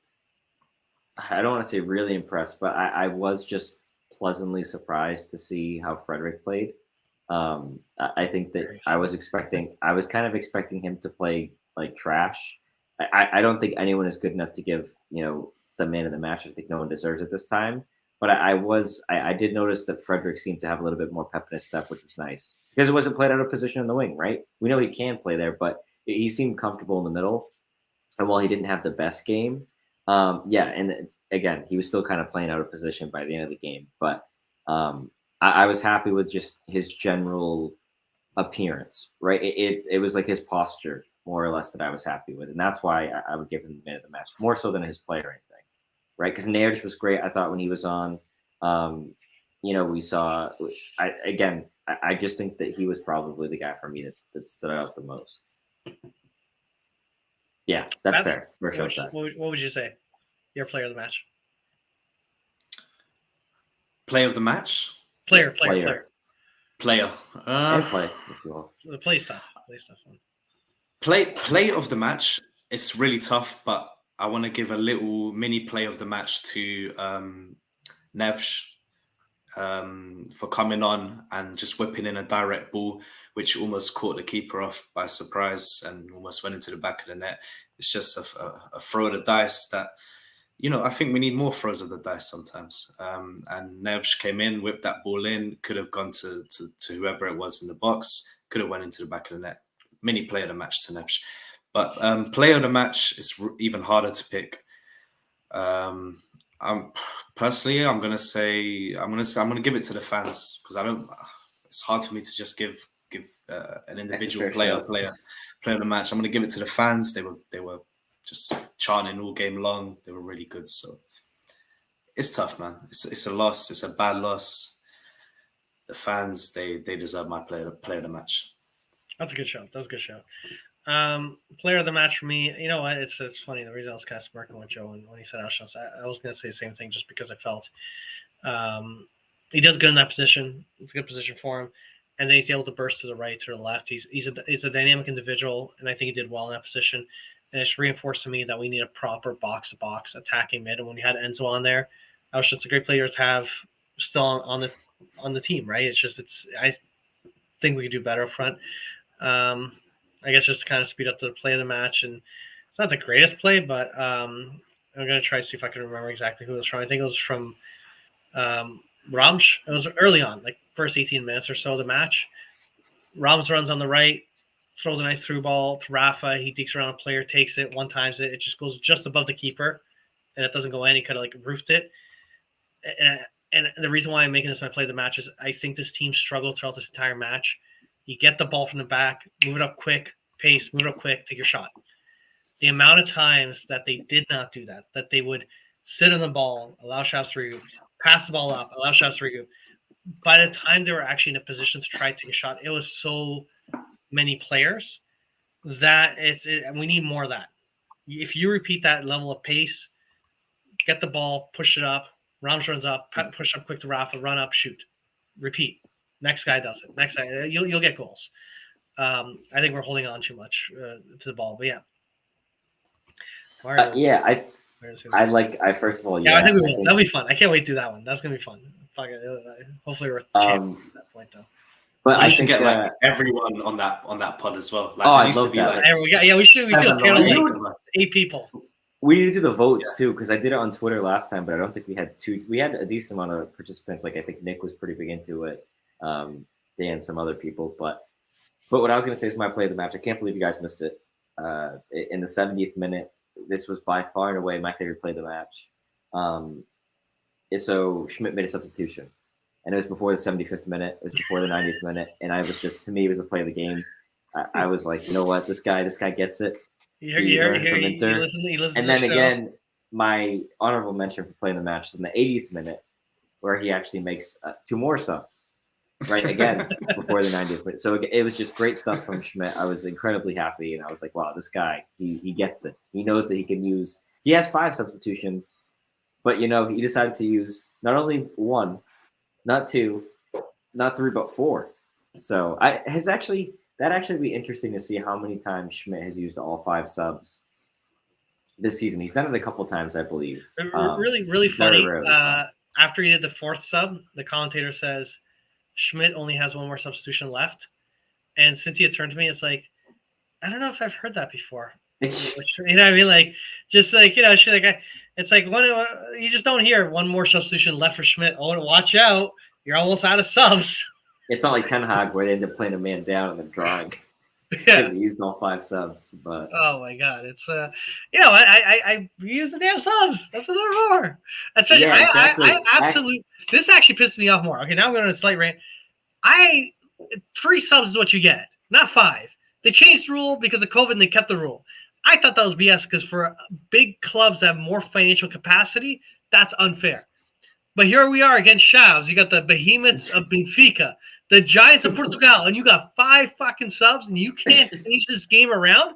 want to say really impressed, but I was just pleasantly surprised to see how Frederick played. I think that I was kind of expecting him to play like trash. I don't think anyone is good enough to give, the man of the match. I think no one deserves it this time. But I did notice that Frederick seemed to have a little bit more pep in his step, which was nice because it wasn't played out of position in the wing, right? We know he can play there, but he seemed comfortable in the middle. And while he didn't have the best game, and again, he was still kind of playing out of position by the end of the game. But I was happy with just his general appearance, right? It was like his posture, more or less, that I was happy with. And that's why I would give him the man of the match, more so than his play or anything, right? Because Neres was great, I thought, when he was on. We saw, I just think that he was probably the guy for me that stood out the most. Yeah, that's fair. What would you say? Your player of the match? Play of the match? Player. Play, if you will. The play stuff. Play of the match. It's really tough, but I want to give a little mini play of the match to Neves for coming on and just whipping in a direct ball, which almost caught the keeper off by surprise and almost went into the back of the net. It's just a throw of the dice that, I think we need more throws of the dice sometimes. And Neves came in, whipped that ball in, could have gone to whoever it was in the box, could have went into the back of the net. Mini play of the match to Neves. But player of the match is even harder to pick. I'm gonna give it to the fans because it's hard for me to just give an individual player of the match. I'm gonna give it to the fans. They were just chanting all game long. They were really good. So it's tough, man. It's a loss. It's a bad loss. The fans, they deserve my player of the match. That's a good show. Player of the match for me, you know what? It's funny. The reason I was kind of smirking with Joe when he said Auschwitz, I was going to say the same thing just because I felt he does good in that position. It's a good position for him, and then he's able to burst to the right, to the left. He's a dynamic individual, and I think he did well in that position. And it's reinforced to me that we need a proper box-to-box attacking mid. And when you had Enzo on there, Auschwitz a great player to have still on the team, right? I think we could do better up front. I guess just to kind of speed up the play of the match, and it's not the greatest play, but I'm going to try to see if I can remember exactly who it was from. I think it was from Rams. It was early on, like first 18 minutes or so of the match. Rams runs on the right, throws a nice through ball to Rafa. He digs around a player, takes it, one-times it. It just goes just above the keeper, and it doesn't go in. He kind of like roofed it. And the reason why I'm making this my play of the match is I think this team struggled throughout this entire match. You get the ball from the back, move it up quick, pace, move it up quick, take your shot. The amount of times that they did not do that they would sit on the ball, allow shots for you, pass the ball up, allow shots for you. By the time they were actually in a position to try to take a shot, it was so many players that we need more of that. If you repeat that level of pace, get the ball, push it up, Rams runs up, push up quick to Rafa, run up, shoot, repeat. Next guy does it. Next guy, you'll get goals. I think we're holding on too much to the ball, but yeah. Mario. I first of all, I think we will. That'll be fun. I can't wait to do that one. That's gonna be fun. Fuck it. Hopefully we're champions at that point though. But I need to get like everyone on that pod as well. Like, I'd love that. We should do a panel like 8 people. We need to do the votes too, because I did it on Twitter last time, but I don't think we had two. We had a decent amount of participants. Like I think Nick was pretty big into it. Dan, some other people, but what I was gonna say is my play of the match. I can't believe you guys missed it. In the 70th minute, this was by far and away my favorite play of the match. So Schmidt made a substitution. And it was before the 75th minute. It was before the 90th minute. And I was just, to me, it was the play of the game. I was like, you know what? This guy gets it. He learned from Inter. And then again, my honorable mention for playing the match is in the 80th minute, where he actually makes 2 more subs. Right, again, before the 90th minute. So it was just great stuff from Schmidt. I was incredibly happy. And I was like, wow, this guy, he gets it. He knows that he can use, he has 5 substitutions. But, he decided to use not only 1, not 2, not 3, but 4. So that'd actually be interesting to see how many times Schmidt has used all 5 subs this season. He's done it a couple times, I believe. Really funny. After he did the 4th sub, the commentator says Schmidt only has 1 more substitution left. And since he had turned to me, it's like, I don't know if I've heard that before. You know what I mean? Like, just like, it's like you just don't hear 1 more substitution left for Schmidt. Oh, watch out. You're almost out of subs. It's not like Ten Hag where they end up playing a man down and then drawing. Because he used all 5 subs. But oh my God. It's I use the damn subs. That's what they're for. Exactly. I absolutely this actually pisses me off more. Okay, now I'm going on a slight rant. 3 subs is what you get, not 5. They changed the rule because of COVID and they kept the rule. I thought that was BS because for big clubs that have more financial capacity, that's unfair. But here we are against Chaves. You got the behemoths of Benfica, the Giants of Portugal, and you got 5 fucking subs, and you can't change this game around?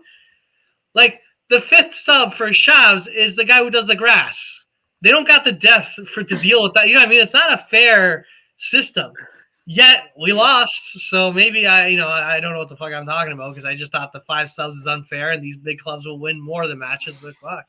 Like, the 5th sub for Chaves is the guy who does the grass. They don't got the depth to deal with that. You know what I mean? It's not a fair system. Yet we lost, so maybe I don't know what the fuck I'm talking about because I just thought the 5 subs is unfair and these big clubs will win more of the matches. But fuck,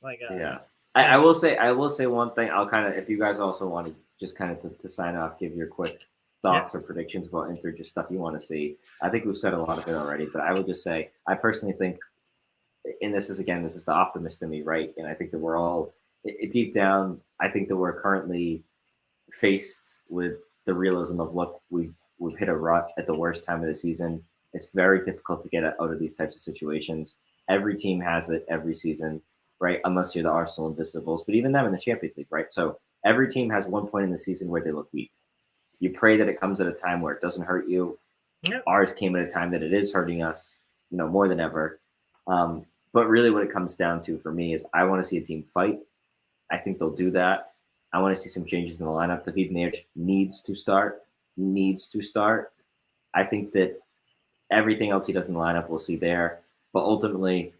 like yeah. I will say one thing. I'll kind of, if you guys also want to just kind of to sign off, give your quick thoughts or predictions about Inter, just stuff you want to see. I think we've said a lot of it already, but I would just say I personally think, and this is the optimist in me, right? And I think that we're all deep down. I think that we're currently faced with the realism of look, we've hit a rut at the worst time of the season. It's very difficult to get out of these types of situations. Every team has it every season, right? Unless you're the Arsenal Invisibles, but even them in the Champions League, right? So every team has 1 point in the season where they look weak. You pray that it comes at a time where it doesn't hurt you. Yep. Ours came at a time that it is hurting us, more than ever. But really what it comes down to for me is I want to see a team fight. I think they'll do that. I want to see some changes in the lineup. David Neres needs to start. I think that everything else he does in the lineup we'll see there. But ultimately,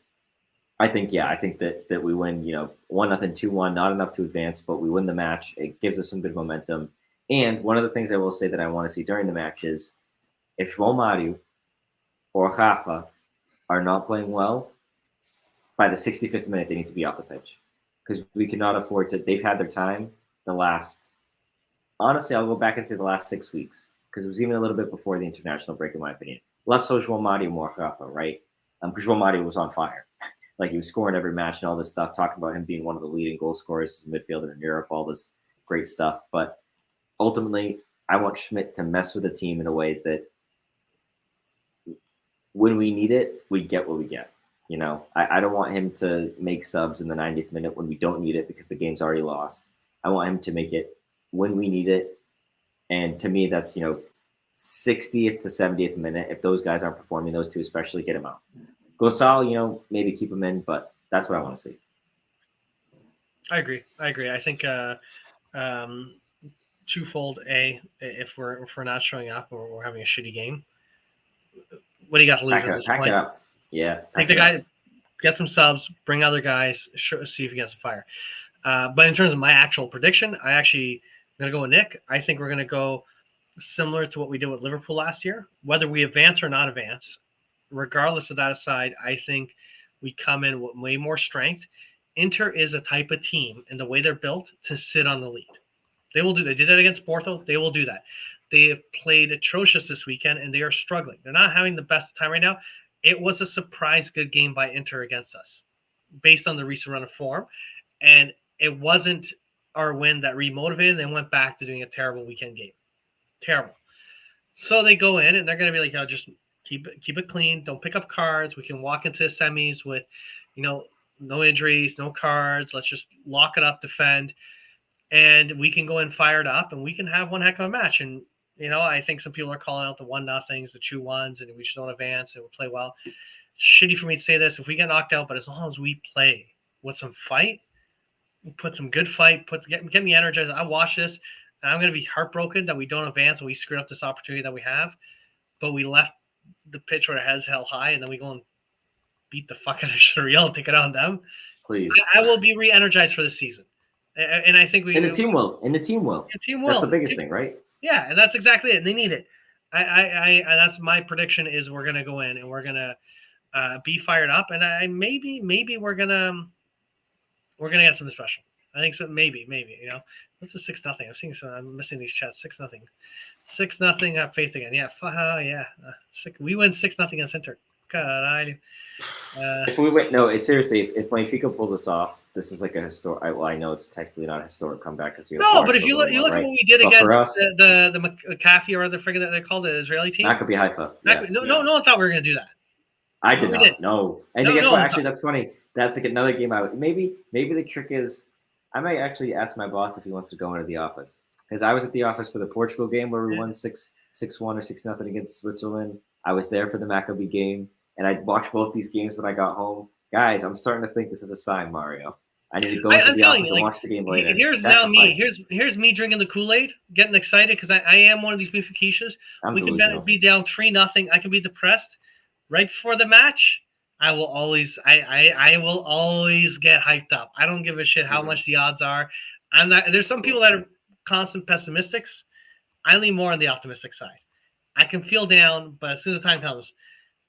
I think that we win, 1-0, 2-1, not enough to advance, but we win the match. It gives us some good momentum. And one of the things I will say that I want to see during the match is if João Mario or Rafa are not playing well, by the 65th minute, they need to be off the pitch. Because we cannot afford to. They've had their time honestly, I'll go back and say the last 6 weeks, because it was even a little bit before the international break, in my opinion. Less so João Mario, more Rafa, right? Because João Mario was on fire. Like, he was scoring every match and all this stuff, talking about him being one of the leading goal scorers as a midfielder in Europe, all this great stuff. But ultimately, I want Schmidt to mess with the team in a way that when we need it, we get what we get. I don't want him to make subs in the 90th minute when we don't need it because the game's already lost. I want him to make it when we need it. And to me, that's, 60th to 70th minute. If those guys aren't performing, those two especially, get him out. Gosal, maybe keep him in, but that's what I want to see. I agree. I think twofold. If we're not showing up or we're having a shitty game, what do you got to lose at this point? Pack it up. Yeah. Take the guy, get some subs, bring other guys, see if he gets a fire. But in terms of my actual prediction, I'm going to go with Nick. I think we're going to go similar to what we did with Liverpool last year. Whether we advance or not advance, regardless of that aside, I think We come in with way more strength. Inter is a type of team, and the way they're built, to sit on the lead. They will do that. They did that against Porto. They will do that. They have played atrocious this weekend, and they are struggling. They're not having the best time right now. It was a surprise good game by Inter against us, based on the recent run of form. And it wasn't our win that remotivated. They went back to doing a terrible weekend game. Terrible. So they go in, and they're going to be like, just keep it clean. Don't pick up cards. We can walk into the semis with, no injuries, no cards. Let's just lock it up, defend. And we can go in fired up, and we can have one heck of a match. And, I think some people are calling out the 1-0s, the 2-1s, and we just don't advance and we'll play well. It's shitty for me to say this. If we get knocked out, but as long as we play with some fight, put some good fight, get me energized. I watch this, and I'm going to be heartbroken that we don't advance and we screwed up this opportunity that we have. But we left the pitch where it has held high, and then we go and beat the fuck out of Surreal and take it on them. Please. I will be re-energized for the season. And I think the team will. And the team will. That's the biggest thing, right? Yeah, and that's exactly it. And they need it. I that's my prediction is we're gonna go in and we're gonna be fired up, and maybe we're gonna get something special. I think so. Maybe. What's the 6-0? I'm missing these chats. 6-0. 6-0. Have faith again. Yeah. We win 6-0 against Inter. God, if we win, no, it's seriously. If Benfica pull this off, this is like a historic. Well, I know it's technically not a historic comeback because but if you look at what we did against the McAfee or the friggin' that they called the Israeli team, Maccabi Haifa. No one thought we were gonna do that. I did not. No, and guess what? Actually, that's funny. That's like another game. Maybe the trick is I might actually ask my boss if he wants to go into the office, because I was at the office for the Portugal game where we won 6-1 or 6-0 against Switzerland. I was there for the Maccabi game, and I watched both these games when I got home. Guys, I'm starting to think this is a sign, Mario. I need to go into the office and watch the game later. Here's now me. Here's me drinking the Kool-Aid, getting excited because I am one of these Benfiquistas. We can be down 3-0. I can be depressed right before the match. I will always get hyped up. I don't give a shit how much the odds are. I'm not. There's some people that are constant pessimistics. I lean more on the optimistic side. I can feel down, but as soon as the time comes,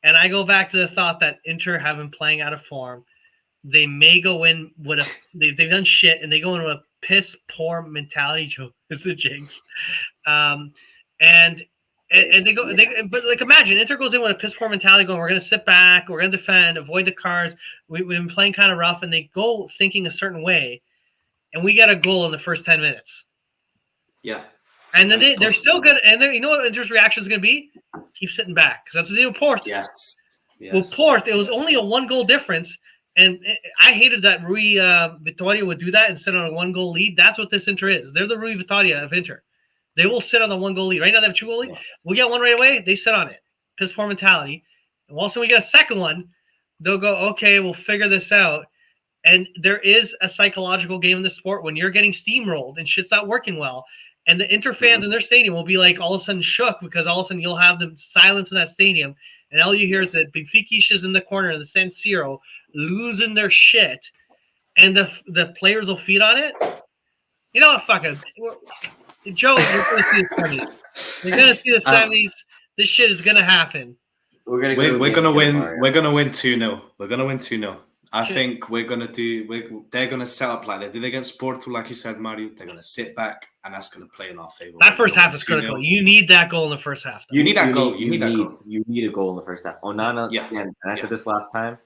and I go back to the thought that Inter have been playing out of form. They may go in with they've done shit, and they go in with a piss poor mentality. Joe, it's a jinx, and they go. But like imagine Inter goes in with a piss poor mentality, going, "We're going to sit back, we're going to defend, avoid the cards. We've been playing kind of rough," and they go thinking a certain way, and we get a goal in the first 10 minutes. Yeah, and then they're still good. And you know what Inter's reaction is going to be? Keep sitting back, because that's what they do with Porto. Yes. With Porto, it was only a 1-goal difference. And I hated that Rui Vitória would do that and sit on a 1-goal lead. That's what this Inter is. They're the Rui Vitória of Inter. They will sit on the 1-goal lead. Right now they have a 2-goal lead. We'll get one right away. They sit on it. Piss poor mentality. And once we get a second one, they'll go, okay, we'll figure this out. And there is a psychological game in the sport when you're getting steamrolled and shit's not working well. And the Inter fans in their stadium will be like all of a sudden shook, because all of a sudden you'll have the silence in that stadium. And all you hear is that Benfica in the corner in the San Siro losing their shit, and the players will feed on it. You know what? Fuck it. Joe, you're going to see the semis. You're going to see the semis. This shit is going to happen. We're going to win. We're going to win 2-0. We're going to win 2-0. I think we're going to do. They're going to set up like they did against Porto, like you said, Mario. They're going to sit back, and that's going to play in our favor. That first half is critical. You need that goal in the first half. You need that goal. You need a goal in the first half. Onana, and I said this last time.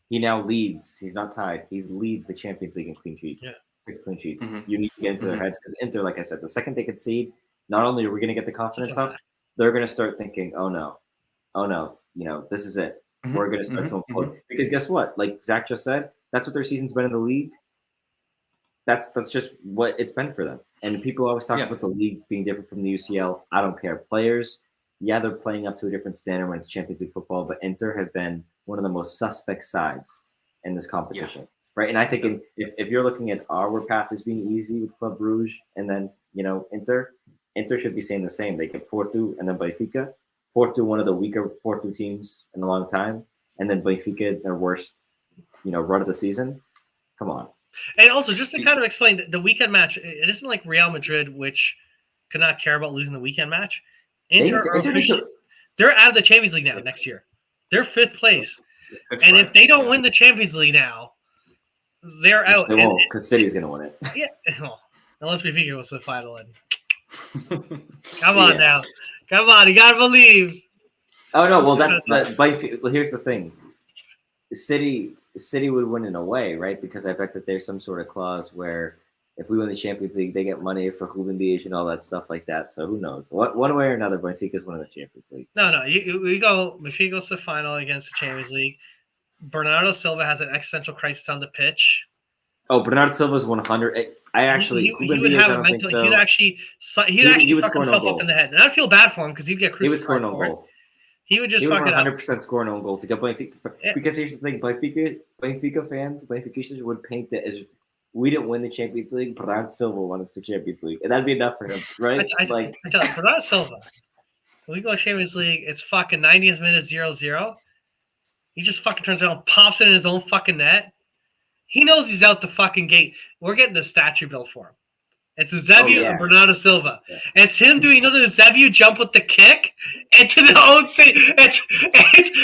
He now leads. He's not tied. He leads the Champions League in clean sheets. Yeah. 6 clean sheets. Mm-hmm. You need to get into their heads, because Inter, like I said, the second they concede, not only are we going to get the confidence up, they're going to start thinking, oh no, this is it. Mm-hmm. We're going to start to implode. Because guess what? Like Zach just said, that's what their season's been in the league. That's just what it's been for them. And people always talk about the league being different from the UCL. I don't care. Players, they're playing up to a different standard when it's Champions League football, but Inter have been one of the most suspect sides in this competition, right? And I think if you're looking at our path as being easy with Club Brugge, and then Inter should be saying the same. They get Porto and then Benfica. Porto, one of the weaker Porto teams in a long time, and then Benfica, their worst, run of the season. Come on. And also, just to kind of explain, the weekend match, it isn't like Real Madrid, which could not care about losing the weekend match. Inter they're out of the Champions League now next year. They're 5th place. And if they don't win the Champions League now, they're out. They won't, because City's going to win it. Yeah, unless Benfica goes to the final. Come on now. Come on, you got to believe. Oh, no, well, well, here's the thing. City would win in a way, right? Because I bet that there's some sort of clause where if we win the Champions League, they get money for Juventus and all that stuff like that. So who knows? One way or another, Benfica's winning the Champions League. No. We go. Benfica goes to the final against the Champions League. Bernardo Silva has an existential crisis on the pitch. Oh, Bernardo Silva's 100. I actually, he would have a mental. So. He'd actually fuck himself up in the head, and I'd feel bad for him because he'd get crucified. He would score no goal. He would just fuck it up. 100% score an own goal to get Benfica. Yeah. Because here's the thing: Benfica fans would paint it as we didn't win the Champions League. Bernardo Silva won us the Champions League, and that'd be enough for him, right? I tell you, Bernardo Silva. When we go to Champions League, it's fucking 90th minute 0-0. He just fucking turns around, pops it in his own fucking net. He knows he's out the fucking gate. We're getting a statue built for him. It's Eusebio and Bernardo Silva. Yeah. And it's him doing another Eusebio jump with the kick into the own seat. It's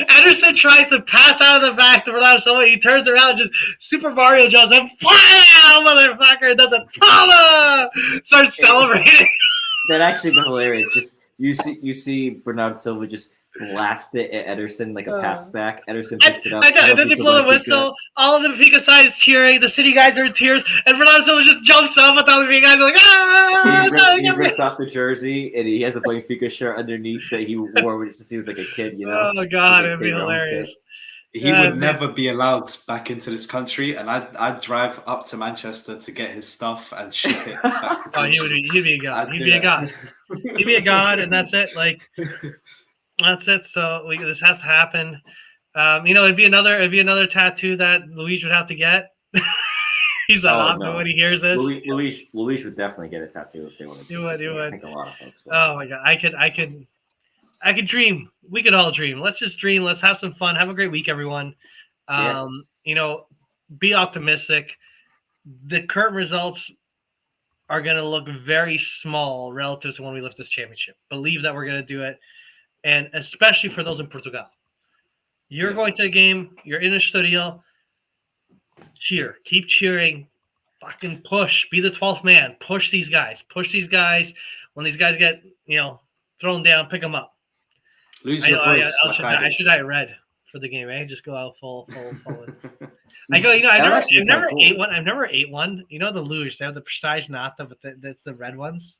Ederson tries to pass out of the back to Bernardo Silva. He turns around and just Super Mario jumps and wow, motherfucker, does a tama! Starts celebrating. That actually been hilarious. Just you see Bernardo Silva just blast it at Ederson like a pass back. Ederson picks it up. And then they blow the whistle. All of the Benfica side is cheering. The City guys are in tears. And Bernardo Silva just jumps up with all the Benfica guys like, he rips off the jersey and he has a Benfica shirt underneath that he wore since he was like a kid, you know? Oh, God, it'd be hilarious. He would never be allowed back into this country, and I'd drive up to Manchester to get his stuff and ship it back. He'd be a god. He'd be a god. He'd be a god, and that's it. Like, that's it. So this has to happen. It'd be another tattoo that Luis would have to get. He's not laughing when he hears this. Luis would definitely get a tattoo if they wanted to. You would. I think a lot of folks would. Oh my god, I could dream. We could all dream. Let's just dream. Let's have some fun. Have a great week, everyone. Be optimistic. The current results are going to look very small relative to when we lift this championship. Believe that we're going to do it. And especially for those in Portugal. You're going to a game. You're in a studio. Cheer. Keep cheering. Fucking push. Be the 12th man. Push these guys. When these guys get, thrown down, pick them up. Lose your voice. I should die red for the game, eh? Just go out full. I go, I've never ate one. I've never ate one. You know the luge, they have the precise nata, but that's the red ones.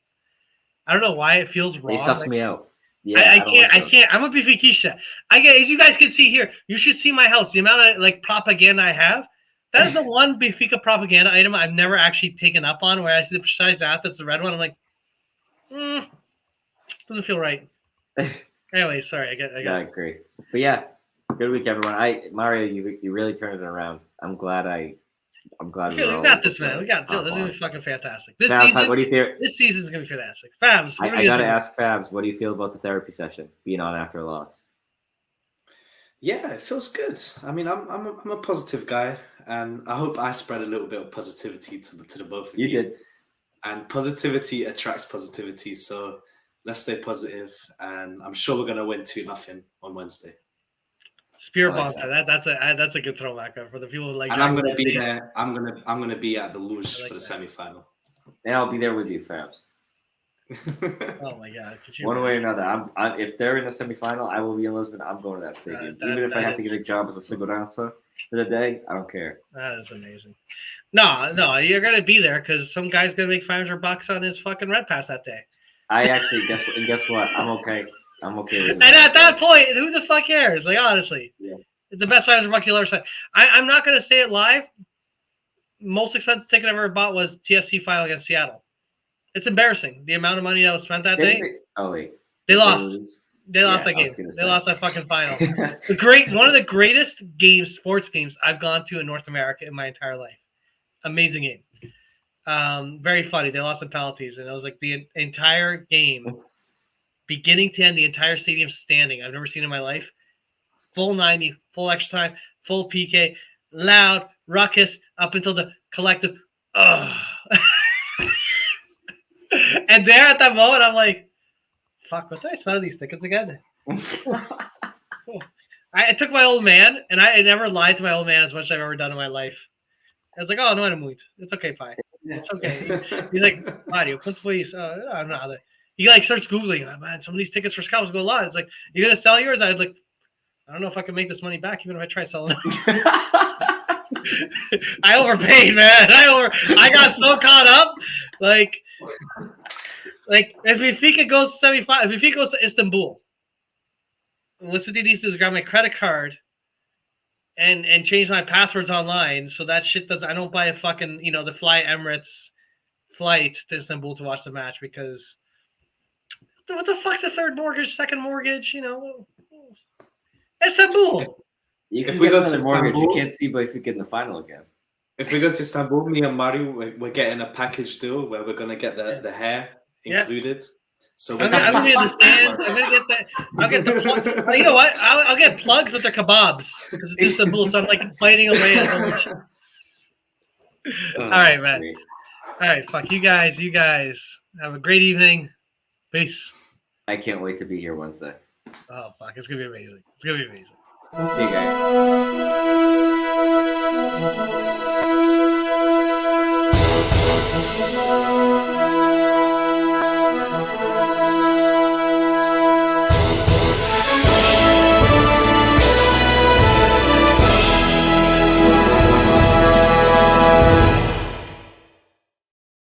I don't know why it feels wrong. They suss me out. Yeah, I can't. I'm a Benfica. As you guys can see here, you should see my house. The amount of propaganda I have. That is the one Benfica propaganda item I've never actually taken up on. Where I see the precise nata, that's the red one. I'm like, doesn't feel right. Anyway, sorry. I agree. But yeah, good week, everyone. Mario, you really turned it around. I'm glad. We got this, man. We got this. This is gonna be fucking fantastic. This Fabs, season, what do you think? This season is gonna be fantastic. Fabs, I gotta ask Fabs, what do you feel about the therapy session being on after a loss? Yeah, it feels good. I mean, I'm a positive guy, and I hope I spread a little bit of positivity to the both of you. You did, and positivity attracts positivity. So let's stay positive, and I'm sure we're gonna win 2-0 on Wednesday. Spirit bomb. That's a good throwback for the people who like. And I'm gonna be there. I'm gonna be at the luge for the semifinal. And I'll be there with you, Fabs. Oh my god! One way or another, if they're in the semifinal, I will be in Lisbon. I'm going to that stadium, even if I have to get a job as a segurança for the day. I don't care. That is amazing. No, you're gonna be there because some guy's gonna make $500 on his fucking red pass that day. I actually guess what? I'm okay. I'm okay with it. And at that point, who the fuck cares? Like, honestly, yeah. It's the best $500 you'll ever spend. I'm not going to say it live. Most expensive ticket I ever bought was TFC final against Seattle. It's embarrassing, the amount of money that was spent that day. They lost. They lost that game. They lost that fucking final. One of the greatest sports games I've gone to in North America in my entire life. Amazing game. Very funny. They lost in penalties, and it was like the entire game. Beginning to end, the entire stadium standing. I've never seen in my life. Full 90, full extra time, full PK, loud, ruckus, up until the collective. And there at that moment, I'm like, fuck, what did I spend on these tickets again? I I took my old man, and I never lied to my old man as much as I've ever done in my life. I was like, "Oh, não era muito. It's okay, pai. It's okay." He's like, "Mario, quanto foi isso?" Oh, nada. He like starts googling. Oh, man, some of these tickets for scalps go a lot. It's like, "You gonna sell yours?" I was like, "I don't know if I can make this money back, even if I try selling it." I overpaid, man. I got so caught up. Like if Benfica goes to 75, if Benfica goes to Istanbul, what's the needs to do is grab my credit card and change my passwords online, so that shit doesn't. I don't buy a fucking the Fly Emirates flight to Istanbul to watch the match, because what the fuck's a third mortgage, second mortgage? Istanbul. You can If we get go to another mortgage. You Istanbul- can't see Benfica in the final again. If we go to Istanbul, me and Mario, we're getting a package deal where we're gonna get the hair included. So I'm gonna be in the stands. I'm gonna get that. I'll get the plug. You know what? I'll get plugs with their kebabs, because it's Istanbul, so I'm like biting away at so much. All right, man. Great. All right, fuck you guys. You guys have a great evening. Peace. I can't wait to be here Wednesday. Oh fuck, it's gonna be amazing. It's gonna be amazing. See you guys.